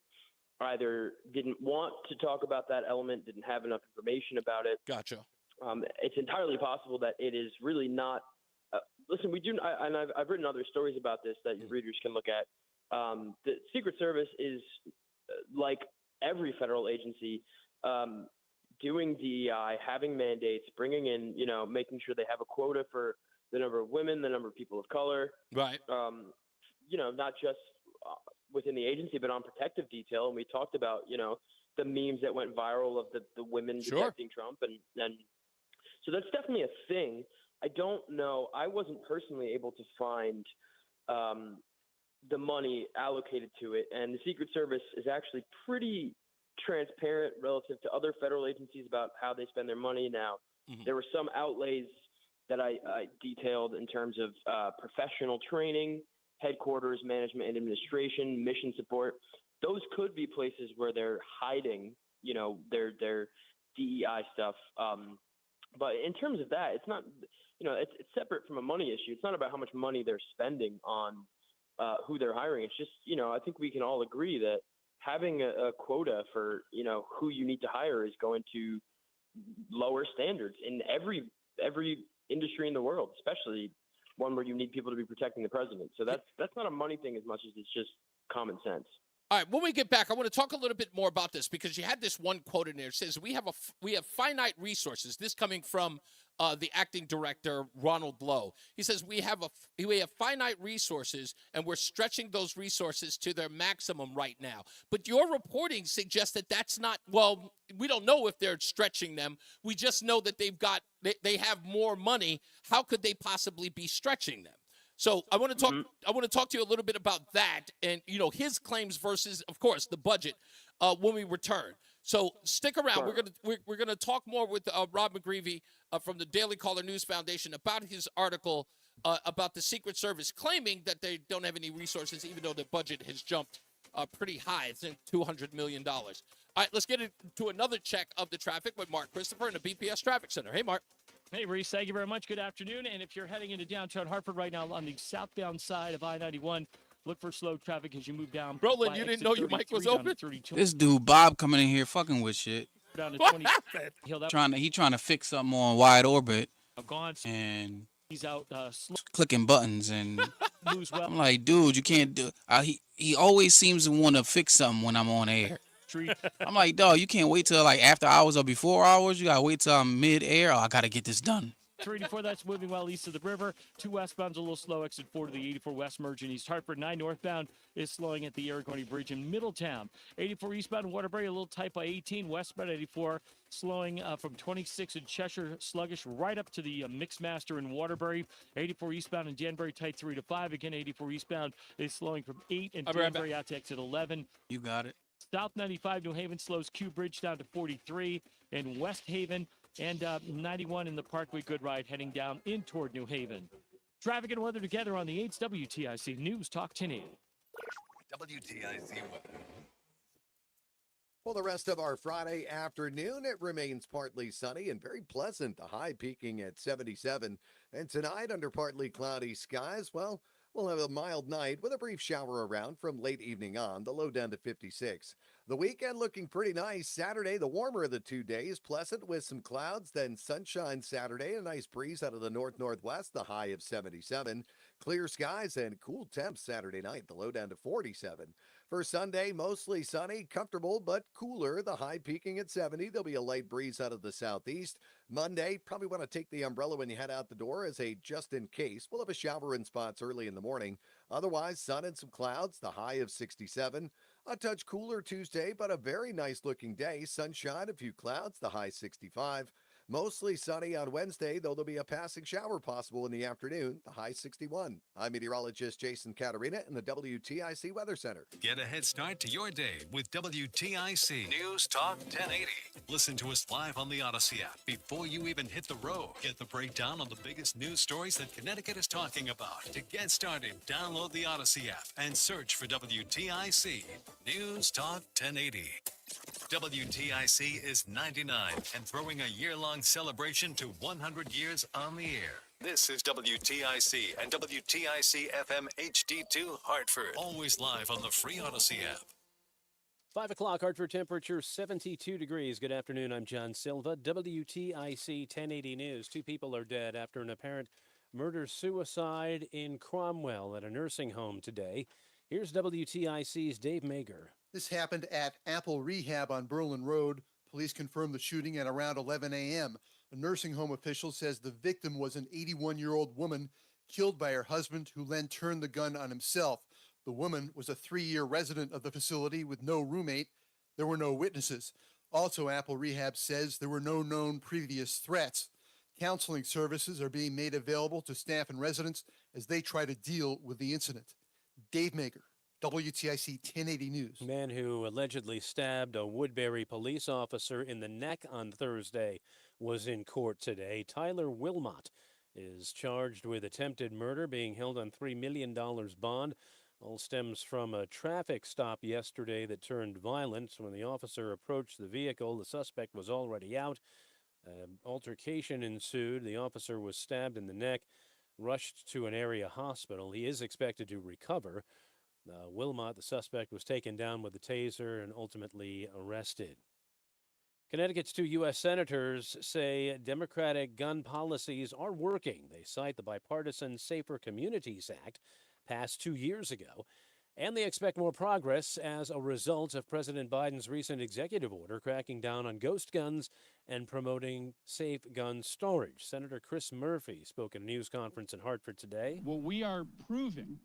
Speaker 26: either didn't want to talk about that element, didn't have enough information about it.
Speaker 11: Gotcha.
Speaker 26: It's entirely possible that it is really not. Listen, and I've written other stories about this that your readers can look at. The Secret Service is, like every federal agency, doing DEI, having mandates, bringing in, making sure they have a quota for the number of women, the number of people of color.
Speaker 11: Right.
Speaker 26: Not just within the agency, but on protective detail. And we talked about, the memes that went viral of the women protecting Trump. And so that's definitely a thing. I don't know. I wasn't personally able to find the money allocated to it. And the Secret Service is actually pretty transparent relative to other federal agencies about how they spend their money. Now, there were some outlays that I detailed in terms of professional training, headquarters, management and administration, mission support. Those could be places where they're hiding, their DEI stuff. But in terms of that, it's not, it's separate from a money issue. It's not about how much money they're spending on who they're hiring. It's just, I think we can all agree that having a quota for, who you need to hire is going to lower standards in every industry in the world, especially one where you need people to be protecting the president. So that's not a money thing as much as it's just common sense.
Speaker 11: All right, when we get back, I want to talk a little bit more about this because you had this one quote in there. It says, we have finite resources. This coming from the acting director, Ronald Lowe. He says, we have finite resources, and we're stretching those resources to their maximum right now. But your reporting suggests that that's not, well, we don't know if they're stretching them. We just know that they have more money. How could they possibly be stretching them? So I want to talk. I want to talk to you a little bit about that, and his claims versus, of course, the budget when we return. So stick around. Sure. We're gonna talk more with Rob McGreevy from the Daily Caller News Foundation about his article about the Secret Service claiming that they don't have any resources, even though the budget has jumped pretty high. It's $200 million. All right, let's get into another check of the traffic with Mark Christopher in the BPS Traffic Center. Hey, Mark.
Speaker 1: Hey, Reese, thank you very much. Good afternoon. And if you're heading into downtown Hartford right now on the southbound side of I-91, look for slow traffic as you move down.
Speaker 11: Roland, you didn't know your mic was open?
Speaker 8: This dude, Bob, coming in here fucking with shit.
Speaker 1: Down to
Speaker 11: What
Speaker 1: 20.
Speaker 11: happened?
Speaker 8: He trying to fix something on wide orbit.
Speaker 1: Gone.
Speaker 8: And
Speaker 1: he's out
Speaker 8: clicking buttons and
Speaker 1: lose well.
Speaker 8: I'm like, dude, you can't do. He always seems to want to fix something when I'm on air. I'm like, dog, you can't wait till like after hours or before hours. You gotta wait till I'm mid-air. Oh, I gotta get this done.
Speaker 1: 384, that's moving well east of the river. 2 westbound's a little slow. Exit 4 to the 84 west merge in East Hartford. 9 northbound is slowing at the Aragoni Bridge in Middletown. 84 eastbound in Waterbury, a little tight by 18. Westbound 84 slowing from 26 in Cheshire, sluggish right up to the Mixmaster in Waterbury. 84 eastbound in Danbury, tight 3 to 5. Again, 84 eastbound is slowing from 8 in Danbury out to exit 11.
Speaker 8: You got it.
Speaker 1: South 95, New Haven slows Q Bridge down to 43. In West Haven and 91 in the Parkway Good Ride heading down in toward New Haven. Traffic and weather together on the 8's WTIC News Talk 1080.
Speaker 5: WTIC weather.
Speaker 15: For the rest of our Friday afternoon, it remains partly sunny and very pleasant, the high peaking at 77. And tonight, under partly cloudy skies, well, we'll have a mild night with a brief shower around from late evening on, the low down to 56. The weekend looking pretty nice. Saturday, the warmer of the 2 days, pleasant with some clouds, then sunshine Saturday, a nice breeze out of the north-northwest, the high of 77. Clear skies and cool temps Saturday night, the low down to 47. For Sunday, mostly sunny, comfortable, but cooler, the high peaking at 70. There'll be a light breeze out of the southeast. Monday, probably want to take the umbrella when you head out the door as a just in case. We'll have a shower in spots early in the morning. Otherwise, sun and some clouds, the high of 67. A touch cooler Tuesday, but a very nice looking day. Sunshine, a few clouds, the high 65. Mostly sunny on Wednesday, though there'll be a passing shower possible in the afternoon, the high 61. I'm meteorologist Jason Caterina in the WTIC Weather Center.
Speaker 3: Get a head start to your day with WTIC News Talk 1080. Listen to us live on the Odyssey app before you even hit the road. Get the breakdown on the biggest news stories that Connecticut is talking about. To get started, download the Odyssey app and search for WTIC News Talk 1080. WTIC is 99 and throwing a year-long celebration to 100 years on the air. This is WTIC and WTIC FM HD2 Hartford. Always live on the free Odyssey app.
Speaker 2: 5 o'clock, Hartford temperature 72 degrees. Good afternoon. I'm John Silva. WTIC 1080 News. 2 people are dead after an apparent murder-suicide in Cromwell at a nursing home today. Here's WTIC's Dave Mager.
Speaker 7: This happened at Apple Rehab on Berlin Road. Police confirmed the shooting at around 11 a.m. A nursing home official says the victim was an 81-year-old woman killed by her husband, who then turned the gun on himself. The woman was a 3-year resident of the facility with no roommate. There were no witnesses. Also, Apple Rehab says there were no known previous threats. Counseling services are being made available to staff and residents as they try to deal with the incident. Dave Mager, WTIC 1080 News.
Speaker 2: A man who allegedly stabbed a Woodbury police officer in the neck on Thursday was in court today. Tyler Wilmot is charged with attempted murder, being held on $3 million bond. All stems from a traffic stop yesterday that turned violent. When the officer approached the vehicle, the suspect was already out. Altercation ensued. The officer was stabbed in the neck, rushed to an area hospital. He is expected to recover. Wilmot, the suspect, was taken down with a taser and ultimately arrested. Connecticut's 2 U.S. senators say Democratic gun policies are working. They cite the bipartisan Safer Communities Act passed 2 years ago, and they expect more progress as a result of President Biden's recent executive order cracking down on ghost guns and promoting safe gun storage. Senator Chris Murphy spoke at a news conference in Hartford today.
Speaker 10: What we are proving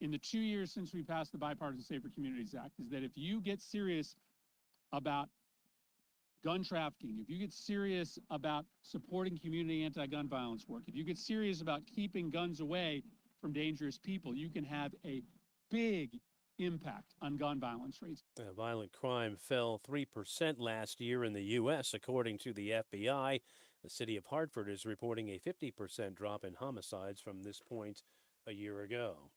Speaker 10: in the 2 years since we passed the Bipartisan Safer Communities Act is that if you get serious about gun trafficking, if you get serious about supporting community anti-gun violence work, if you get serious about keeping guns away from dangerous people, you can have a big impact on gun violence rates.
Speaker 2: Violent crime fell 3% last year in the U.S., according to the FBI. The city of Hartford is reporting a 50% drop in homicides from this point a year ago.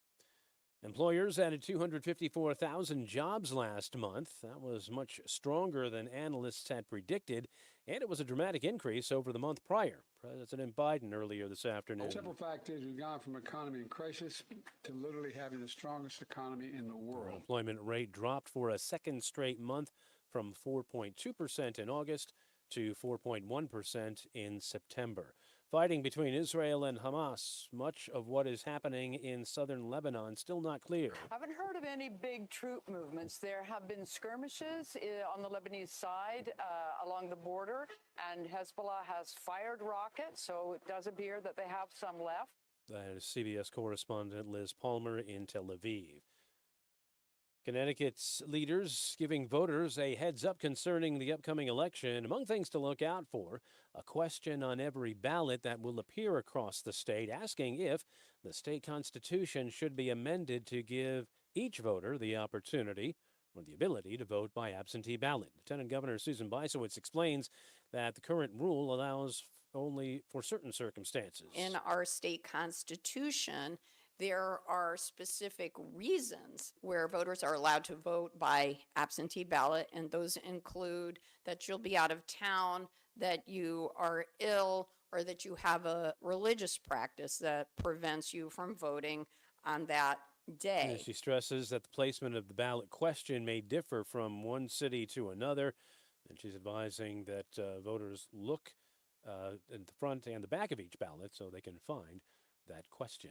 Speaker 2: Employers added 254,000 jobs last month. That was much stronger than analysts had predicted, and it was a dramatic increase over the month prior. President Biden earlier this afternoon.
Speaker 14: The simple fact is we've gone from economy in crisis to literally having the strongest economy in the world.
Speaker 2: The unemployment rate dropped for a second straight month from 4.2% in August to 4.1% in September. Fighting between Israel and Hamas, much of what is happening in southern Lebanon still not clear.
Speaker 17: I haven't heard of any big troop movements. There have been skirmishes on the Lebanese side along the border, and Hezbollah has fired rockets, so it does appear that they have some left.
Speaker 2: That is CBS correspondent Liz Palmer in Tel Aviv. Connecticut's leaders giving voters a heads up concerning the upcoming election. Among things to look out for, a question on every ballot that will appear across the state asking if the state constitution should be amended to give each voter the opportunity or the ability to vote by absentee ballot. Lieutenant Governor Susan Bysowitz explains that the current rule allows only for certain circumstances.
Speaker 18: In our state constitution, there are specific reasons where voters are allowed to vote by absentee ballot, and those include that you'll be out of town, that you are ill, or that you have a religious practice that prevents you from voting on that day.
Speaker 2: She stresses that the placement of the ballot question may differ from one city to another, and she's advising that voters look at the front and the back of each ballot so they can find that question.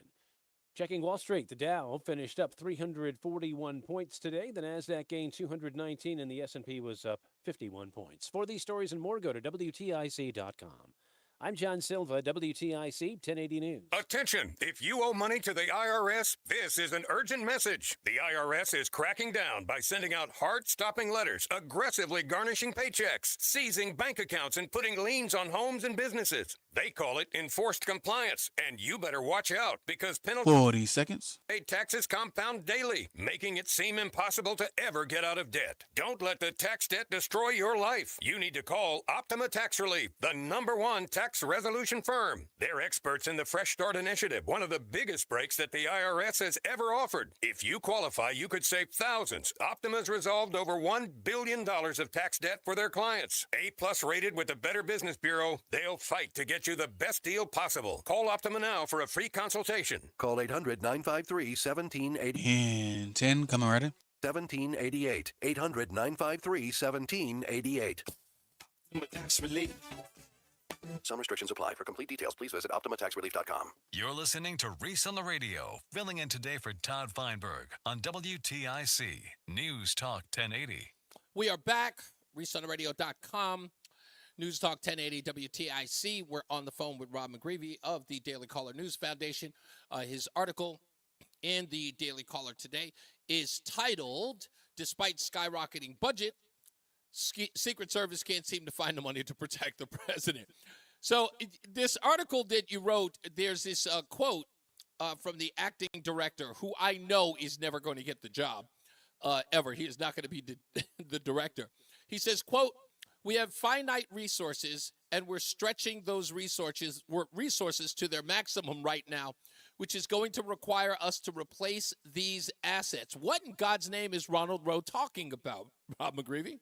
Speaker 2: Checking Wall Street, the Dow finished up 341 points today. The Nasdaq gained 219 and the S&P was up 51 points. For these stories and more, go to WTIC.com. I'm John Silva, WTIC 1080 News.
Speaker 4: Attention! If you owe money to the IRS, this is an urgent message. The IRS is cracking down by sending out heart-stopping letters, aggressively garnishing paychecks, seizing bank accounts, and putting liens on homes and businesses. They call it enforced compliance, and you better watch out because penalties
Speaker 8: 40 seconds.
Speaker 4: paid taxes compound daily, making it seem impossible to ever get out of debt. Don't let the tax debt destroy your life. You need to call Optima Tax Relief, the #1 tax resolution firm. They're experts in the Fresh Start Initiative, one of the biggest breaks that the IRS has ever offered. If you qualify, you could save thousands. Optima's resolved over $1 billion of tax debt for their clients. A+ rated with the Better Business Bureau, they'll fight to get you the best deal possible. Call Optima now for a free consultation.
Speaker 12: Call 800-953-1788.
Speaker 8: And 10, coming ready.
Speaker 12: 1788. 800-953-1788.
Speaker 4: Tax relief.
Speaker 12: Some restrictions apply. For complete details, please visit OptimaTaxRelief.com.
Speaker 3: You're listening to Reese on the Radio, filling in today for Todd Feinberg on WTIC News Talk 1080.
Speaker 11: We are back. ReeseOnTheRadio.com. News Talk 1080 WTIC. We're on the phone with Rob McGreevy of the Daily Caller News Foundation. His article in the Daily Caller today is titled, "Despite Skyrocketing Budget, Secret Service can't seem to find the money to protect the president." So this article that you wrote, there's this quote from the acting director, who I know is never going to get the job ever. He is not going to be the director. He says, quote, "We have finite resources, and we're stretching those resources to their maximum right now, which is going to require us to replace these assets." What in God's name is Ronald Rowe talking about, Rob McGreevy?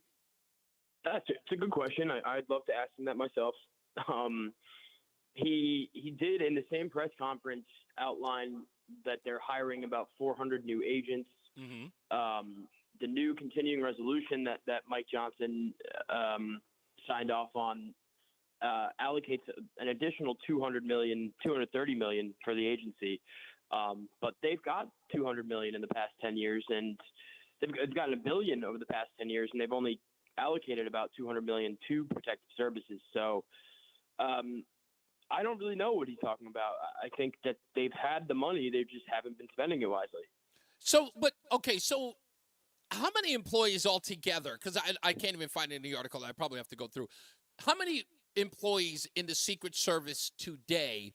Speaker 26: It's a good question. I'd love to ask him that myself. He did in the same press conference outline that they're hiring about 400 new agents.
Speaker 11: Mm-hmm.
Speaker 26: The new continuing resolution that Mike Johnson signed off on allocates an additional $230 million for the agency. But they've got $200 million in the past 10 years, and they've gotten $1 billion over the past 10 years, and they've only allocated about $200 million to protective services. So I don't really know what he's talking about. I think that they've had the money, they just haven't been spending it wisely.
Speaker 11: So how many employees altogether? Because I can't even find it in the article. I probably have to go through. How many employees in the Secret Service today?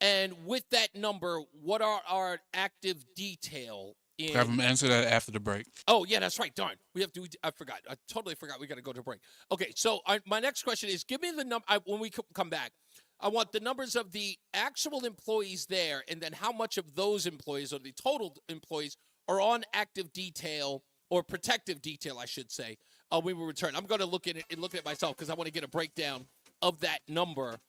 Speaker 11: And with that number, what are our active detail in?
Speaker 8: Have them answer that after the break.
Speaker 11: Oh, yeah, that's right. Darn. I forgot. I totally forgot. We got to go to break. Okay, so my next question is, give me the number. When we come back, I want the numbers of the actual employees there, and then how much of those employees, or the total employees, are on active detail or protective detail, I should say, when we return. I'm going to look at it and look at it myself because I want to get a breakdown of that number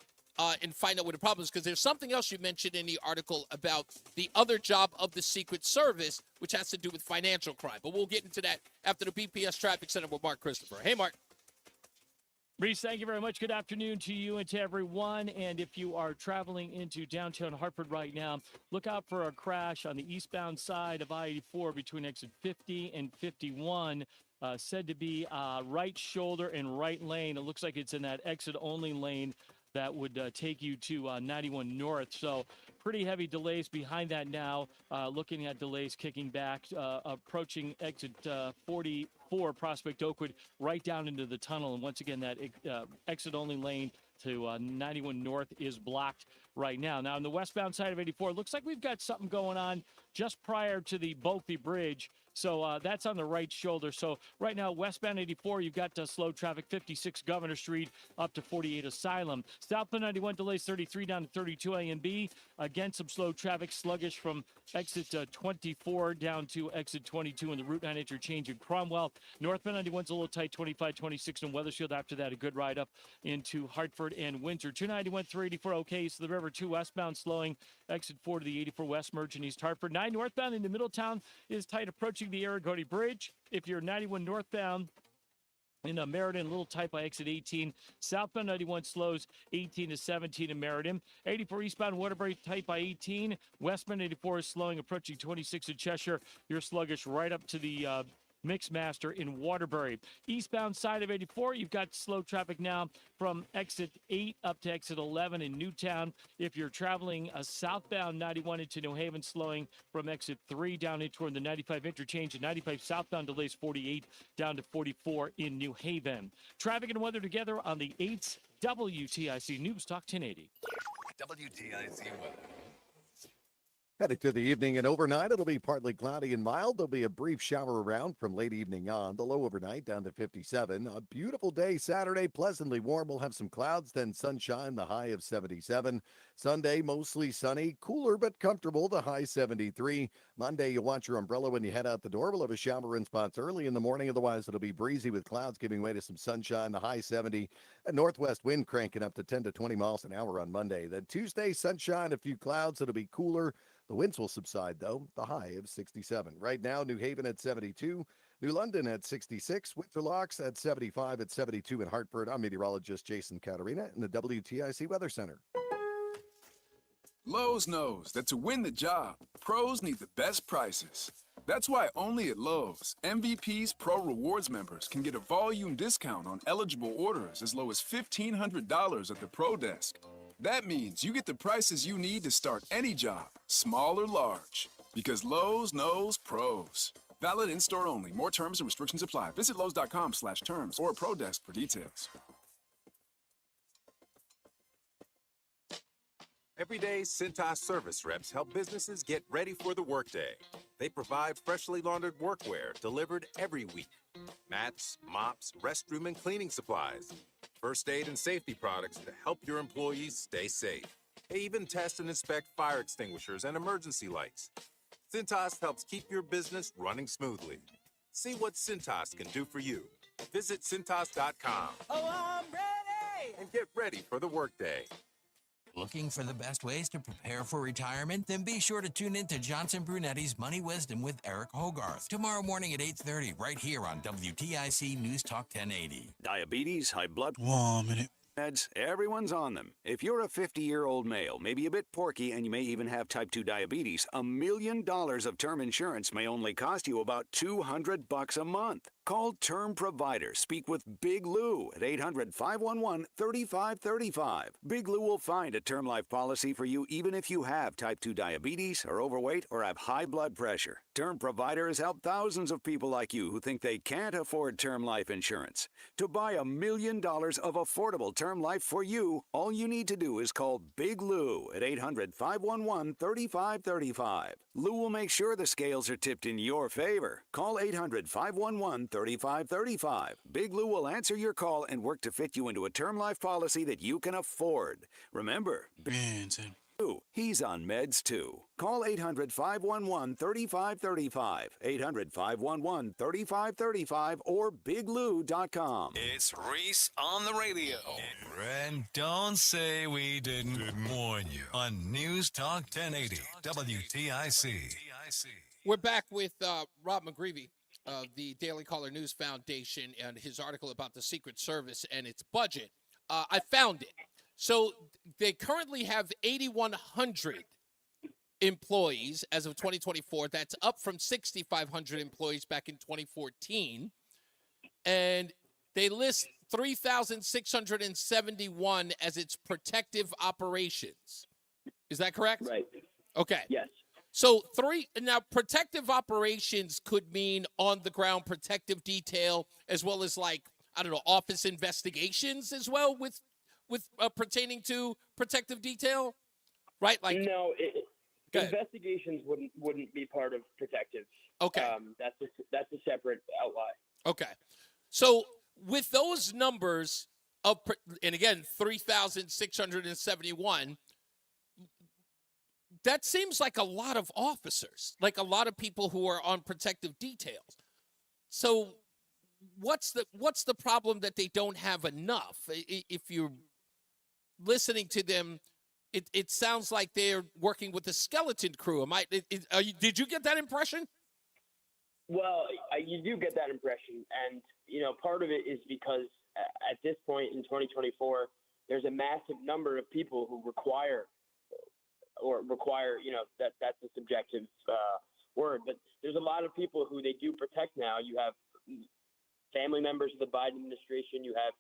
Speaker 11: and find out what the problem is, because there's something else you mentioned in the article about the other job of the Secret Service, which has to do with financial crime. But we'll get into that after the BPS Traffic Center with Mark Christopher. Hey, Mark.
Speaker 1: Reese, thank you very much. Good afternoon to you and to everyone. And if you are traveling into downtown Hartford right now, look out for a crash on the eastbound side of I-84 between exit 50 and 51. Said to be right shoulder and right lane. It looks like it's in that exit-only lane that would take you to 91 North. So pretty heavy delays behind that now. Looking at delays kicking back, approaching exit 44 Prospect Oakwood, right down into the tunnel. And once again, that exit-only lane to 91 North is blocked right now. Now, on the westbound side of 84, it looks like we've got something going on just prior to the Bulkley Bridge. So that's on the right shoulder. So right now, westbound 84, you've got slow traffic, 56 Governor Street up to 48 Asylum. Southbound 91 delays 33 down to 32 A and B. Again, some slow traffic, sluggish from exit 24 down to exit 22 in the Route 9 interchange in Cromwell. Northbound 91's a little tight, 25, 26 in Weathersfield. After that, a good ride up into Hartford and Windsor. 291 through 84, okay, so the River 2 westbound slowing, exit 4 to the 84 West Merchant East Hartford. 9 northbound into Middletown is tight, approaching the Aragodi Bridge. If you're 91 northbound in Meriden, a little tight by exit 18. Southbound 91 slows 18 to 17 in Meriden. 84 eastbound Waterbury tight by 18. Westbound 84 is slowing, approaching 26 in Cheshire. You're sluggish right up to the Mixmaster in Waterbury. Eastbound side of 84, you've got slow traffic now from exit 8 up to exit 11 in Newtown. If you're traveling southbound 91 into New Haven, slowing from exit 3 down in toward the 95 interchange, and 95 southbound delays 48 down to 44 in New Haven. Traffic and weather together on the 8th WTIC News Talk 1080.
Speaker 5: WTIC weather.
Speaker 15: Heading to the evening and overnight, it'll be partly cloudy and mild. There'll be a brief shower around from late evening on. The low overnight down to 57. A beautiful day Saturday, pleasantly warm. We'll have some clouds, then sunshine, the high of 77. Sunday, mostly sunny, cooler but comfortable, the high 73. Monday, you'll want your umbrella when you head out the door. We'll have a shower in spots early in the morning. Otherwise, it'll be breezy with clouds giving way to some sunshine, the high 70. A northwest wind cranking up to 10 to 20 miles an hour on Monday. Then Tuesday, sunshine, a few clouds. It'll be cooler. The winds will subside, though, the high of 67. Right now, New Haven at 72, New London at 66, Winterlocks at 75, at 72 in Hartford. I'm meteorologist Jason Caterina in the WTIC Weather Center.
Speaker 6: Lowe's knows that to win the job, pros need the best prices. That's why only at Lowe's, MVP's Pro Rewards members can get a volume discount on eligible orders as low as $1,500 at the Pro Desk. That means you get the prices you need to start any job, small or large. Because Lowe's knows pros. Valid in-store only. More terms and restrictions apply. Visit Lowe's.com/terms or Pro Desk for details.
Speaker 16: Every day, Cintas service reps help businesses get ready for the workday. They provide freshly laundered workwear delivered every week. Mats, mops, restroom and cleaning supplies. First aid and safety products to help your employees stay safe. They even test and inspect fire extinguishers and emergency lights. Cintas helps keep your business running smoothly. See what Cintas can do for you. Visit Cintas.com.
Speaker 19: Oh, I'm ready!
Speaker 16: And get ready for the workday.
Speaker 19: Looking for the best ways to prepare for retirement? Then be sure to tune in to Johnson Brunetti's Money Wisdom with Eric Hogarth tomorrow morning at 8:30 right here on WTIC News Talk 1080.
Speaker 20: Diabetes, high blood...
Speaker 8: 1 minute.
Speaker 20: Meds, everyone's on them. If you're a 50-year-old male, maybe a bit porky, and you may even have type 2 diabetes, $1 million of term insurance may only cost you about $200 a month. Call Term Provider. Speak with Big Lou at 800-511-3535. Big Lou will find a term life policy for you even if you have type 2 diabetes, are overweight, or have high blood pressure. Term Provider has helped thousands of people like you who think they can't afford term life insurance. To buy $1 million of affordable term life for you, all you need to do is call Big Lou at 800-511-3535. Lou will make sure the scales are tipped in your favor. Call 800-511-3535. Big Lou will answer your call and work to fit you into a term life policy that you can afford. Remember, Lou, he's on meds too. Call 800-511-3535, 800-511-3535, or biglou.com.
Speaker 3: It's Reese on the radio. And don't say we didn't warn you on News Talk 1080 WTIC.
Speaker 11: We're back with Rob McGreevy of the Daily Caller News Foundation and his article about the Secret Service and its budget. I found it. So they currently have 8,100 employees as of 2024. That's up from 6,500 employees back in 2014. And they list 3,671 as its protective operations. Is that correct?
Speaker 26: Right.
Speaker 11: Okay.
Speaker 26: Yes.
Speaker 11: So now protective operations could mean on the ground protective detail, as well as office investigations as well with pertaining to protective detail, right?
Speaker 26: No, investigations wouldn't be part of protective.
Speaker 11: Okay.
Speaker 26: That's a separate outline.
Speaker 11: Okay. So with those numbers and again, 3,671, that seems like a lot of officers, like a lot of people who are on protective details. So what's the problem that they don't have enough? If you're listening to them, it sounds like they're working with a skeleton crew. Did you get that impression?
Speaker 26: Well, you do get that impression. And, part of it is because at this point in 2024, there's a massive number of people who require, that's a subjective word. But there's a lot of people who they do protect now. You have family members of the Biden administration. You have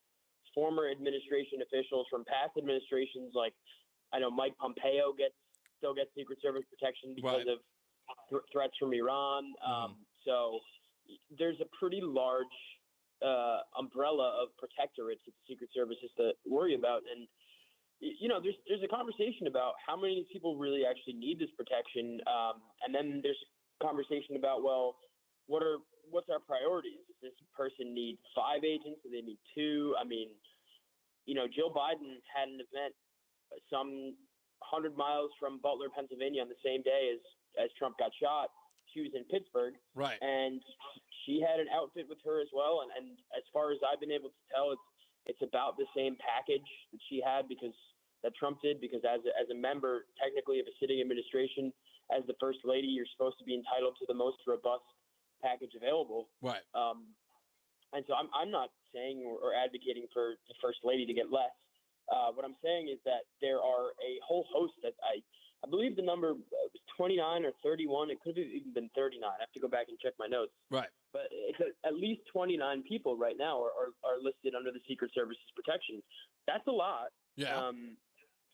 Speaker 26: former administration officials from past administrations, like I know Mike Pompeo still gets Secret Service protection because of threats from Iran. So there's a pretty large umbrella of protectorates that the Secret Service has to worry about. And, you know, there's a conversation about how many people really actually need this protection. And then there's a conversation about, well, what's our priorities? Does this person need 5 agents? Do they need 2? I mean, you know, Jill Biden had an event some 100 miles from Butler, Pennsylvania on the same day as Trump got shot. She was in Pittsburgh.
Speaker 11: Right.
Speaker 26: And she had an outfit with her as well. And as far as I've been able to tell, it's about the same package that she had that Trump did, because as a member technically of a sitting administration, as the first lady, you're supposed to be entitled to the most robust package available.
Speaker 11: Right.
Speaker 26: And so I'm not saying or advocating for the first lady to get less. What I'm saying is that there are a whole host that I believe the number was 29 or 31. It could have even been 39. I have to go back and check my notes.
Speaker 11: Right.
Speaker 26: But it's at least 29 people right now are listed under the Secret Service's protection. That's a lot.
Speaker 11: Yeah.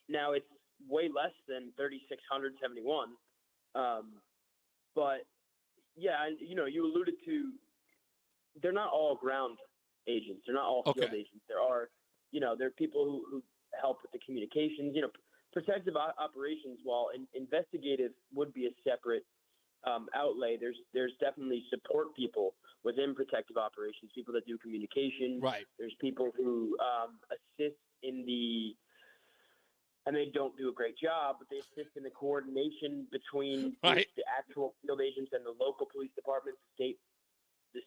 Speaker 26: Now it's way less than 3,671. But yeah, and you know, you alluded to, they're not all ground agents. They're not all field agents. There are people who help with the communications. You know, protective operations, while investigative would be a separate outlay, there's definitely support people within protective operations, people that do communication.
Speaker 11: Right.
Speaker 26: There's people who assist in and they don't do a great job, but they assist in the coordination between the actual field agents and the local police departments, the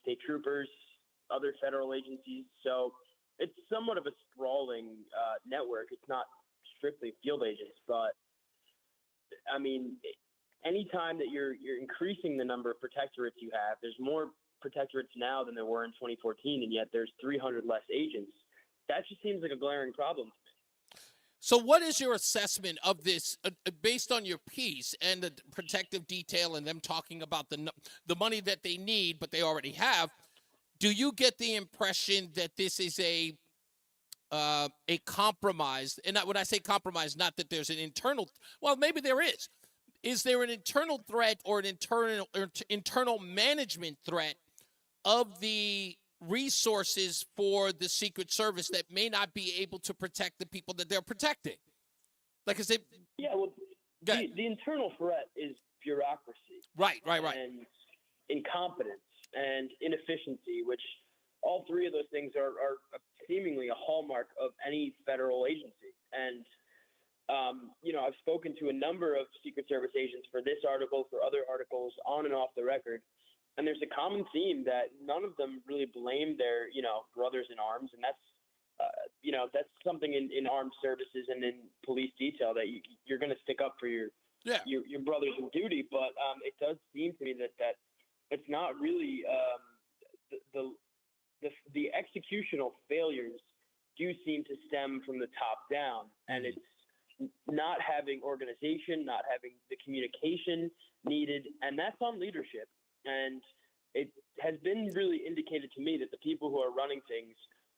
Speaker 26: state troopers, other federal agencies. So it's somewhat of a sprawling network. It's not strictly field agents, but I mean, anytime that you're increasing the number of protectorates you have, there's more protectorates now than there were in 2014, and yet there's 300 less agents. That just seems like a glaring problem.
Speaker 11: So what is your assessment of this based on your piece and the protective detail and them talking about the money that they need, but they already have? Do you get the impression that this is a compromise? And when I say compromise, not that there's an internal, well, maybe there is. Is there an internal threat or an internal management threat of the resources for the Secret Service that may not be able to protect the people that they're protecting? Like I said,
Speaker 26: the internal threat is bureaucracy.
Speaker 11: Right.
Speaker 26: And incompetence and inefficiency, which all three of those things are seemingly a hallmark of any federal agency. And, I've spoken to a number of Secret Service agents for this article, for other articles, on and off the record. And there's a common theme that none of them really blame their, brothers in arms. And that's, that's something in armed services and in police detail that you're going to stick up for your brothers in duty. But it does seem to me that it's not really the executional failures do seem to stem from the top down, and it's not having organization, not having the communication needed, and that's on leadership. And it has been really indicated to me that the people who are running things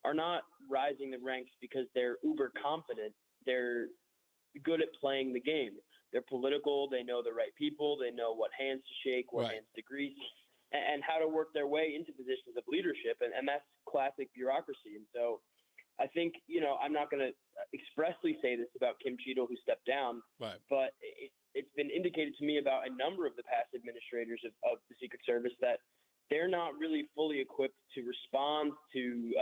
Speaker 26: are not rising the ranks because they're uber confident. They're good at playing the game. They're political. They know the right people. They know what hands to shake, what hands to grease, and how to work their way into positions of leadership. And that's classic bureaucracy. And so I think, I'm not going to expressly say this about Kim Cheadle, who stepped down, but it's been indicated to me about a number of the past administrators of the Secret Service that they're not really fully equipped to respond to,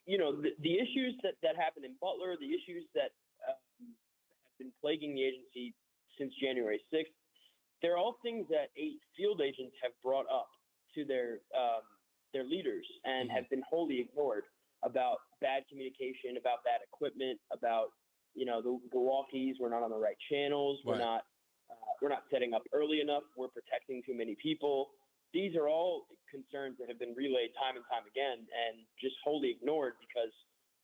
Speaker 26: the issues that happened in Butler, the issues that have been plaguing the agency since January 6th. They're all things that field agents have brought up to their leaders and have been wholly ignored, about bad communication, about bad equipment, about the walkies. We're not on the right channels. We're not setting up early enough. We're protecting too many people. These are all concerns that have been relayed time and time again and just wholly ignored because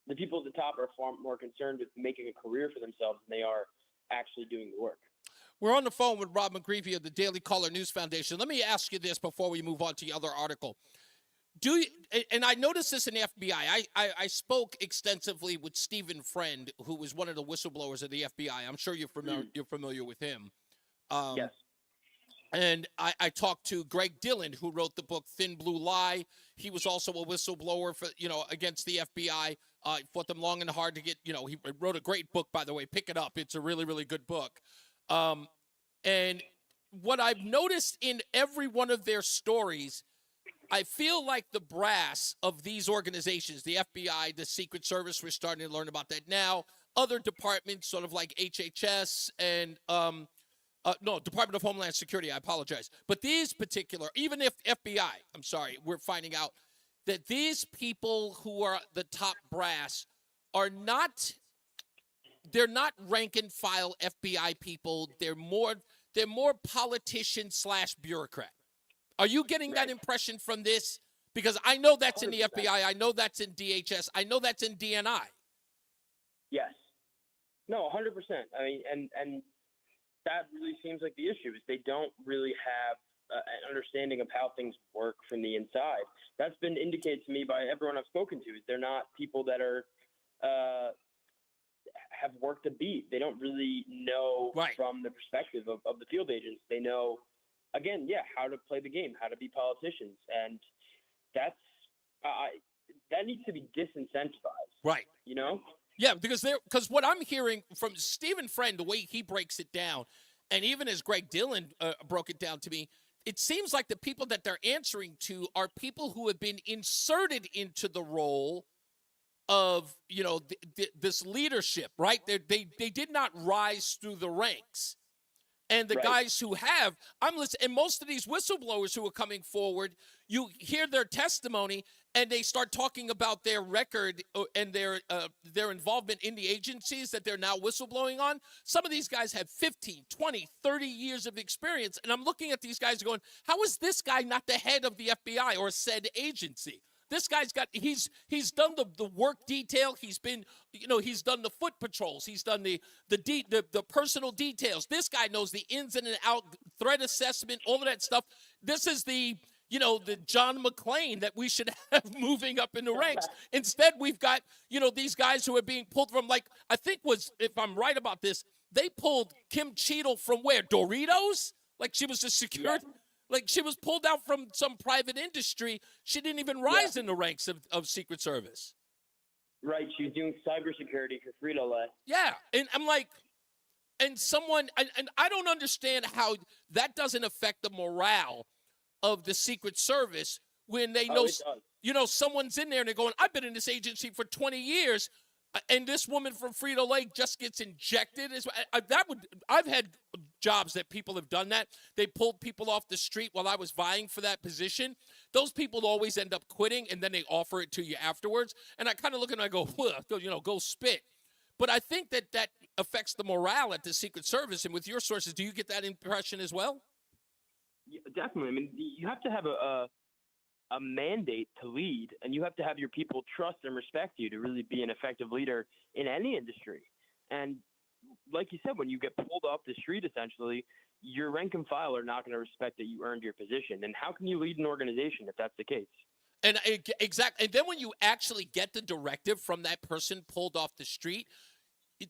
Speaker 26: the people at the top are far more concerned with making a career for themselves than they are actually doing the work.
Speaker 11: We're on the phone with Rob McGreevy of the Daily Caller News Foundation. Let me ask you this before we move on to the other article. And I noticed this in the FBI. I spoke extensively with Stephen Friend, who was one of the whistleblowers of the FBI. I'm sure you're familiar with him.
Speaker 26: Yes.
Speaker 11: And I talked to Greg Dillon, who wrote the book Thin Blue Lie. He was also a whistleblower for against the FBI. Fought them long and hard to get. He wrote a great book, by the way. Pick it up. It's a really, really good book. And what I've noticed in every one of their stories, I feel like the brass of these organizations, the FBI, the Secret Service, we're starting to learn about that now. Other departments, sort of like HHS and Department of Homeland Security, I apologize. But these particular, even if FBI, I'm sorry, we're finding out that these people who are the top brass are not, they're not rank and file FBI people. They're more politician/bureaucrat. Are you getting that impression from this? Because I know that's in the FBI. I know that's in DHS. I know that's in DNI.
Speaker 26: Yes. No, 100%. I mean, and that really seems like the issue is they don't really have an understanding of how things work from the inside. That's been indicated to me by everyone I've spoken to. Is they're not people that are have worked a beat. They don't really know from the perspective of the field agents. They know, again, how to play the game, how to be politicians, and that's that needs to be disincentivized.
Speaker 11: Right. Yeah, because what I'm hearing from Stephen Friend, the way he breaks it down, and even as Greg Dillon broke it down to me, it seems like the people that they're answering to are people who have been inserted into the role of, this leadership, right? They did not rise through the ranks. And the guys who have, I'm listening, and most of these whistleblowers who are coming forward, you hear their testimony and they start talking about their record and their involvement in the agencies that they're now whistleblowing on. Some of these guys have 15, 20, 30 years of experience. And I'm looking at these guys going, how is this guy not the head of the FBI or said agency? This guy's got, he's done the work detail. He's been, he's done the foot patrols. He's done the personal details. This guy knows the ins and out, threat assessment, all of that stuff. This is the John McClane that we should have moving up in the ranks. Instead, we've got, these guys who are being pulled from, I think if I'm right about this, they pulled Kim Cheadle from where? Doritos? Like she was a security. Yeah. Like she was pulled out from some private industry. She didn't even rise in the ranks of Secret Service.
Speaker 26: Right. She was doing cybersecurity for Frito-Lay.
Speaker 11: Yeah. And I'm like, and I don't understand how that doesn't affect the morale of the Secret Service when they know, someone's in there and they're going, I've been in this agency for 20 years. And this woman from Frito-Lay just gets injected. I've had jobs that people have done that. They pulled people off the street while I was vying for that position. Those people always end up quitting, and then they offer it to you afterwards. And I kind of look and I go, go spit. But I think that affects the morale at the Secret Service. And with your sources, do you get that impression as well?
Speaker 26: Yeah, definitely. I mean, you have to have a mandate to lead, and you have to have your people trust and respect you to really be an effective leader in any industry. And like you said, when you get pulled off the street, essentially, your rank and file are not going to respect that you earned your position. And how can you lead an organization if that's the case?
Speaker 11: And exactly. And then when you actually get the directive from that person pulled off the street,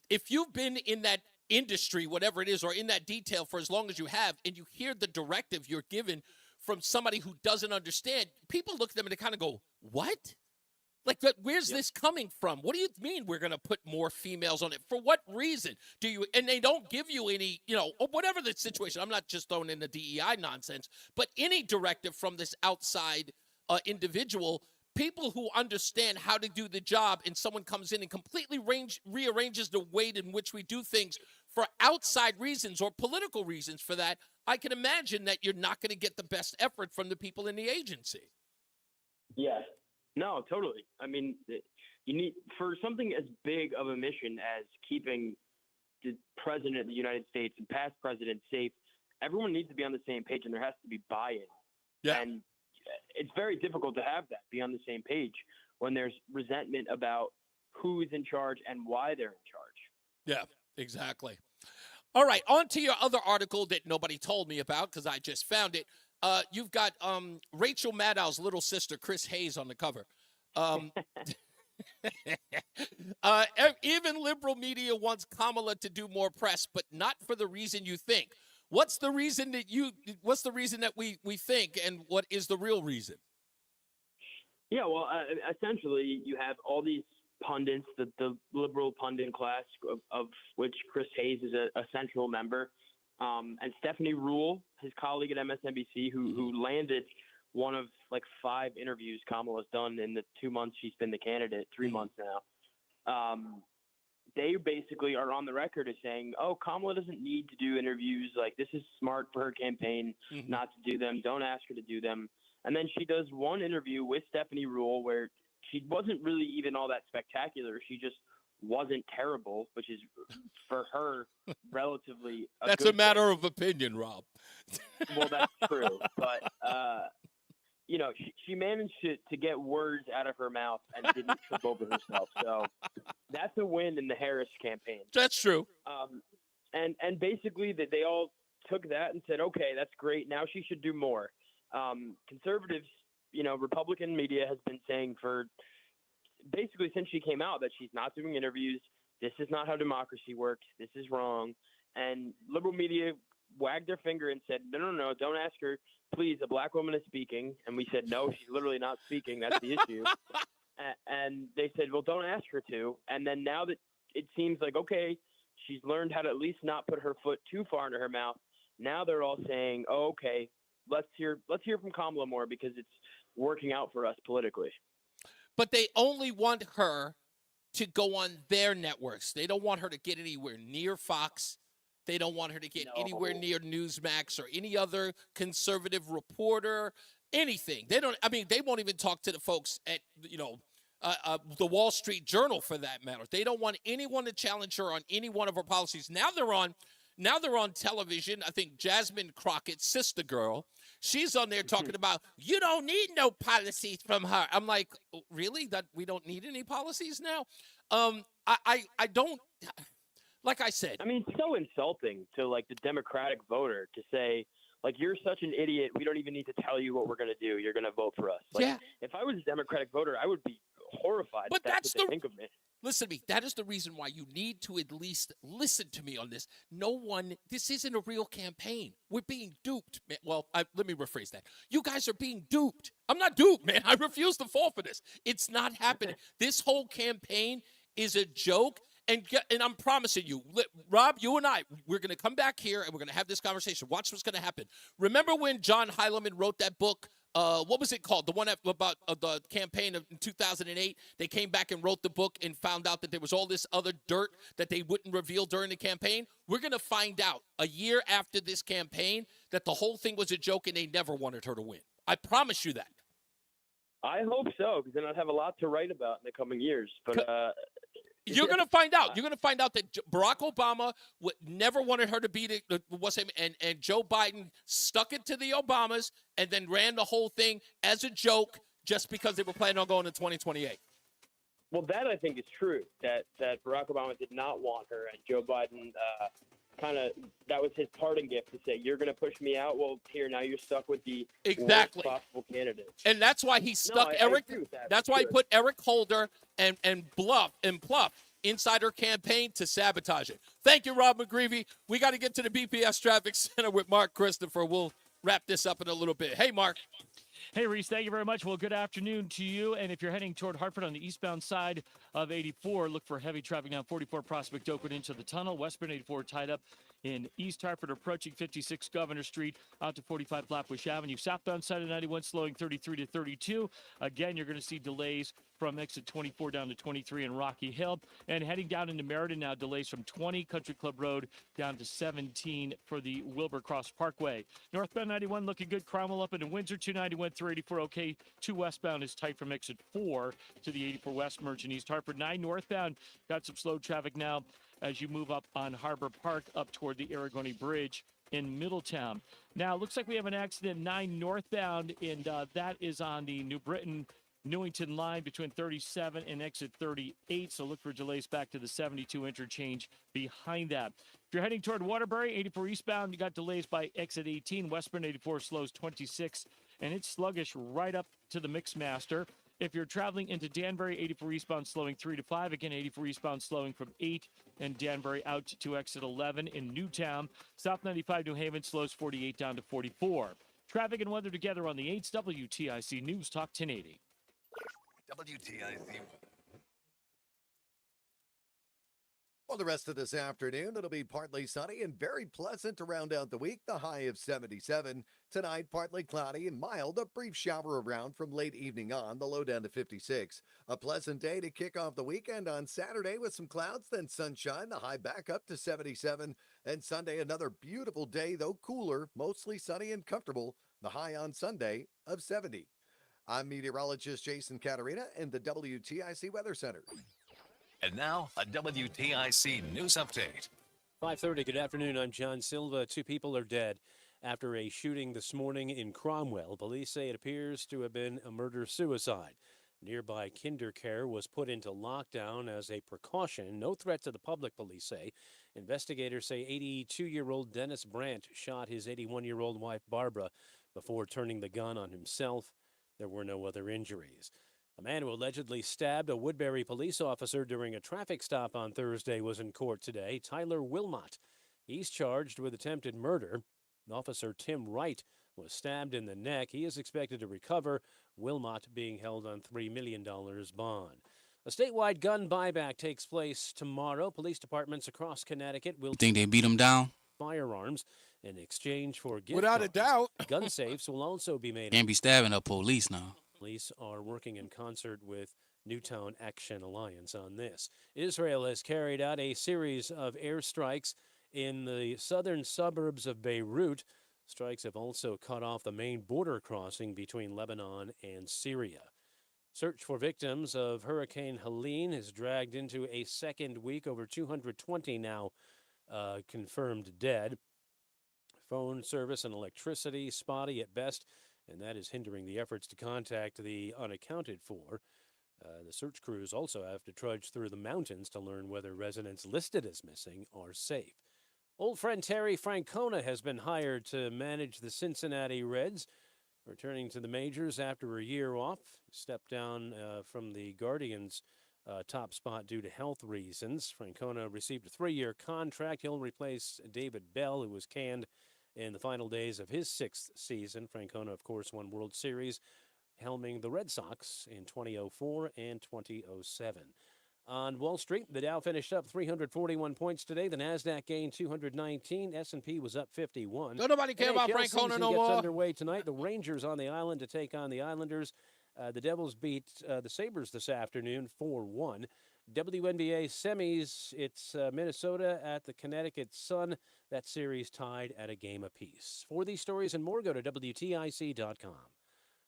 Speaker 11: if you've been in that industry, whatever it is, or in that detail for as long as you have, and you hear the directive you're given from somebody who doesn't understand, people look at them and they kind of go, what? Like, where's this coming from? What do you mean we're going to put more females on it? For what reason do you? And they don't give you any, or whatever the situation. I'm not just throwing in the DEI nonsense, but any directive from this outside individual, people who understand how to do the job, and someone comes in and completely rearranges the way in which we do things for outside reasons or political reasons for that, I can imagine that you're not going to get the best effort from the people in the agency.
Speaker 26: Yeah. No, totally. I mean, you need, for something as big of a mission as keeping the president of the United States and past presidents safe, everyone needs to be on the same page, and there has to be buy-in.
Speaker 11: Yeah.
Speaker 26: And it's very difficult to have that, be on the same page, when there's resentment about who is in charge and why they're in charge.
Speaker 11: Yeah, exactly. All right, on to your other article that nobody told me about because I just found it. You've got Rachel Maddow's little sister, Chris Hayes, on the cover. Even liberal media wants Kamala to do more press, but not for the reason you think. What's the reason that we think, and what is the real reason?
Speaker 26: Yeah, well, essentially, you have all these pundits, the liberal pundit class, of which Chris Hayes is a central member, and Stephanie Ruhle, his colleague at MSNBC, who landed one of like 5 interviews Kamala's done in the 2 months she's been the candidate, 3 months now. They basically are on the record as saying, oh, Kamala doesn't need to do interviews. Like, this is smart for her campaign not to do them. Don't ask her to do them. And then she does one interview with Stephanie Ruhle where she wasn't really even all that spectacular. She just wasn't terrible, which is, for her, relatively
Speaker 11: That's a matter of opinion, Rob.
Speaker 26: Well, that's true. But, you know, she managed to get words out of her mouth and didn't trip over herself. So that's a win in the Harris campaign.
Speaker 11: That's true.
Speaker 26: And basically they all took that and said, okay, that's great. Now she should do more. Conservatives, you know, Republican media has been saying for basically since she came out that she's not doing interviews. This is not how democracy works. This is wrong. And liberal media wagged their finger and said, no, don't ask her. Please, a black woman is speaking. And we said, no, she's literally not speaking. That's the issue. And they said, well, don't ask her to. And then now that it seems like, okay, she's learned how to at least not put her foot too far into her mouth. Now they're all saying, oh, okay, let's hear from Kamala more because it's working out for us politically.
Speaker 11: But they only want her to go on their networks. They don't want her to get anywhere near Fox. They don't want her to get anywhere near Newsmax or any other conservative reporter, anything. They won't even talk to the folks at, the Wall Street Journal for that matter. They don't want anyone to challenge her on any one of her policies. Now they're on television. I think Jasmine Crockett's sister girl, she's on there talking about, you don't need no policies from her. I'm like, really? That we don't need any policies now? I don't. Like I said,
Speaker 26: I mean, it's so insulting to like the Democratic voter to say, like, you're such an idiot. We don't even need to tell you what we're going to do. You're going to vote for us. Like,
Speaker 11: yeah.
Speaker 26: If I was a Democratic voter, I would be horrified.
Speaker 11: But that's
Speaker 26: what they think of me.
Speaker 11: Listen to me. That is the reason why you need to at least listen to me on this. This isn't a real campaign. We're being duped. Man. Well, let me rephrase that. You guys are being duped. I'm not duped, man. I refuse to fall for this. It's not happening. This whole campaign is a joke. And I'm promising you, Rob, you and I, we're going to come back here and we're going to have this conversation. Watch what's going to happen. Remember when John Heilemann wrote that book? What was it called? The one about the campaign of 2008. They came back and wrote the book and found out that there was all this other dirt that they wouldn't reveal during the campaign. We're going to find out a year after this campaign that the whole thing was a joke and they never wanted her to win. I promise you that.
Speaker 26: I hope so, because then I'd have a lot to write about in the coming years. But
Speaker 11: you're going to find out. You're going to find out that Barack Obama never wanted her to be and Joe Biden stuck it to the Obamas and then ran the whole thing as a joke just because they were planning on going to 2028.
Speaker 26: Well, that I think is true, that Barack Obama did not want her, and Joe Biden that was his parting gift to say, you're going to push me out? Well, here, now you're stuck with the worst possible candidate.
Speaker 11: And that's why he stuck Eric. That's why he put Eric Holder and Pluff inside her campaign to sabotage it. Thank you, Rob McGreevy. We got to get to the BPS Traffic Center with Mark Christopher. We'll wrap this up in a little bit. Hey, Mark.
Speaker 1: Hey, Reese, thank you very much. Well, good afternoon to you. And if you're heading toward Hartford on the eastbound side of 84, look for heavy traffic down 44 Prospect Oakwood into the tunnel. Westbound 84 tied up in East Hartford, approaching 56 Governor Street out to 45 Flatbush Avenue. Southbound side of 91 slowing 33 to 32. Again, you're going to see delays from exit 24 down to 23 in Rocky Hill. And heading down into Meriden now, delays from 20 Country Club Road down to 17 for the Wilbur Cross Parkway. Northbound 91 looking good. Cromwell up into Windsor, 291 through 84 okay. 2 westbound is tight from exit 4 to the 84 West Merchant East Hartford. 9 northbound got some slow traffic now as you move up on Harbor Park up toward the Aragoni Bridge in Middletown. Now, it looks like we have an accident 9 northbound, and that is on the New Britain Newington line between 37 and exit 38, so look for delays back to the 72 interchange behind that. If you're heading toward Waterbury, 84 eastbound, you got delays by exit 18. Westbound 84 slows 26, and it's sluggish right up to the Mixmaster. If you're traveling into Danbury, 84 eastbound slowing 3 to 5. Again, 84 eastbound slowing from 8 and Danbury out to exit 11. In Newtown, South 95 New Haven slows 48 down to 44. Traffic and weather together on the 8's WTIC News Talk 1080.
Speaker 5: WTIC weather.
Speaker 15: Well, the rest of this afternoon, it'll be partly sunny and very pleasant to round out the week. The high of 77. Tonight, partly cloudy and mild. A brief shower around from late evening on. The low down to 56. A pleasant day to kick off the weekend on Saturday with some clouds, then sunshine. The high back up to 77. And Sunday, another beautiful day, though cooler, mostly sunny and comfortable. The high on Sunday of 70. I'm meteorologist Jason Caterina in the WTIC Weather Center.
Speaker 3: And now, a WTIC news update.
Speaker 2: 5:30, good afternoon. I'm John Silva. 2 people are dead after a shooting this morning in Cromwell. Police say it appears to have been a murder-suicide. Nearby KinderCare was put into lockdown as a precaution. No threat to the public, police say. Investigators say 82-year-old Dennis Brandt shot his 81-year-old wife, Barbara, before turning the gun on himself. There were no other injuries. A man who allegedly stabbed a Woodbury police officer during a traffic stop on Thursday was in court today. Tyler Wilmot. He's charged with attempted murder. Officer Tim Wright was stabbed in the neck. He is expected to recover. Wilmot being held on $3 million bond. A statewide gun buyback takes place tomorrow. Police departments across Connecticut will
Speaker 8: Think they beat him down?
Speaker 2: Firearms in exchange for gift
Speaker 9: Without a
Speaker 2: cards.
Speaker 9: doubt.
Speaker 2: Gun safes will also be made.
Speaker 8: Can't be stabbing up police now.
Speaker 2: Police are working in concert with Newtown Action Alliance on this. Israel has carried out a series of airstrikes in the southern suburbs of Beirut. Strikes have also cut off the main border crossing between Lebanon and Syria. Search for victims of Hurricane Helene has dragged into a second week. Over 220 now confirmed dead. Phone service and electricity spotty at best, and that is hindering the efforts to contact the unaccounted for. The search crews also have to trudge through the mountains to learn whether residents listed as missing are safe. Old friend Terry Francona has been hired to manage the Cincinnati Reds, returning to the majors after a year off. Stepped down from the Guardians' top spot due to health reasons. Francona received a 3-year contract. He'll replace David Bell, who was canned in the final days of his 6th season. Francona, of course, won World Series, helming the Red Sox in 2004 and 2007. On Wall Street, the Dow finished up 341 points today. The Nasdaq gained 219. S&P was up 51.
Speaker 11: Don't nobody care about Francona no more.
Speaker 2: Gets underway tonight. The Rangers on the island to take on the Islanders. The Devils beat the Sabres this afternoon 4-1. WNBA semis, it's Minnesota at the Connecticut Sun. That series tied at a game apiece. For these stories and more, go to WTIC.com.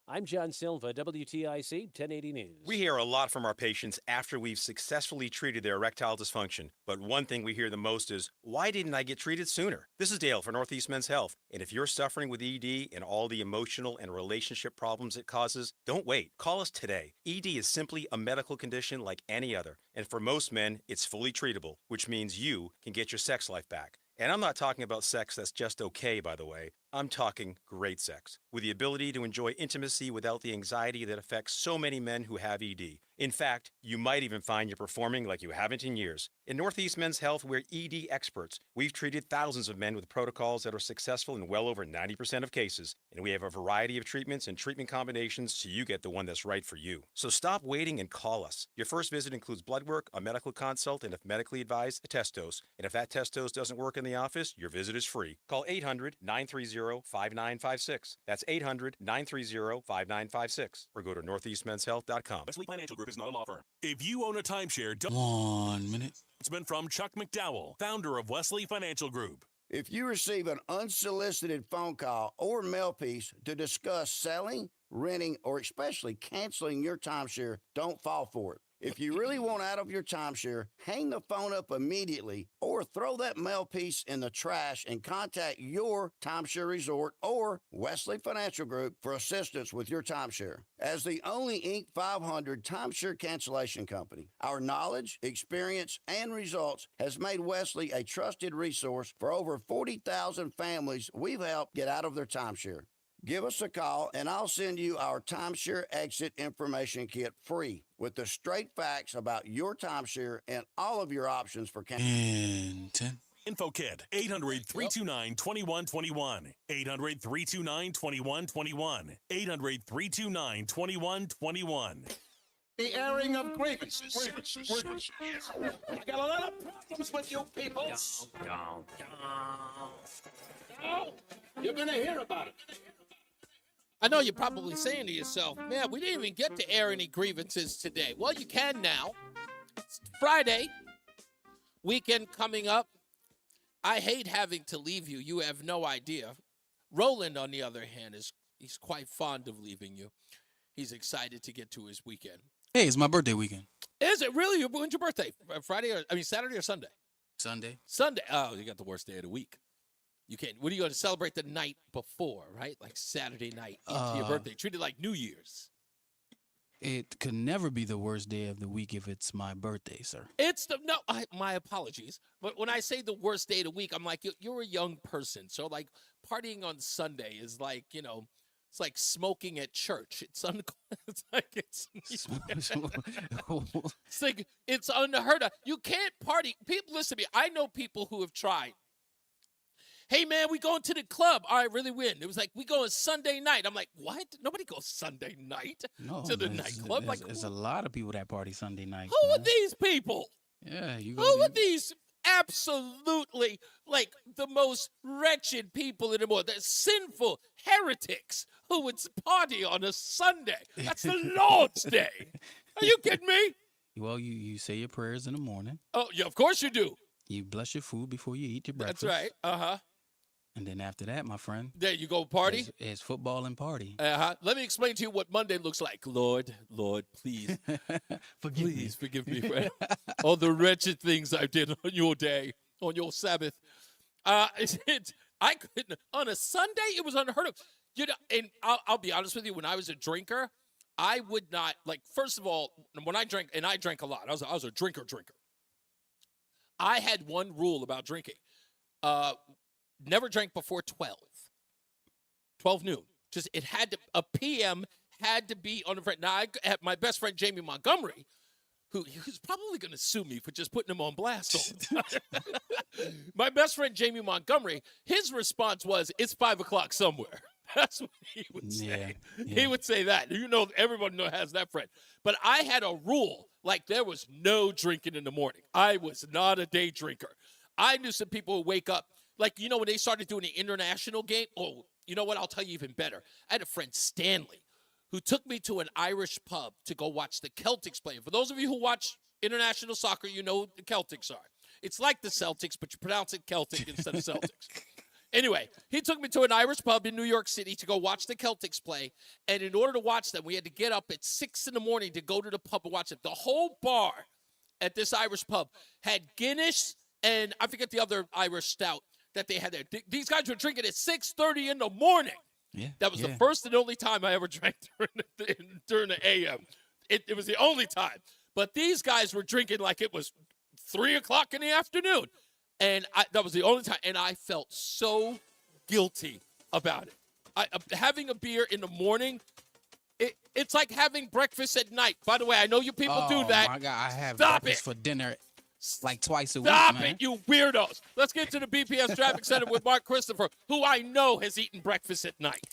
Speaker 2: I'm John Silva, WTIC 1080 News.
Speaker 13: We hear a lot from our patients after we've successfully treated their erectile dysfunction. But one thing we hear the most is, why didn't I get treated sooner? This is Dale for Northeast Men's Health. And if you're suffering with ED and all the emotional and relationship problems it causes, don't wait. Call us today. ED is simply a medical condition like any other. And for most men, it's fully treatable, which means you can get your sex life back. And I'm not talking about sex that's just okay, by the way. I'm talking great sex, with the ability to enjoy intimacy without the anxiety that affects so many men who have ED. In fact, you might even find you're performing like you haven't in years. In Northeast Men's Health, we're ED experts. We've treated thousands of men with protocols that are successful in well over 90% of cases. And we have a variety of treatments and treatment combinations so you get the one that's right for you. So stop waiting and call us. Your first visit includes blood work, a medical consult, and if medically advised, a test dose. And if that test dose doesn't work in the office, your visit is free. Call 800-930-5956. That's 800-930-5956. Or go to northeastmenshealth.com.
Speaker 21: Wesley Financial Group is not a law firm. If you own a timeshare,
Speaker 8: 1 minute.
Speaker 21: It's been from Chuck McDowell, founder of Wesley Financial Group.
Speaker 22: If you receive an unsolicited phone call or mail piece to discuss selling, renting, or especially canceling your timeshare, don't fall for it. If you really want out of your timeshare, hang the phone up immediately or throw that mail piece in the trash and contact your timeshare resort or Wesley Financial Group for assistance with your timeshare. As the only Inc. 500 timeshare cancellation company, our knowledge, experience, and results has made Wesley a trusted resource for over 40,000 families we've helped get out of their timeshare. Give us a call, and I'll send you our timeshare exit information kit free with the straight facts about your timeshare and all of your options for
Speaker 8: And 10.
Speaker 21: Info Kit, 800-329-2121. 800-329-2121. 800-329-2121.
Speaker 7: The airing of grievances. I got a lot of problems with you people. You're going to hear about it.
Speaker 11: I know you're probably saying to yourself, man, we didn't even get to air any grievances today. Well, you can now. It's Friday, weekend coming up. I hate having to leave you. You have no idea. Roland, on the other hand, he's quite fond of leaving you. He's excited to get to his weekend.
Speaker 8: Hey, it's my birthday weekend.
Speaker 11: Is it really? When's your birthday? Saturday or Sunday?
Speaker 8: Sunday.
Speaker 11: Sunday. Oh, you got the worst day of the week. You can't. What are you going to celebrate the night before, right? Like Saturday night into your birthday. Treat it like New Year's.
Speaker 8: It could never be the worst day of the week if it's my birthday, sir.
Speaker 11: My apologies. But when I say the worst day of the week, I'm like, you're a young person. So, like, partying on Sunday is like, it's like smoking at church. It's unheard of. You can't party. People, listen to me. I know people who have tried. Hey, man, we going to the club. All right, really win. It was like, we going Sunday night. I'm like, what? Nobody goes Sunday night to the nightclub.
Speaker 8: There's a lot of people that party Sunday night.
Speaker 11: Who are these people?
Speaker 8: Yeah,
Speaker 11: Who are these absolutely, like, the most wretched people in the world? They're sinful heretics who would party on a Sunday. That's the Lord's day. Are you kidding me?
Speaker 8: Well, you say your prayers in the morning.
Speaker 11: Oh, yeah, of course you do.
Speaker 8: You bless your food before you eat your breakfast.
Speaker 11: That's right. Uh-huh.
Speaker 8: And then after that, my friend.
Speaker 11: There you go, party.
Speaker 8: It's football and party.
Speaker 11: Uh-huh. Let me explain to you what Monday looks like. Lord, please. Forgive me for all the wretched things I did on your day, on your Sabbath. I couldn't, on a Sunday, it was unheard of. And I'll be honest with you, when I was a drinker, I would not, like, first of all, when I drank, and I drank a lot. I was a drinker. I had one rule about drinking. Never drank before 12 noon. Just it had to, a PM had to be on the front. Now, I had my best friend, Jamie Montgomery, who's probably going to sue me for just putting him on blast all the time. My best friend, Jamie Montgomery, his response was, it's 5 o'clock somewhere. That's what he would say. Yeah. He would say that. Everyone has that friend. But I had a rule, like there was no drinking in the morning. I was not a day drinker. I knew some people who wake up, like, when they started doing the international game. Oh, you know what? I'll tell you even better. I had a friend, Stanley, who took me to an Irish pub to go watch the Celtics play. For those of you who watch international soccer, you know what the Celtics are. It's like the Celtics, but you pronounce it Celtic instead of Celtics. Anyway, he took me to an Irish pub in New York City to go watch the Celtics play. And in order to watch them, we had to get up at 6 a.m. to go to the pub and watch it. The whole bar at this Irish pub had Guinness and I forget the other Irish stout that they had there. These guys were drinking at 6:30 in the morning.
Speaker 8: Yeah,
Speaker 11: that was the first and only time I ever drank during the AM. It was the only time. But these guys were drinking like it was 3 o'clock in the afternoon. And that was the only time. And I felt so guilty about it. Having a beer in the morning, it's like having breakfast at night. By the way, I know you people do that.
Speaker 8: Oh, my God. I have
Speaker 11: Stop
Speaker 8: breakfast for dinner like twice a week,
Speaker 11: Stop
Speaker 8: man.
Speaker 11: it, you weirdos. Let's get to the BPS Traffic Center with Mark Christopher, who I know has eaten breakfast at night.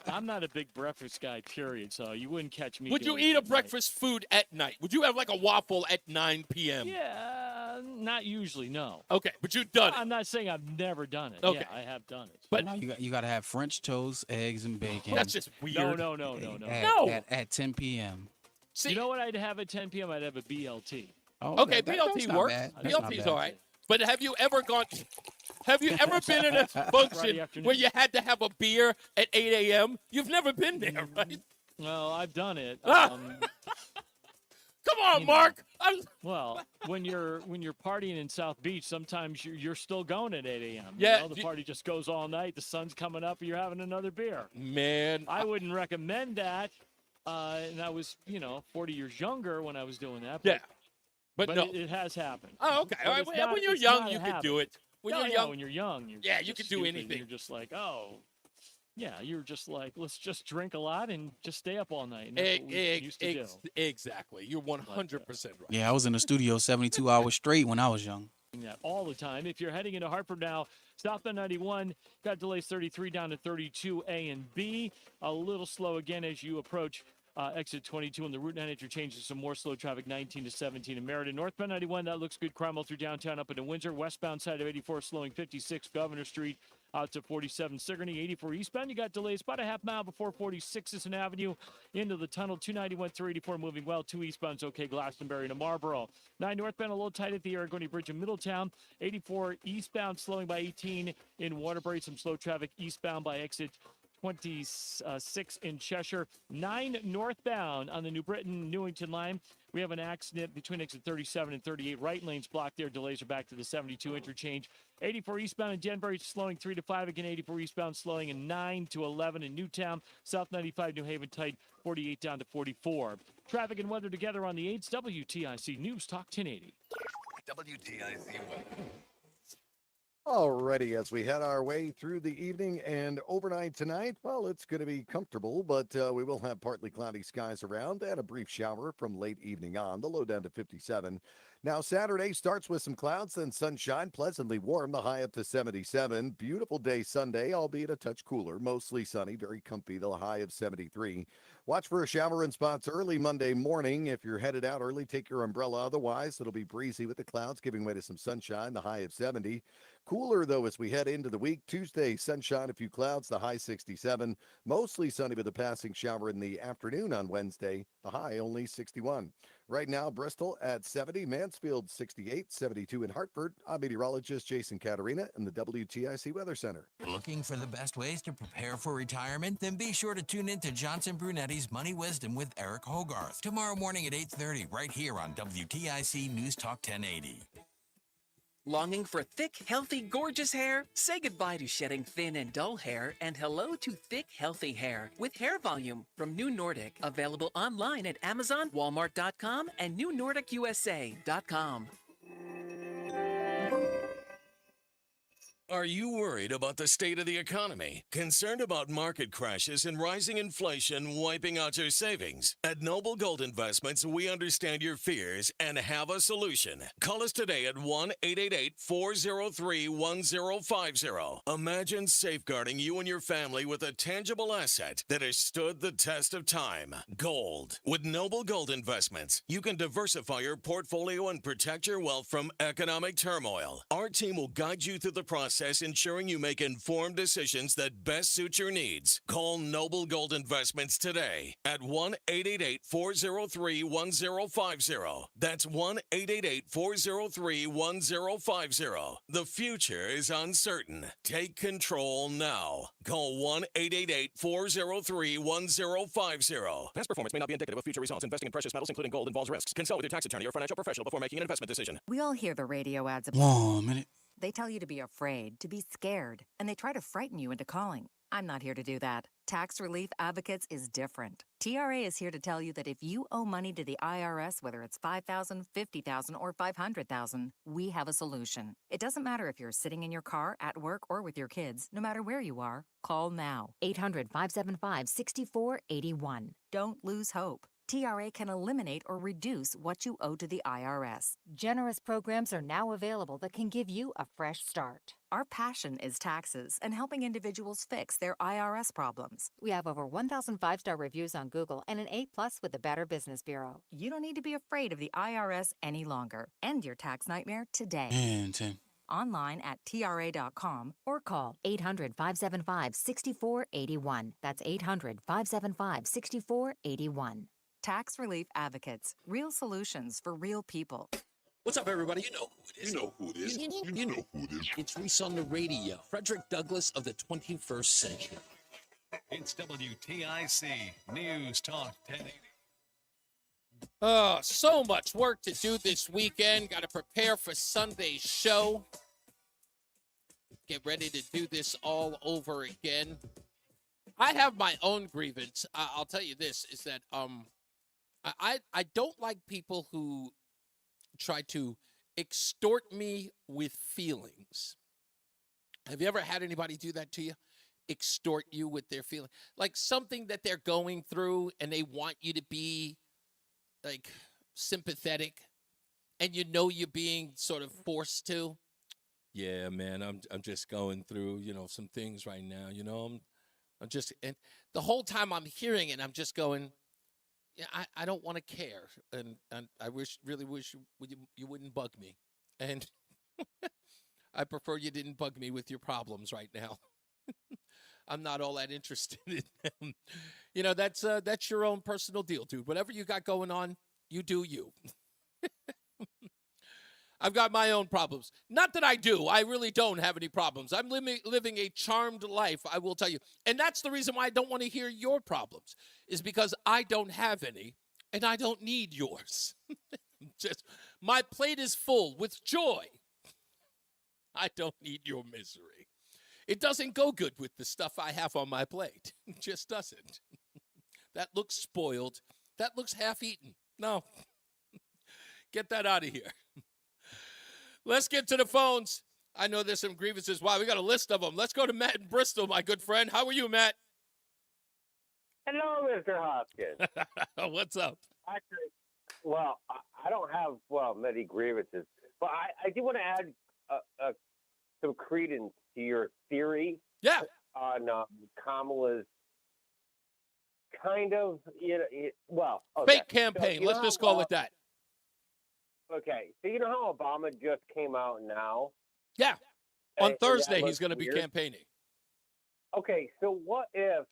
Speaker 1: I'm not a big breakfast guy, period, so you wouldn't catch me.
Speaker 11: Would you eat a breakfast food at night? Would you have like a waffle at 9 p.m.?
Speaker 1: Yeah, not usually, no.
Speaker 11: Okay, but you've done it.
Speaker 1: I'm not saying I've never done it.
Speaker 11: Okay.
Speaker 1: Yeah, I have done it.
Speaker 8: But no, you got to have French toast, eggs, and bacon.
Speaker 11: That's just weird.
Speaker 1: No.
Speaker 8: At 10 p.m.
Speaker 1: See, you know what I'd have at 10 p.m.? I'd have a BLT.
Speaker 8: Oh,
Speaker 11: okay, BLT works. BLT's all right. But have you ever been in a function where you had to have a beer at 8 a.m.? You've never been there, right?
Speaker 1: Well, I've done it.
Speaker 11: Come on, Mark.
Speaker 1: Well, when you're partying in South Beach, sometimes you're still going at 8 a.m.
Speaker 11: Yeah,
Speaker 1: the party just goes all night. The sun's coming up, and you're having another beer.
Speaker 11: Man,
Speaker 1: I wouldn't recommend that. And I was, 40 years younger when I was doing that.
Speaker 11: Yeah,
Speaker 1: but
Speaker 11: no,
Speaker 1: it has happened.
Speaker 11: Oh, okay.
Speaker 1: But
Speaker 11: When you're young, you can do it. When you're young,
Speaker 1: when you're young,
Speaker 11: you
Speaker 1: just
Speaker 11: can do
Speaker 1: stupid.
Speaker 11: anything.
Speaker 1: You're just like, oh. Yeah, you're just like, let's just drink a lot and just stay up all night. And that's what we used to do.
Speaker 11: Exactly. You're 100% right.
Speaker 8: Yeah, I was in the studio 72 hours straight when I was young.
Speaker 1: That all the time. If you're heading into Hartford now, southbound 91 got delays 33 down to 32 A and B. A little slow again as you approach exit 22 and the Route 9 interchange. Some more slow traffic 19 to 17 in Meriden. Northbound 91, that looks good. Cromwell through downtown up into Windsor. Westbound side of 84 slowing 56 Governor Street out to 47 Sigourney. 84 eastbound, you got delays about a half mile before 46th Avenue into the tunnel. 291 through 84 moving well. 2 eastbound's okay. Glastonbury to Marlboro. 9 northbound a little tight at the Aragoni Bridge in Middletown. 84 eastbound slowing by 18 in Waterbury. Some slow traffic eastbound by exit 26 in Cheshire. 9 northbound on the New Britain Newington line. We have an accident between exit 37 and 38. Right lanes blocked there. Delays are back to the 72 interchange. 84 eastbound in Danbury slowing 3 to 5 again. 84 eastbound slowing in 9 to 11 in Newtown. South 95 New Haven tight 48 down to 44. Traffic and weather together on the 8s. WTIC News Talk 1080.
Speaker 5: WTIC weather.
Speaker 15: Alrighty, as we head our way through the evening and overnight tonight, well, it's going to be comfortable, but we will have partly cloudy skies around and a brief shower from late evening on, the low down to 57. Now, Saturday starts with some clouds, then sunshine, pleasantly warm, the high up to 77. Beautiful day Sunday, albeit a touch cooler, mostly sunny, very comfy, the high of 73. Watch for a shower in spots early Monday morning. If you're headed out early, take your umbrella. Otherwise, it'll be breezy with the clouds giving way to some sunshine, the high of 70. Cooler, though, as we head into the week. Tuesday, sunshine, a few clouds, the high 67. Mostly sunny with a passing shower in the afternoon on Wednesday, the high only 61. Right now, Bristol at 70, Mansfield 68, 72 in Hartford. I'm meteorologist Jason Caterina in the WTIC Weather Center.
Speaker 19: Looking for the best ways to prepare for retirement? Then be sure to tune in to Johnson Brunetti's Money Wisdom with Eric Hogarth tomorrow morning at 8:30 right here on WTIC News Talk 1080.
Speaker 9: Longing for thick, healthy, gorgeous hair? Say goodbye to shedding thin and dull hair and hello to thick, healthy hair with Hair Volume from New Nordic. Available online at Amazon, Walmart.com, and NewNordicUSA.com.
Speaker 21: Are you worried about the state of the economy? Concerned about market crashes and rising inflation wiping out your savings? At Noble Gold Investments, we understand your fears and have a solution. Call us today at 1-888-403-1050. Imagine safeguarding you and your family with a tangible asset that has stood the test of time. Gold. With Noble Gold Investments, you can diversify your portfolio and protect your wealth from economic turmoil. Our team will guide you through the process, ensuring you make informed decisions that best suit your needs. Call Noble Gold Investments today at 1-888-403-1050. That's 1-888-403-1050. The future is uncertain. Take control now. Call 1-888-403-1050.
Speaker 2: Past performance may not be indicative of future results. Investing in precious metals, including gold, involves risks. Consult with your tax attorney or financial professional before making an investment decision.
Speaker 10: We all hear the radio ads.
Speaker 8: 1 minute.
Speaker 10: They tell you to be afraid, to be scared, and they try to frighten you into calling. I'm not here to do that. Tax Relief Advocates is different. TRA is here to tell you that if you owe money to the IRS, whether it's $5,000, $50,000, or $500,000, we have a solution. It doesn't matter if you're sitting in your car, at work, or with your kids. No matter where you are, call now. 800-575-6481. Don't lose hope. TRA can eliminate or reduce what you owe to the IRS. Generous programs are now available that can give you a fresh start. Our passion is taxes and helping individuals fix their IRS problems. We have over 1,000 5-star reviews on Google and an A+ with the Better Business Bureau. You don't need to be afraid of the IRS any longer. End your tax nightmare today.
Speaker 8: Man, Tim.
Speaker 10: Online at TRA.com or call 800-575-6481. That's 800-575-6481. Tax Relief Advocates. Real solutions for real people.
Speaker 11: What's up, everybody? You know who it is.
Speaker 7: You know who it is. You know who it is.
Speaker 11: It's Reese on the Radio. Frederick Douglass of the 21st century.
Speaker 3: It's WTIC News Talk 1080.
Speaker 11: So much work to do this weekend. Got to prepare for Sunday's show. Get ready to do this all over again. I have my own grievance. I'll tell you this, is that I don't like people who try to extort me with feelings. Have you ever had anybody do that to you? Extort you with their feeling, like something that they're going through and they want you to be like sympathetic, and you know you're being sort of forced to. Yeah, man, I'm just going through, some things right now, I'm just, and the whole time I'm hearing it, I'm just going, yeah, I don't want to care, and I really wish you wouldn't bug me, and I prefer you didn't bug me with your problems right now. I'm not all that interested in them. That's your own personal deal, dude. Whatever you got going on, you do you. I've got my own problems. Not that I do. I really don't have any problems. I'm living a charmed life, I will tell you. And that's the reason why I don't want to hear your problems, is because I don't have any, and I don't need yours. Just, my plate is full with joy. I don't need your misery. It doesn't go good with the stuff I have on my plate. It just doesn't. That looks spoiled. That looks half-eaten. No. Get that out of here. Let's get to the phones. I know there's some grievances. Wow, we got a list of them. Let's go to Matt in Bristol, my good friend. How are you, Matt?
Speaker 14: Hello, Mr. Hopkins.
Speaker 11: What's up?
Speaker 14: Actually, well, I don't have, many grievances, but I do want to add some credence to your theory.
Speaker 11: Yeah.
Speaker 14: On Kamala's kind of, okay.
Speaker 11: Fake campaign.
Speaker 14: So,
Speaker 11: Let's just call it that.
Speaker 14: Okay. So you know how Obama just came out now?
Speaker 11: Yeah. On
Speaker 14: And
Speaker 11: Thursday,
Speaker 14: that
Speaker 11: he's going to be
Speaker 14: looks weird?
Speaker 11: campaigning.
Speaker 14: Okay. So what if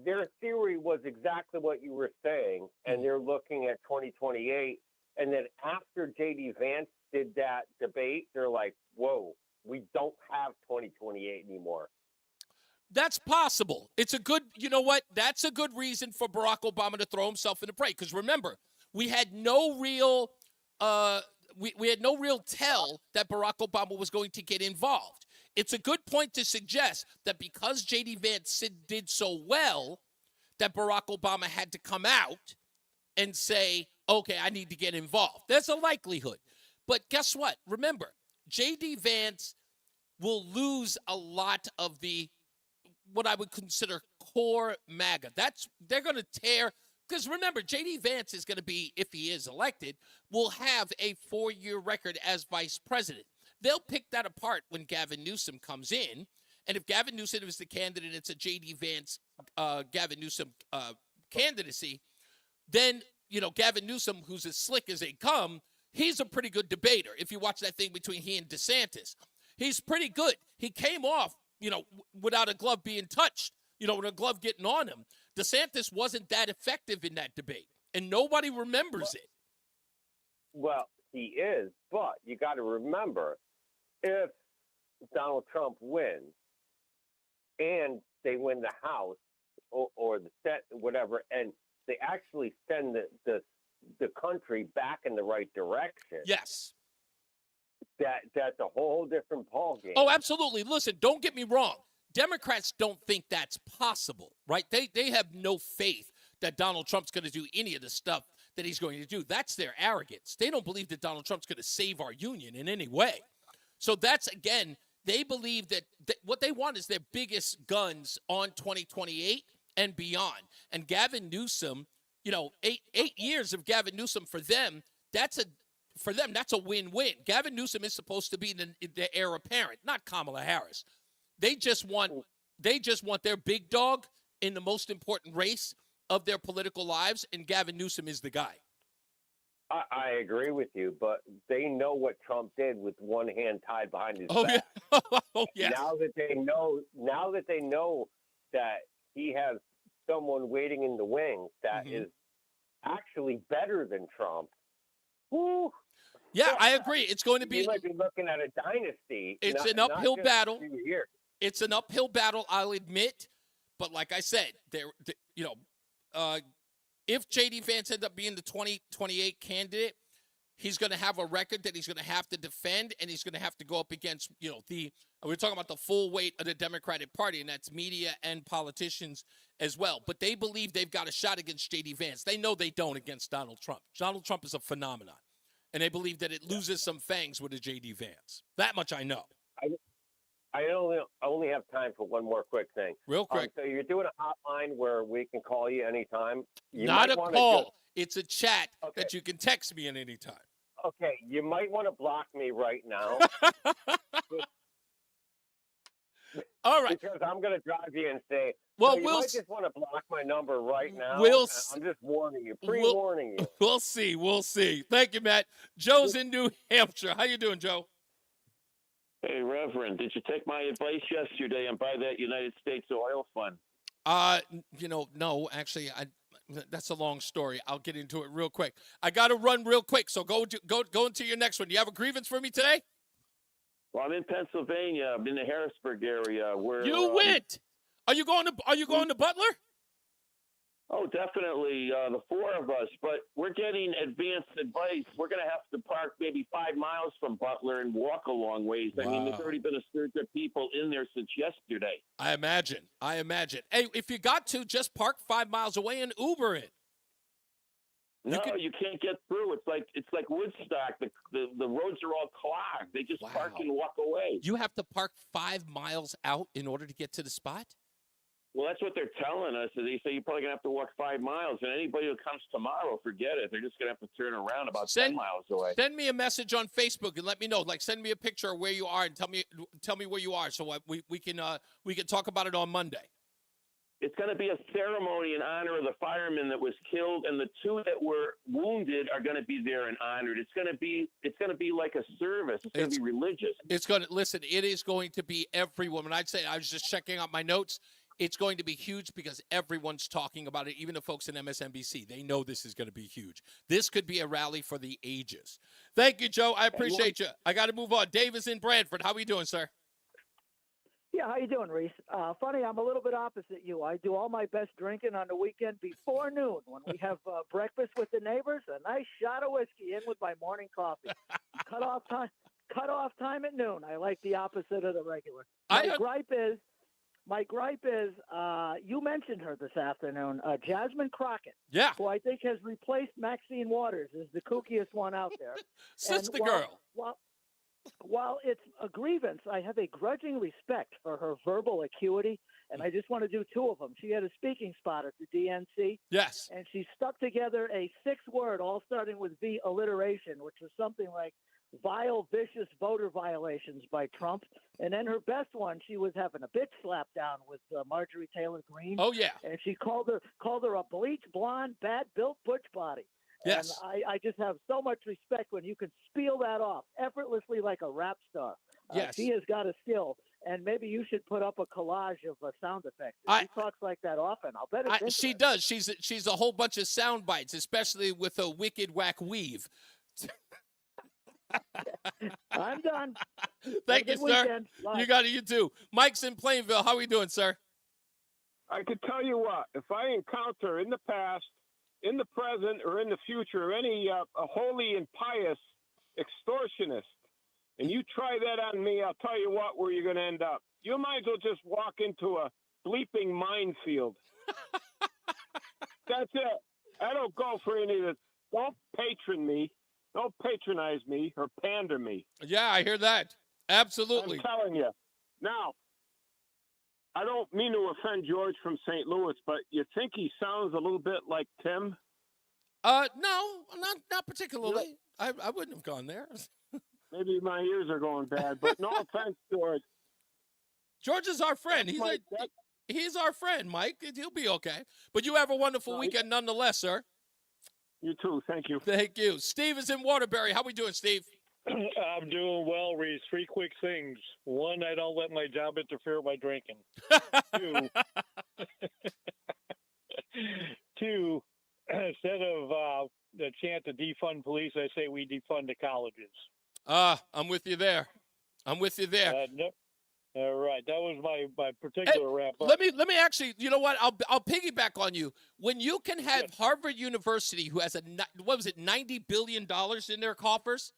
Speaker 14: their theory was exactly what you were saying, and they're looking at 2028, and then after J.D. Vance did that debate, they're like, whoa, we don't have 2028 anymore.
Speaker 11: That's possible. It's a good, you know what? That's a good reason for Barack Obama to throw himself in the fray. Because remember, we had no real, we had no real tell that Barack Obama was going to get involved. It's a good point to suggest that because J.D. Vance did so well, that Barack Obama had to come out and say, okay, I need to get involved. There's a likelihood. But guess what? Remember, J.D. Vance will lose a lot of the, what I would consider core MAGA. They're going to tear, because remember, J.D. Vance is going to be, if he is elected, will have a 4-year record as vice president. They'll pick that apart when Gavin Newsom comes in. And if Gavin Newsom is the candidate, it's a J.D. Vance, Gavin Newsom candidacy, then, Gavin Newsom, who's as slick as they come, he's a pretty good debater. If you watch that thing between he and DeSantis, he's pretty good. He came off, without a glove being touched, with a glove getting on him. DeSantis wasn't that effective in that debate, and nobody remembers it.
Speaker 14: Well, he is, but you got to remember, if Donald Trump wins and they win the House or the Senate, whatever, and they actually send the country back in the right direction.
Speaker 11: Yes.
Speaker 14: That's a whole different ballgame.
Speaker 11: Oh, absolutely. Listen, don't get me wrong. Democrats don't think that's possible, right? They have no faith that Donald Trump's going to do any of the stuff that he's going to do. That's their arrogance. They don't believe that Donald Trump's going to save our union in any way. So that's, again, they believe that what they want is their biggest guns on 2028 and beyond. And Gavin Newsom, 8 years of Gavin Newsom for them, that's a win-win. Gavin Newsom is supposed to be the heir apparent, not Kamala Harris. They just want their big dog in the most important race of their political lives, and Gavin Newsom is the guy.
Speaker 14: I agree with you, but they know what Trump did with one hand tied behind his back.
Speaker 11: Yeah. Oh, yes.
Speaker 14: Now that they know that he has someone waiting in the wings that is actually better than Trump. Whew.
Speaker 11: Yeah, I agree. It's going to be.
Speaker 14: You might be looking at a dynasty.
Speaker 11: It's an uphill battle.
Speaker 14: Here.
Speaker 11: It's an uphill battle, I'll admit. But like I said, if J.D. Vance ends up being the 2028 candidate, he's going to have a record that he's going to have to defend, and he's going to have to go up against, we're talking about the full weight of the Democratic Party, and that's media and politicians as well. But they believe they've got a shot against J.D. Vance. They know they don't against Donald Trump. Donald Trump is a phenomenon, and they believe that it loses some fangs with a J.D. Vance. That much I know.
Speaker 14: I only have time for one more quick thing.
Speaker 11: Real quick.
Speaker 14: So you're doing a hotline where we can call you anytime.
Speaker 11: Not a call. It's a chat that you can text me at any time.
Speaker 14: Okay, you might want to block me right now.
Speaker 11: All right.
Speaker 14: Because I'm going to drive you insane.
Speaker 11: Well,
Speaker 14: so you might just want to block my number right now. I'm just warning you, pre-warning you.
Speaker 11: We'll see. We'll see. Thank you, Matt. Joe's in New Hampshire. How you doing, Joe?
Speaker 4: Hey, Reverend, did you take my advice yesterday and buy that United States oil fund?
Speaker 11: No, actually, that's a long story. I'll get into it real quick. I got to run real quick, so go into your next one. Do you have a grievance for me today?
Speaker 4: Well, I'm in Pennsylvania. I'm in the Harrisburg area. Where
Speaker 11: you went? Are you going to Butler?
Speaker 4: Oh, definitely, the four of us. But we're getting advanced advice. We're going to have to park maybe 5 miles from Butler and walk a long ways. I mean, there's already been a surge of people in there since yesterday.
Speaker 11: I imagine. Hey, if you got to, just park 5 miles away and Uber it.
Speaker 4: No, you can't get through. It's like Woodstock. The roads are all clogged. They just park and walk away.
Speaker 11: You have to park 5 miles out in order to get to the spot?
Speaker 4: Well, that's what they're telling us. They say you're probably going to have to walk 5 miles. And anybody who comes tomorrow, forget it. They're just going to have to turn around about 10 miles away.
Speaker 11: Send me a message on Facebook and let me know. Like, send me a picture of where you are and tell me where you are so we can talk about it on Monday.
Speaker 4: It's going to be a ceremony in honor of the fireman that was killed, and the 2 that were wounded are going to be there and honored. It's going to be like a service. It's going to be religious.
Speaker 11: It is going to be everyone. When I was just checking out my notes. It's going to be huge because everyone's talking about it, even the folks in MSNBC. They know this is going to be huge. This could be a rally for the ages. Thank you, Joe. I appreciate you. I got to move on. Dave is in Brantford. How are you doing, sir?
Speaker 17: Yeah, how you doing, Reese? Funny, I'm a little bit opposite you. I do all my best drinking on the weekend before noon when we have breakfast with the neighbors, a nice shot of whiskey in with my morning coffee. Cut off time at noon. I like the opposite of the regular. My gripe is, you mentioned her this afternoon, Jasmine Crockett.
Speaker 11: Yeah.
Speaker 17: Who I think has replaced Maxine Waters as the kookiest one out there.
Speaker 11: Sister girl.
Speaker 17: While it's a grievance, I have a grudging respect for her verbal acuity, and I just want to do 2 of them. She had a speaking spot at the DNC.
Speaker 11: Yes.
Speaker 17: And she stuck together a 6-word, all starting with V, alliteration, which was something like vile, vicious voter violations by Trump. And then her best one, she was having a bitch slap down with Marjorie Taylor Greene.
Speaker 11: Oh, yeah.
Speaker 17: And she called her a bleach, blonde, bad-built butch body.
Speaker 11: Yes.
Speaker 17: And I just have so much respect when you can spiel that off effortlessly like a rap star.
Speaker 11: Yes.
Speaker 17: She has got a skill, and maybe you should put up a collage of sound effects. She talks like that often. I'll bet it's
Speaker 11: she does. She's a whole bunch of sound bites, especially with a wicked whack weave.
Speaker 17: I'm done.
Speaker 11: Thank you, sir. You got it. You too. Mike's in Plainville. How are we doing, sir?
Speaker 18: I could tell you what, if I encounter in the past, in the present, or in the future any holy and pious extortionist, and you try that on me, I'll tell you what, where you're going to end up. You might as well just walk into a bleeping minefield. That's it. I don't go for any of this. Don't patronize me or pander me.
Speaker 11: Yeah, I hear that. Absolutely.
Speaker 18: I'm telling you. Now, I don't mean to offend George from St. Louis, but you think he sounds a little bit like Tim?
Speaker 11: No, not particularly. I wouldn't have gone there.
Speaker 18: Maybe my ears are going bad, but no offense, George.
Speaker 11: George is our friend. He's our friend, Mike. He'll be okay. But you have a wonderful weekend nonetheless, sir.
Speaker 18: You too. Thank you.
Speaker 11: Thank you. Steve is in Waterbury. How we doing, Steve?
Speaker 23: I'm doing well, Reese. 3 quick things. 1, I don't let my job interfere with my drinking. 2, instead of the chant to defund police, I say we defund the colleges.
Speaker 11: I'm with you there.
Speaker 23: All right, that was my particular wrap up.
Speaker 11: Let me actually. You know what? I'll piggyback on you. When you can have Harvard University, who has $90 billion in their coffers,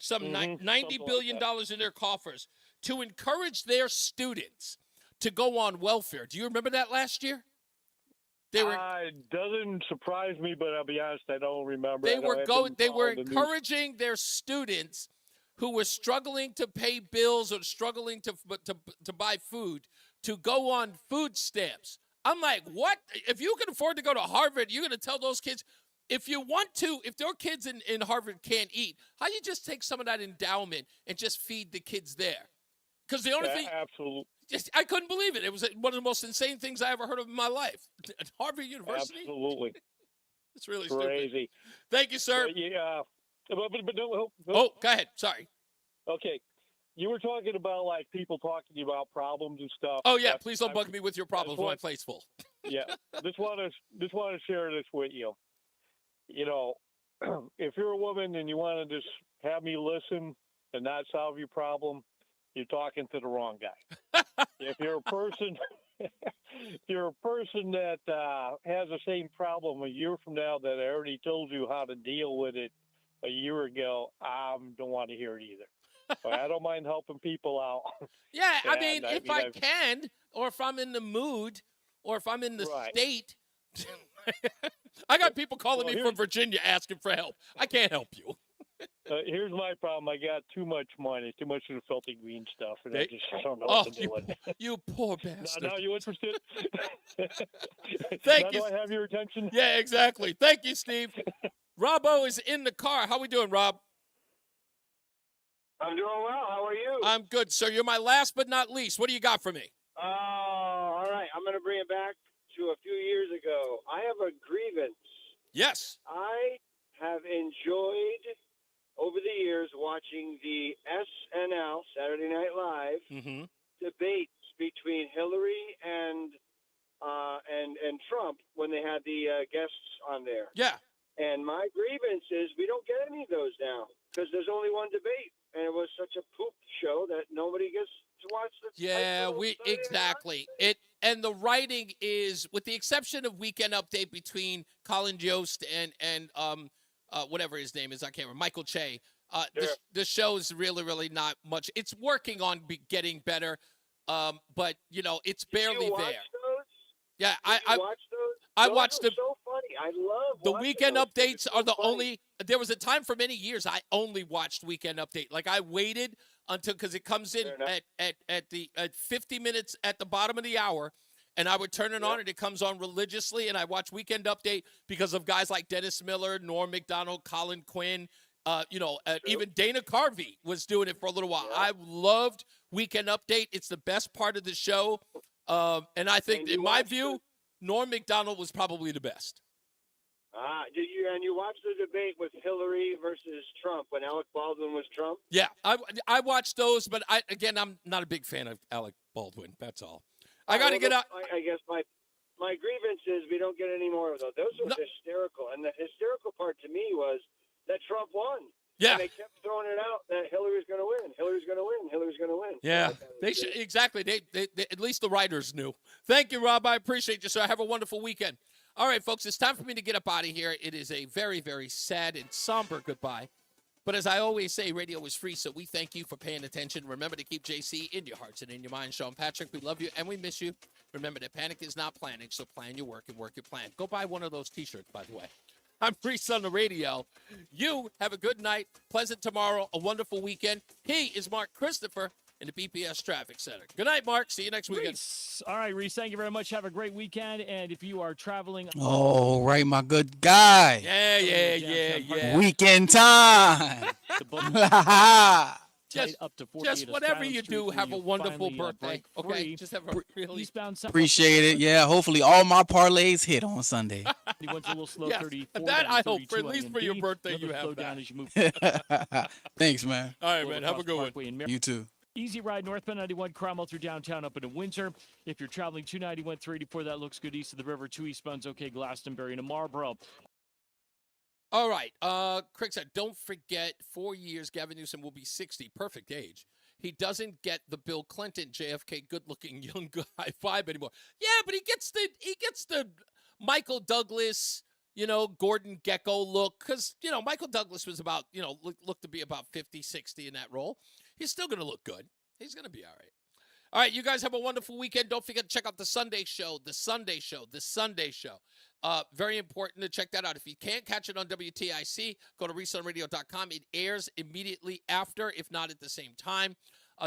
Speaker 11: $90 billion in their coffers, to encourage their students to go on welfare. Do you remember that last year?
Speaker 23: It doesn't surprise me, but I'll be honest, I don't remember.
Speaker 11: They were encouraging their students who were struggling to pay bills or struggling to buy food to go on food stamps. I'm like, what? If you can afford to go to Harvard, you're going to tell those kids, if their kids in Harvard can't eat, how you just take some of that endowment and just feed the kids there? Because the only thing,
Speaker 23: absolutely,
Speaker 11: I couldn't believe it. It was one of the most insane things I ever heard of in my life. At Harvard University?
Speaker 23: Absolutely.
Speaker 11: It's really
Speaker 23: crazy.
Speaker 11: Stupid. Thank you, sir.
Speaker 23: Yeah. But
Speaker 11: go ahead. Sorry.
Speaker 23: Okay. You were talking about, like, people talking about problems and stuff.
Speaker 11: Oh, yeah. Please don't bug me with your problems when my plate's full.
Speaker 23: Yeah. Just want to share this with you. You know, if you're a woman and you want to just have me listen and not solve your problem, you're talking to the wrong guy. If you're a person that has the same problem a year from now that I already told you how to deal with it a year ago, I don't want to hear it either. But I don't mind helping people out.
Speaker 11: Yeah, I mean, if I can, or if I'm in the mood, or if I'm in the state. I got people calling me from Virginia asking for help. I can't help you.
Speaker 23: Here's my problem. I got too much money, too much of the filthy green stuff, and I just don't know what to do with it.
Speaker 11: You poor bastard.
Speaker 23: Now you interested?
Speaker 11: Thank you.
Speaker 23: Do I have your attention?
Speaker 11: Yeah, exactly. Thank you, Steve. Robbo is in the car. How we doing, Rob?
Speaker 6: I'm doing well. How are you?
Speaker 11: I'm good, sir. You're my last but not least. What do you got for me?
Speaker 6: All right. I'm going to bring it back to a few years ago. I have a grievance.
Speaker 11: Yes.
Speaker 6: I have enjoyed over the years watching the SNL, Saturday Night Live, debates between Hillary and Trump when they had the guests on there.
Speaker 11: Yeah.
Speaker 6: And my grievance is we don't get any of those now because there's only one debate, and it was such a poop show that nobody gets to watch the.
Speaker 11: Yeah, exactly. And the writing is, with the exception of Weekend Update between Colin Jost and whatever his name is, I can't remember, Michael Che. The show is really, really not much. It's working on getting better, but it's barely there.
Speaker 6: Those?
Speaker 11: Yeah,
Speaker 6: I watch those.
Speaker 11: I
Speaker 6: Those
Speaker 11: watched
Speaker 6: are so funny. I love
Speaker 11: the
Speaker 6: watching
Speaker 11: Weekend
Speaker 6: those.
Speaker 11: Updates
Speaker 6: They're
Speaker 11: are
Speaker 6: so
Speaker 11: the
Speaker 6: funny.
Speaker 11: only. There was a time for many years I only watched Weekend Update. Like I waited until because it comes in at 50 minutes at the bottom of the hour. And I would turn it on, and it comes on religiously. And I watch Weekend Update because of guys like Dennis Miller, Norm Macdonald, Colin Quinn. Even Dana Carvey was doing it for a little while. I loved Weekend Update. It's the best part of the show. And I think, in my view, Norm Macdonald was probably the best.
Speaker 6: And you watched the debate with Hillary versus Trump when Alec Baldwin was Trump?
Speaker 11: Yeah, I watched those, but I'm not a big fan of Alec Baldwin. That's all. I got to get out.
Speaker 6: I guess my grievance is we don't get any more of those. Those were hysterical. And the hysterical part to me was that Trump won.
Speaker 11: Yeah.
Speaker 6: And they kept throwing it out that Hillary's going to win. Hillary's going to win. Hillary's going to win.
Speaker 11: Yeah, they should, exactly. They at least the writers knew. Thank you, Rob. I appreciate you, sir. Have a wonderful weekend. All right, folks, it's time for me to get up out of here. It is a very, very sad and somber goodbye. But as I always say, radio is free, so we thank you for paying attention. Remember to keep JC in your hearts and in your mind. Sean Patrick, we love you and we miss you. Remember that panic is not planning, so plan your work and work your plan. Go buy one of those T-shirts, by the way. I'm Reese on the radio. You have a good night, pleasant tomorrow, a wonderful weekend. He is Mark Christopher in the BPS Traffic Center. Good night, Mark. See you next weekend.
Speaker 1: Reese. All right, Reese, thank you very much. Have a great weekend. And if you are traveling.
Speaker 8: Oh, right, my good guy.
Speaker 11: Yeah.
Speaker 8: Weekend time.
Speaker 11: Just whatever you do, have a wonderful birthday. Okay, just have a really
Speaker 8: Appreciate it. Yeah, hopefully all my parlays hit on Sunday.
Speaker 1: He went a little slow,
Speaker 11: Yes,
Speaker 1: 34.
Speaker 11: that
Speaker 1: down
Speaker 11: I hope,
Speaker 1: 32
Speaker 11: for at least
Speaker 1: on
Speaker 11: for your
Speaker 1: MD.
Speaker 11: birthday,
Speaker 1: Another
Speaker 11: you have
Speaker 1: slow
Speaker 11: that.
Speaker 1: down as you move.
Speaker 8: Thanks, man.
Speaker 11: All right, man. Have a good one.
Speaker 8: You too.
Speaker 1: Easy ride northbound 91 Cromwell through downtown up into Windsor. If you're traveling 291 384, that looks good east of the river. 2 eastbound's okay. Glastonbury to Marlboro.
Speaker 11: All right. Craig said, don't forget, 4 years, Gavin Newsom will be 60. Perfect age. He doesn't get the Bill Clinton, JFK, good-looking young guy vibe anymore. Yeah, but he gets the Michael Douglas, Gordon Gekko look, because, Michael Douglas was about, looked to be about 50, 60 in that role. He's still going to look good. He's going to be all right. All right, you guys have a wonderful weekend. Don't forget to check out the Sunday show. Very important to check that out. If you can't catch it on WTIC, go to ReeseOnRadio.com. It airs immediately after, if not at the same time,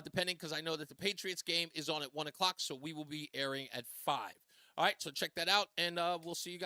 Speaker 11: depending, because I know that the Patriots game is on at 1 o'clock, so we will be airing at 5. All right, so check that out, and we'll see you guys.